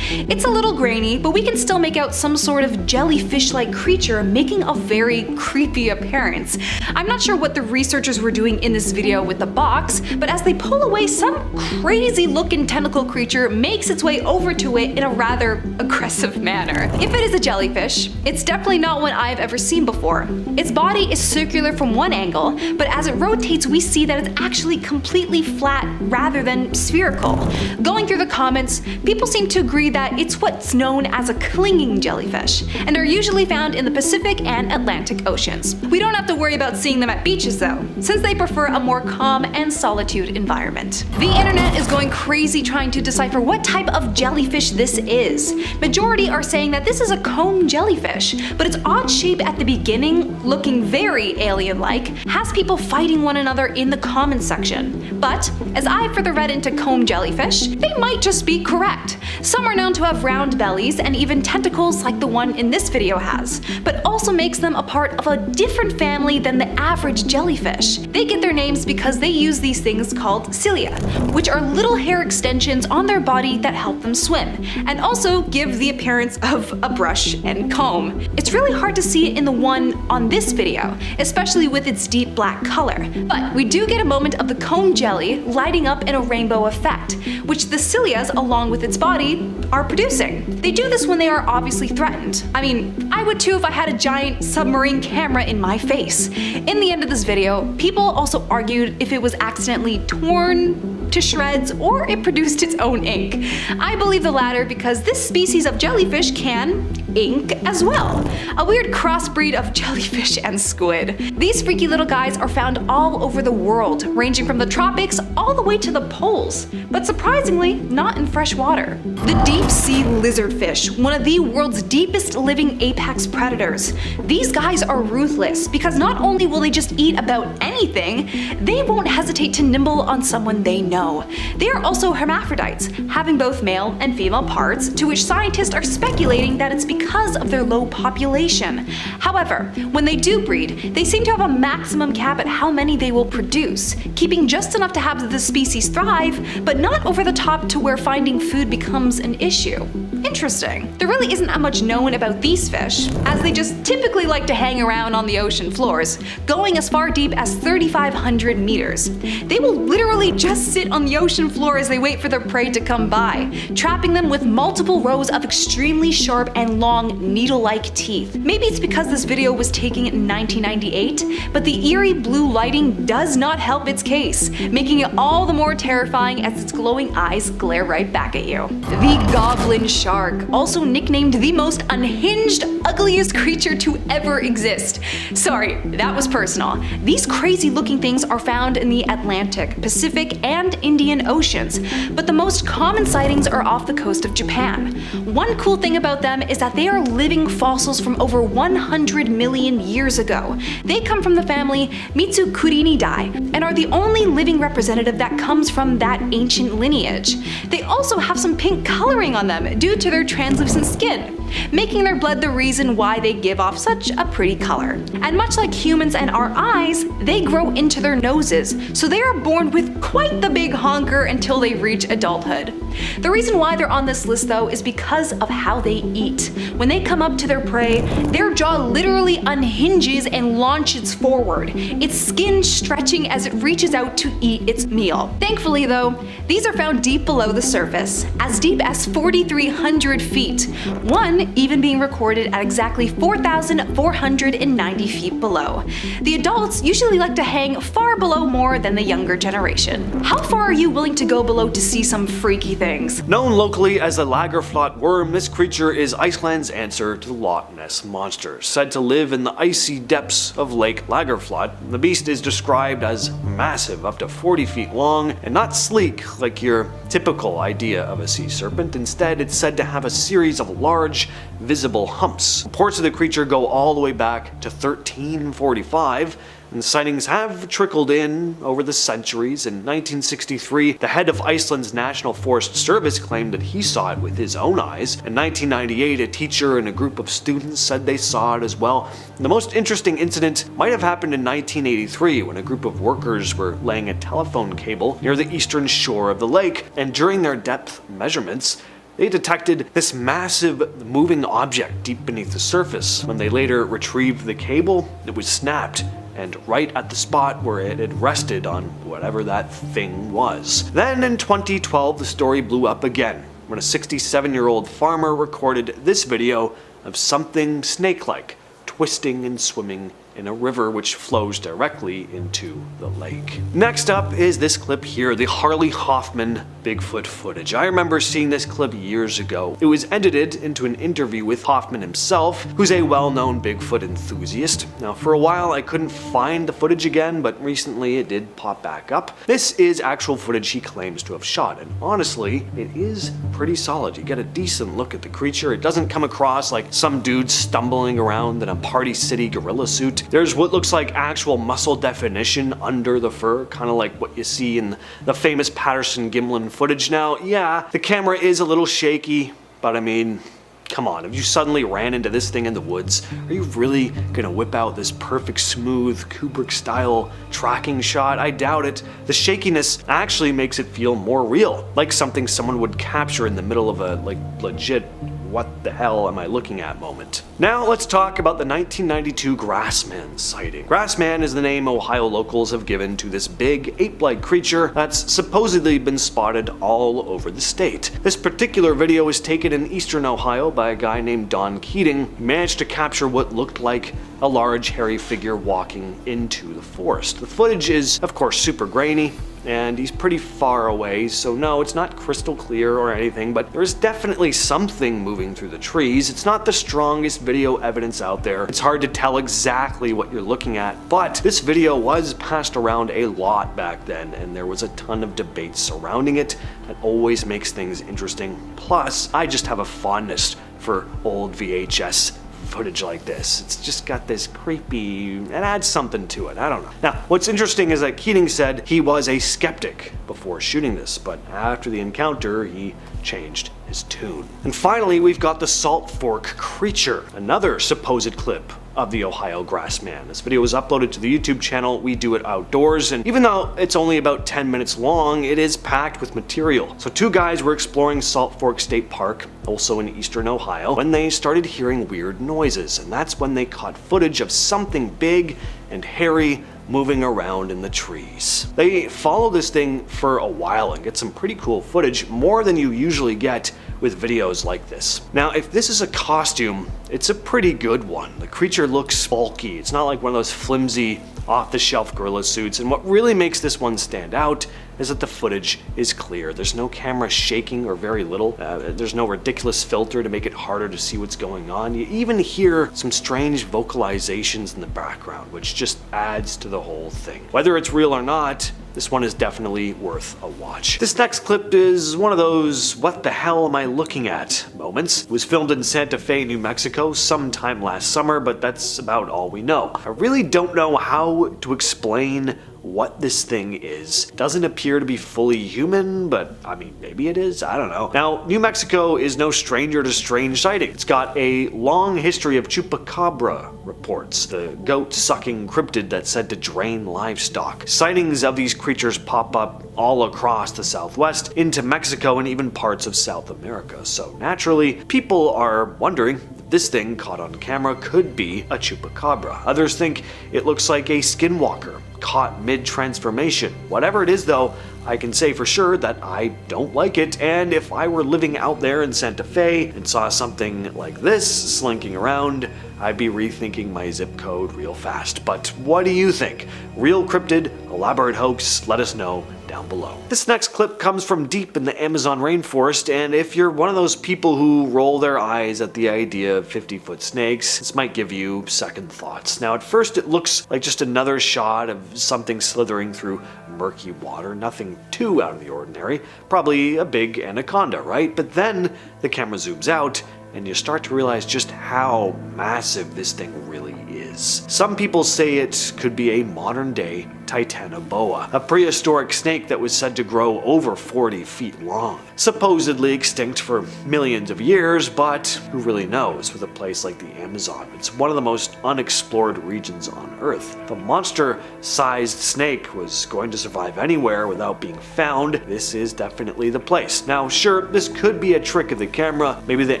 [SPEAKER 5] It's a little grainy, but we can still make out some sort of jellyfish-like creature making a very creepy appearance. I'm not sure what the researchers were doing in this video with the box, but as they pull away, some crazy looking tentacle creature makes its way over to it in a rather aggressive manner. If it is a jellyfish, it's definitely not one I've ever seen before. Its body is circular from one one angle, but as it rotates we see that it's actually completely flat rather than spherical. Going through the comments, people seem to agree that it's what's known as a clinging jellyfish, and are usually found in the Pacific and Atlantic Oceans. We don't have to worry about seeing them at beaches though, since they prefer a more calm and solitude environment. The internet is going crazy trying to decipher what type of jellyfish this is. Majority are saying that this is a comb jellyfish, but its odd shape at the beginning, looking very alien-like, has people fighting one another in the comments section. But as I further read into comb jellyfish, they might just be correct. Some are known to have round bellies and even tentacles like the one in this video has, but also makes them a part of a different family than the average jellyfish. They get their names because they use these things called cilia, which are little hair extensions on their body that help them swim, and also give the appearance of a brush and comb. It's really hard to see it in the one on this video, especially with its deep black color, but we do get a moment of the comb jelly lighting up in a rainbow effect, which the cilias along with its body are producing. They do this when they are obviously threatened. I mean, I would too if I had a giant submarine camera in my face. In the end of this video, people also argued if it was accidentally torn to shreds or it produced its own ink. I believe the latter because this species of jellyfish can ink as well. A weird crossbreed of jellyfish and squid. These freaky little guys are found all over the world, ranging from the tropics all the way to the poles, but surprisingly not in fresh water. The deep sea lizardfish, one of the world's deepest living apex predators. These guys are ruthless because not only will they just eat about anything, they won't hesitate to nibble on someone they know. They are also hermaphrodites, having both male and female parts, to which scientists are speculating that it's because of their low population. However, when they do breed, they seem to have a maximum cap at how many they will produce, keeping just enough to have the species thrive, but not over the top to where finding food becomes an issue. Interesting. There really isn't that much known about these fish, as they just typically like to hang around on the ocean floors, going as far deep as 3,500 meters. They will literally just sit on the ocean floor as they wait for their prey to come by, trapping them with multiple rows of extremely sharp and long needle-like teeth. Maybe it's because this video was taken in 1998, but the eerie blue lighting does not help its case, making it all the more terrifying as its glowing eyes glare right back at you. The goblin shark, also nicknamed the most unhinged, ugliest creature to ever exist. Sorry, that was personal. These crazy looking things are found in the Atlantic, Pacific, and Indian Oceans, but the most common sightings are off the coast of Japan. One cool thing about them is that they are living fossils from over 100 million years ago. They come from the family Mitsukurinidae and are the only living representative that comes from that ancient lineage. They also have some pink coloring on them due to their translucent skin, making their blood the reason why they give off such a pretty color. And much like humans and our eyes, they grow into their noses, so they are born with quite the big honker until they reach adulthood. The reason why they're on this list though is because of how they eat. When they come up to their prey, their jaw literally unhinges and launches forward, its skin stretching as it reaches out to eat its meal. Thankfully though, these are found deep below the surface, as deep as 4,300 feet, one even being recorded at exactly 4,490 feet below. The adults usually like to hang far below more than the younger generation. How far are you willing to go below to see some freaky things?
[SPEAKER 1] Known locally as the Lagerflot worm, this creature is Iceland's answer to the Loch Ness Monster, said to live in the icy depths of Lake Lagerflot. The beast is described as massive, up to 40 feet long, and not sleek like your typical idea of a sea serpent. Instead, it's said to have a series of large, visible humps. Reports of the creature go all the way back to 1345, and sightings have trickled in over the centuries. In 1963, the head of Iceland's National Forest Service claimed that he saw it with his own eyes. In 1998, a teacher and a group of students said they saw it as well. The most interesting incident might have happened in 1983 when a group of workers were laying a telephone cable near the eastern shore of the lake, and during their depth measurements, they detected this massive moving object deep beneath the surface. When they later retrieved the cable, it was snapped, and right at the spot where it had rested on whatever that thing was. Then in 2012, the story blew up again when a 67-year-old farmer recorded this video of something snake-like twisting and swimming in a river which flows directly into the lake. Next up is this clip here, the Harley Hoffman Bigfoot footage. I remember seeing this clip years ago. It was edited into an interview with Hoffman himself, who's a well-known Bigfoot enthusiast. Now, for a while I couldn't find the footage again, but recently it did pop back up. This is actual footage he claims to have shot, and honestly, it is pretty solid. You get a decent look at the creature. It doesn't come across like some dude stumbling around in a Party City gorilla suit. There's what looks like actual muscle definition under the fur, kind of like what you see in the famous Patterson-Gimlin footage. Now, yeah, the camera is a little shaky, but I mean, come on, if you suddenly ran into this thing in the woods, are you really gonna whip out this perfect, smooth, Kubrick-style tracking shot? I doubt it. The shakiness actually makes it feel more real, like something someone would capture in the middle of a, like, legit what the hell am I looking at moment. Now let's talk about the 1992 Grassman sighting. Grassman is the name Ohio locals have given to this big ape-like creature that's supposedly been spotted all over the state. This particular video was taken in eastern Ohio by a guy named Don Keating. He managed to capture what looked like a large hairy figure walking into the forest. The footage is of course super grainy, and he's pretty far away, so no, it's not crystal clear or anything, but there is definitely something moving through the trees. It's not the strongest video evidence out there. It's hard to tell exactly what you're looking at, but this video was passed around a lot back then, and there was a ton of debate surrounding it. That always makes things interesting. Plus, I just have a fondness for old VHS footage like this. It's just got this creepy, it adds something to it, I don't know. Now, what's interesting is that Keating said he was a skeptic before shooting this, but after the encounter, he changed his tune. And finally, we've got the Salt Fork creature, another supposed clip of the Ohio Grassman. This video was uploaded to the YouTube channel We Do It Outdoors, and even though it's only about 10 minutes long, it is packed with material. So two guys were exploring Salt Fork State Park, also in eastern Ohio, when they started hearing weird noises, and that's when they caught footage of something big and hairy moving around in the trees. They follow this thing for a while and get some pretty cool footage, more than you usually get with videos like this. Now, if this is a costume, it's a pretty good one. The creature looks bulky. It's not like one of those flimsy, off-the-shelf gorilla suits, and what really makes this one stand out is that the footage is clear. There's no camera shaking, or very little. There's no ridiculous filter to make it harder to see what's going on. You even hear some strange vocalizations in the background, which just adds to the whole thing. Whether it's real or not, this one is definitely worth a watch. This next clip is one of those what the hell am I looking at moments. It was filmed in Santa Fe, New Mexico sometime last summer, but that's about all we know. I really don't know how to explain what this thing is. It doesn't appear to be fully human, but I mean, maybe it is, I don't know. Now, New Mexico is no stranger to strange sightings. It's got a long history of chupacabra reports, the goat-sucking cryptid that's said to drain livestock. Sightings of these creatures pop up all across the Southwest, into Mexico, and even parts of South America. So naturally, people are wondering if this thing caught on camera could be a chupacabra. Others think it looks like a skinwalker caught mid-transformation. Whatever it is though, I can say for sure that I don't like it, and if I were living out there in Santa Fe and saw something like this slinking around, I'd be rethinking my zip code real fast. But what do you think? Real cryptid, elaborate hoax? Let us know down below. This next clip comes from deep in the Amazon rainforest, and if you're one of those people who roll their eyes at the idea of 50-foot snakes, this might give you second thoughts. Now, at first it looks like just another shot of something slithering through murky water, nothing too out of the ordinary, probably a big anaconda, right? But then the camera zooms out, and you start to realize just how massive this thing really is. Some people say it could be a modern-day Titanoboa, a prehistoric snake that was said to grow over 40 feet long. Supposedly extinct for millions of years, but who really knows with a place like the Amazon? It's one of the most unexplored regions on Earth. If a monster-sized snake was going to survive anywhere without being found, this is definitely the place. Now, sure, this could be a trick of the camera. Maybe the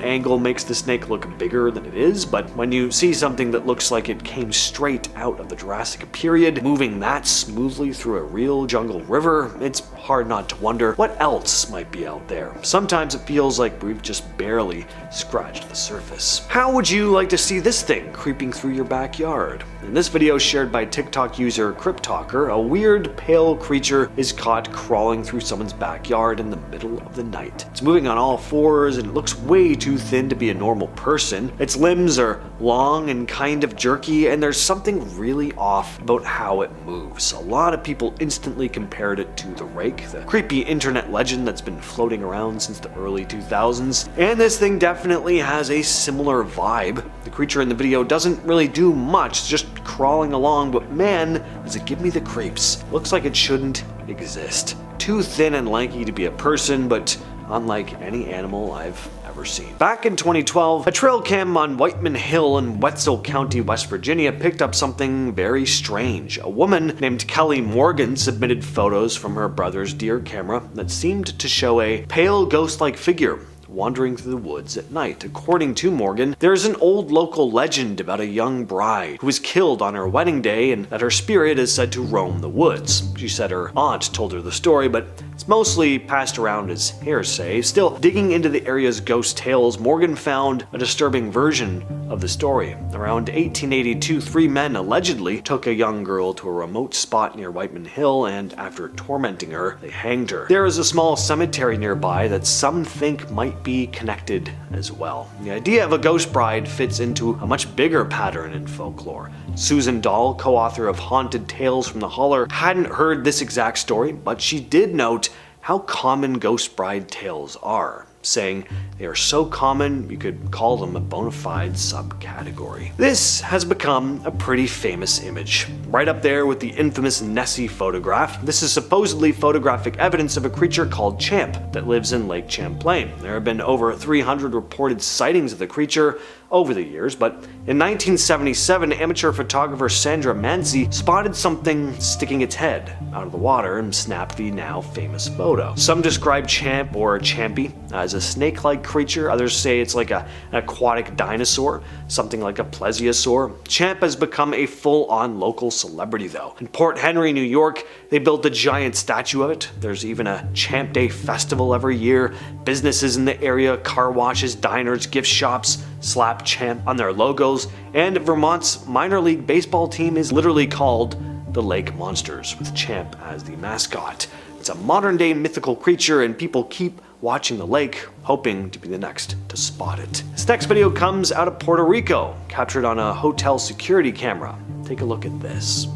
[SPEAKER 1] angle makes the snake look bigger than it is, but when you see something that looks like it came straight out of the Jurassic period, moving that smoothly through a real jungle river, it's hard not to wonder what else might be out there. Sometimes it feels like we've just barely scratched the surface. How would you like to see this thing creeping through your backyard? In this video shared by TikTok user CryptTalker, a weird pale creature is caught crawling through someone's backyard in the middle of the night. It's moving on all fours and it looks way too thin to be a normal person. Its limbs are long and kind of jerky, and there's something really off about how it moves. A lot of people instantly compared it to the Rake, the creepy internet legend that's been floating around since the early 2000s, and this thing definitely has a similar vibe. The creature in the video doesn't really do much, just crawling along, but man, does it give me the creeps. Looks like it shouldn't exist. Too thin and lanky to be a person, but unlike any animal I've ever seen. Back in 2012, a trail cam on Whiteman Hill in Wetzel County, West Virginia picked up something very strange. A woman named Kelly Morgan submitted photos from her brother's deer camera that seemed to show a pale ghost-like figure wandering through the woods at night. According to Morgan, there's an old local legend about a young bride who was killed on her wedding day and that her spirit is said to roam the woods. She said her aunt told her the story, but it's mostly passed around as hearsay. Still, digging into the area's ghost tales, Morgan found a disturbing version of the story. Around 1882, 3 men allegedly took a young girl to a remote spot near Whiteman Hill, and after tormenting her, they hanged her. There is a small cemetery nearby that some think might be connected as well. The idea of a ghost bride fits into a much bigger pattern in folklore. Susan Dahl, co-author of Haunted Tales from the Holler, hadn't heard this exact story, but she did note how common ghost bride tales are, saying they are so common you could call them a bona fide subcategory. This has become a pretty famous image, right up there with the infamous Nessie photograph. This is supposedly photographic evidence of a creature called Champ that lives in Lake Champlain. There have been over 300 reported sightings of the creature over the years, but in 1977, amateur photographer Sandra Mancy spotted something sticking its head out of the water and snapped the now famous photo. Some describe Champ or Champy as a snake-like creature. Others say it's like an aquatic dinosaur, something like a plesiosaur. Champ has become a full-on local celebrity though. In Port Henry, New York, they built a giant statue of it. There's even a Champ Day festival every year. Businesses in the area, car washes, diners, gift shops, slap Champ on their logos, and Vermont's minor league baseball team is literally called the Lake Monsters, with Champ as the mascot. It's a modern day mythical creature, and people keep watching the lake, hoping to be the next to spot it. This next video comes out of Puerto Rico, captured on a hotel security camera. Take a look at this.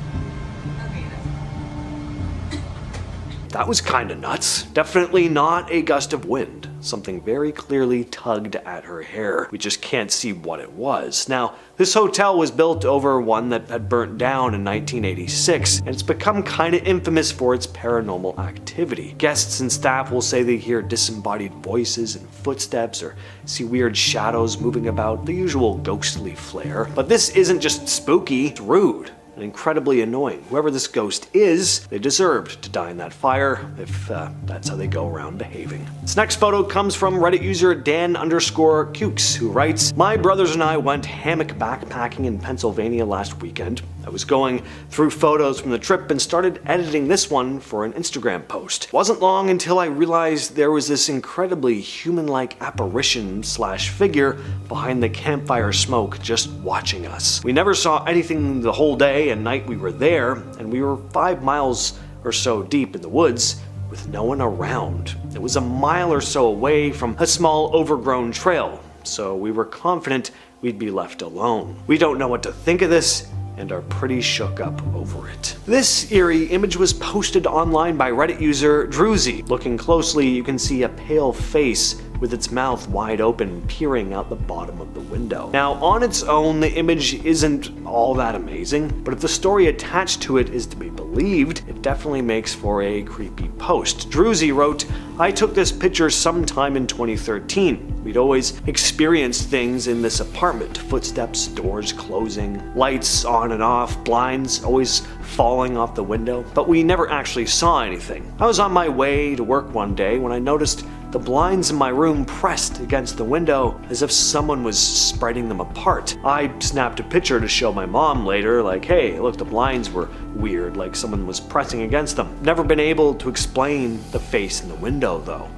[SPEAKER 1] That was kinda nuts. Definitely not a gust of wind. Something very clearly tugged at her hair. We just can't see what it was. Now, this hotel was built over one that had burnt down in 1986, and it's become kinda infamous for its paranormal activity. Guests and staff will say they hear disembodied voices and footsteps or see weird shadows moving about, the usual ghostly flair. But this isn't just spooky, it's rude and incredibly annoying. Whoever this ghost is, they deserved to die in that fire, if that's how they go around behaving. This next photo comes from Reddit user Dan_Cukes, who writes, "My brothers and I went hammock backpacking in Pennsylvania last weekend. I was going through photos from the trip and started editing this one for an Instagram post. It wasn't long until I realized there was this incredibly human-like apparition / figure behind the campfire smoke just watching us. We never saw anything the whole day and night we were there, and we were 5 miles or so deep in the woods with no one around. It was a mile or so away from a small overgrown trail, so we were confident we'd be left alone. We don't know what to think of this and are pretty shook up over it." This eerie image was posted online by Reddit user Druzy. Looking closely, you can see a pale face with its mouth wide open, peering out the bottom of the window. Now, on its own, the image isn't all that amazing, but if the story attached to it is to be believed, it definitely makes for a creepy post. Druzy wrote, "I took this picture sometime in 2013. We We'd always experienced things in this apartment. Footsteps, doors closing, lights on and off, blinds always falling off the window. But we never actually saw anything. I was on my way to work one day when I noticed the blinds in my room pressed against the window as if someone was spreading them apart. I snapped a picture to show my mom later, like, hey, look, the blinds were weird, like someone was pressing against them. Never been able to explain the face in the window, though.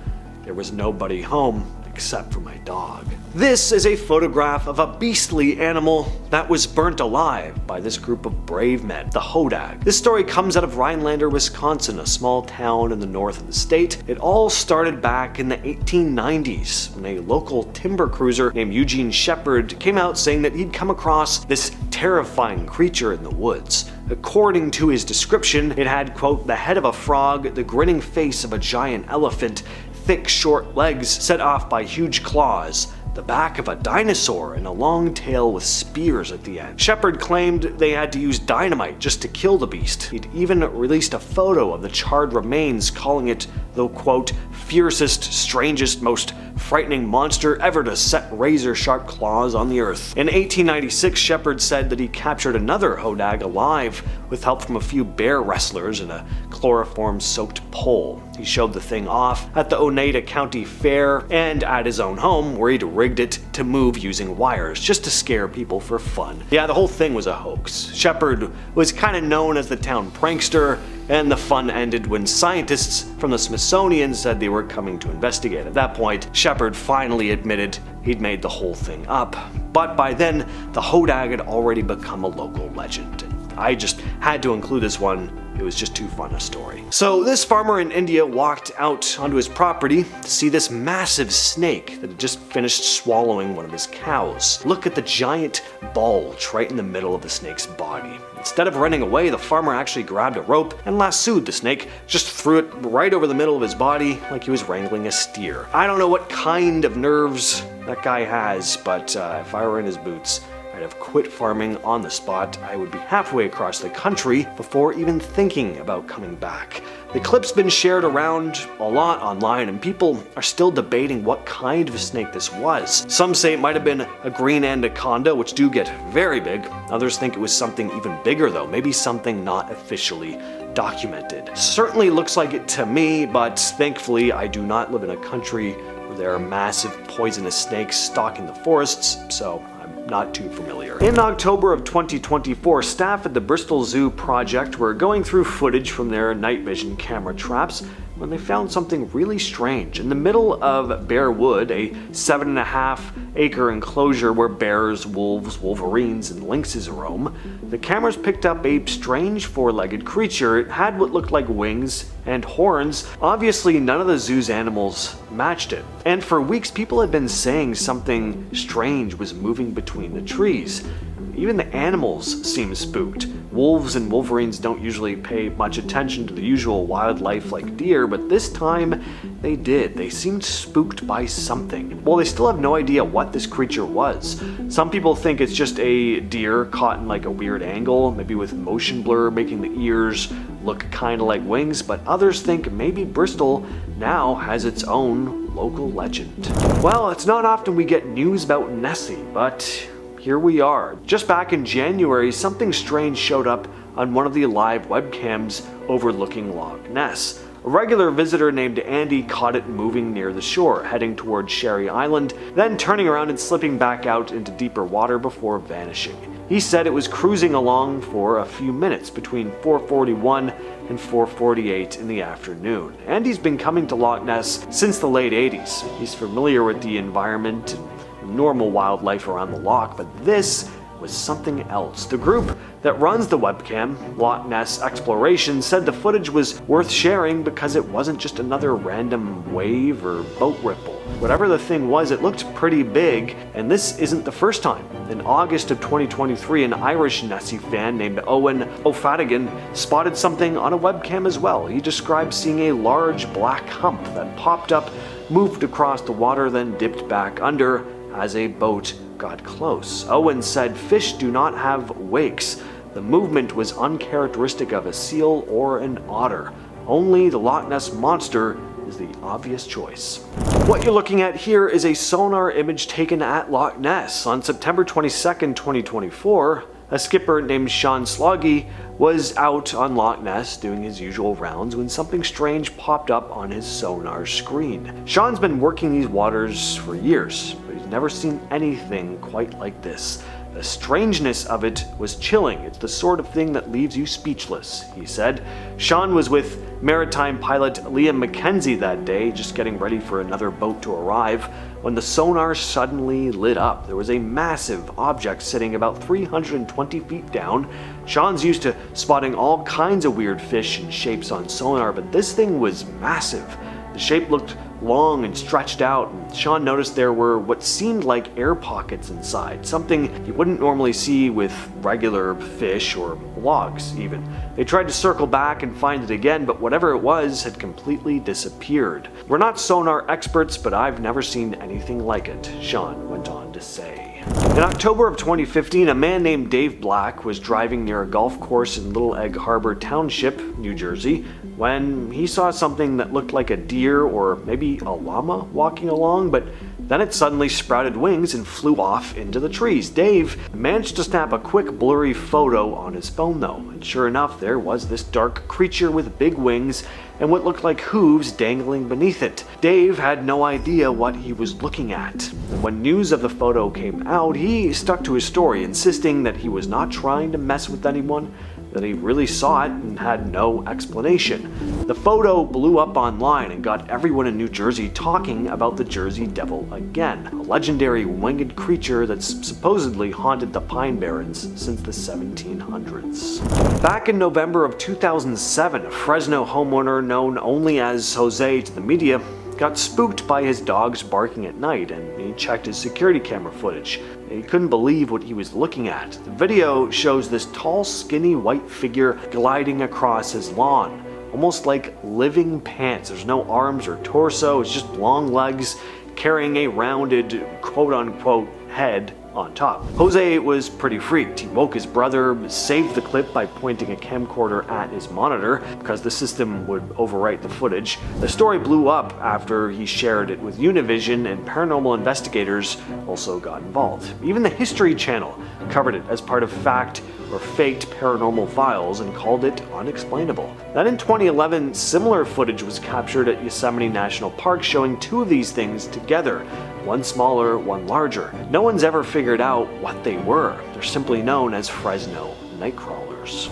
[SPEAKER 1] There was nobody home except for my dog. This is a photograph of a beastly animal that was burnt alive by this group of brave men, the Hodag. This story comes out of Rhinelander, Wisconsin, a small town in the north of the state. It all started back in the 1890s when a local timber cruiser named Eugene Shepard came out saying that he'd come across this terrifying creature in the woods. According to his description, it had, quote, the head of a frog, the grinning face of a giant elephant, thick, short legs set off by huge claws, the back of a dinosaur, and a long tail with spears at the end. Shepard claimed they had to use dynamite just to kill the beast. He'd even released a photo of the charred remains, calling it the, quote, fiercest, strangest, most frightening monster ever to set razor-sharp claws on the earth. In 1896, Shepard said that he captured another Hodag alive with help from a few bear wrestlers and a chloroform-soaked pole. He showed the thing off at the Oneida County Fair and at his own home, where he'd rigged it to move using wires just to scare people for fun. Yeah, the whole thing was a hoax. Shepard was kind of known as the town prankster, and the fun ended when scientists from the Smithsonian said they were coming to investigate. At that point, Shepard finally admitted he'd made the whole thing up. But by then, the Hodag had already become a local legend. I just had to include this one. It was just too fun a story. So this farmer in India walked out onto his property to see this massive snake that had just finished swallowing one of his cows. Look at the giant bulge right in the middle of the snake's body. Instead of running away, the farmer actually grabbed a rope and lassoed the snake, just threw it right over the middle of his body like he was wrangling a steer. I don't know what kind of nerves that guy has, but if I were in his boots, I'd have quit farming on the spot. I would be halfway across the country before even thinking about coming back. The clip's been shared around a lot online, and people are still debating what kind of snake this was. Some say it might have been a green anaconda, which do get very big. Others think it was something even bigger though, maybe something not officially documented. Certainly looks like it to me, but thankfully I do not live in a country where there are massive poisonous snakes stalking the forests, so not too familiar. In October of 2024, staff at the Bristol Zoo project were going through footage from their night vision camera traps when they found something really strange. In the middle of Bear Wood, a 7.5-acre enclosure where bears, wolves, wolverines, and lynxes roam, the cameras picked up a strange four-legged creature. It had what looked like wings and horns. Obviously, none of the zoo's animals matched it. And for weeks, people had been saying something strange was moving between the trees. Even the animals seemed spooked. Wolves and wolverines don't usually pay much attention to the usual wildlife like deer, but this time they did. They seemed spooked by something. Well, they still have no idea what this creature was. Some people think it's just a deer caught in like a weird angle, maybe with motion blur making the ears look kind of like wings, but others think maybe Bristol now has its own local legend. Well, it's not often we get news about Nessie, but here we are. Just back in January, something strange showed up on one of the live webcams overlooking Loch Ness. A regular visitor named Andy caught it moving near the shore, heading towards Sherry Island, then turning around and slipping back out into deeper water before vanishing. He said it was cruising along for a few minutes between 4:41 and 4:48 in the afternoon. Andy's been coming to Loch Ness since the late 80s. He's familiar with the environment and normal wildlife around the loch, but this was something else. The group that runs the webcam, Loch Ness Exploration, said the footage was worth sharing because it wasn't just another random wave or boat ripple. Whatever the thing was, it looked pretty big, and this isn't the first time. In August of 2023, an Irish Nessie fan named Owen O'Fadigan spotted something on a webcam as well. He described seeing a large black hump that popped up, moved across the water, then dipped back under as a boat got close. Owen said fish do not have wakes. The movement was uncharacteristic of a seal or an otter. Only the Loch Ness Monster is the obvious choice. What you're looking at here is a sonar image taken at Loch Ness. On September 22nd, 2024, a skipper named Sean Sloggy was out on Loch Ness doing his usual rounds when something strange popped up on his sonar screen. Sean's been working these waters for years, but he's never seen anything quite like this. The strangeness of it was chilling. It's the sort of thing that leaves you speechless, he said. Sean was with maritime pilot Liam McKenzie that day, just getting ready for another boat to arrive, when the sonar suddenly lit up. There was a massive object sitting about 320 feet down. Sean's used to spotting all kinds of weird fish and shapes on sonar, but this thing was massive. The shape looked long and stretched out, and Sean noticed there were what seemed like air pockets inside, something you wouldn't normally see with regular fish or logs even. They tried to circle back and find it again, but whatever it was had completely disappeared. We're not sonar experts, but I've never seen anything like it, Sean went on to say. In October of 2015, a man named Dave Black was driving near a golf course in Little Egg Harbor Township, New Jersey, when he saw something that looked like a deer or maybe a llama walking along, but then it suddenly sprouted wings and flew off into the trees. Dave managed to snap a quick blurry photo on his phone though, and sure enough, there was this dark creature with big wings and what looked like hooves dangling beneath it. Dave had no idea what he was looking at. When news of the photo came out, he stuck to his story, insisting that he was not trying to mess with anyone, that he really saw it and had no explanation. The photo blew up online and got everyone in New Jersey talking about the Jersey Devil again, a legendary winged creature that's supposedly haunted the Pine Barrens since the 1700s. Back in November of 2007, a Fresno homeowner known only as Jose to the media got spooked by his dogs barking at night, and he checked his security camera footage. He couldn't believe what he was looking at. The video shows this tall, skinny white figure gliding across his lawn, almost like living pants. There's no arms or torso, it's just long legs carrying a rounded quote-unquote head on top. Jose was pretty freaked. He woke his brother, saved the clip by pointing a camcorder at his monitor because the system would overwrite the footage. The story blew up after he shared it with Univision, and paranormal investigators also got involved. Even the History Channel covered it as part of fact or faked paranormal files and called it unexplainable. Then in 2011, similar footage was captured at Yosemite National Park showing two of these things together, one smaller, one larger. No one's ever figured out what they were. They're simply known as Fresno nightcrawlers.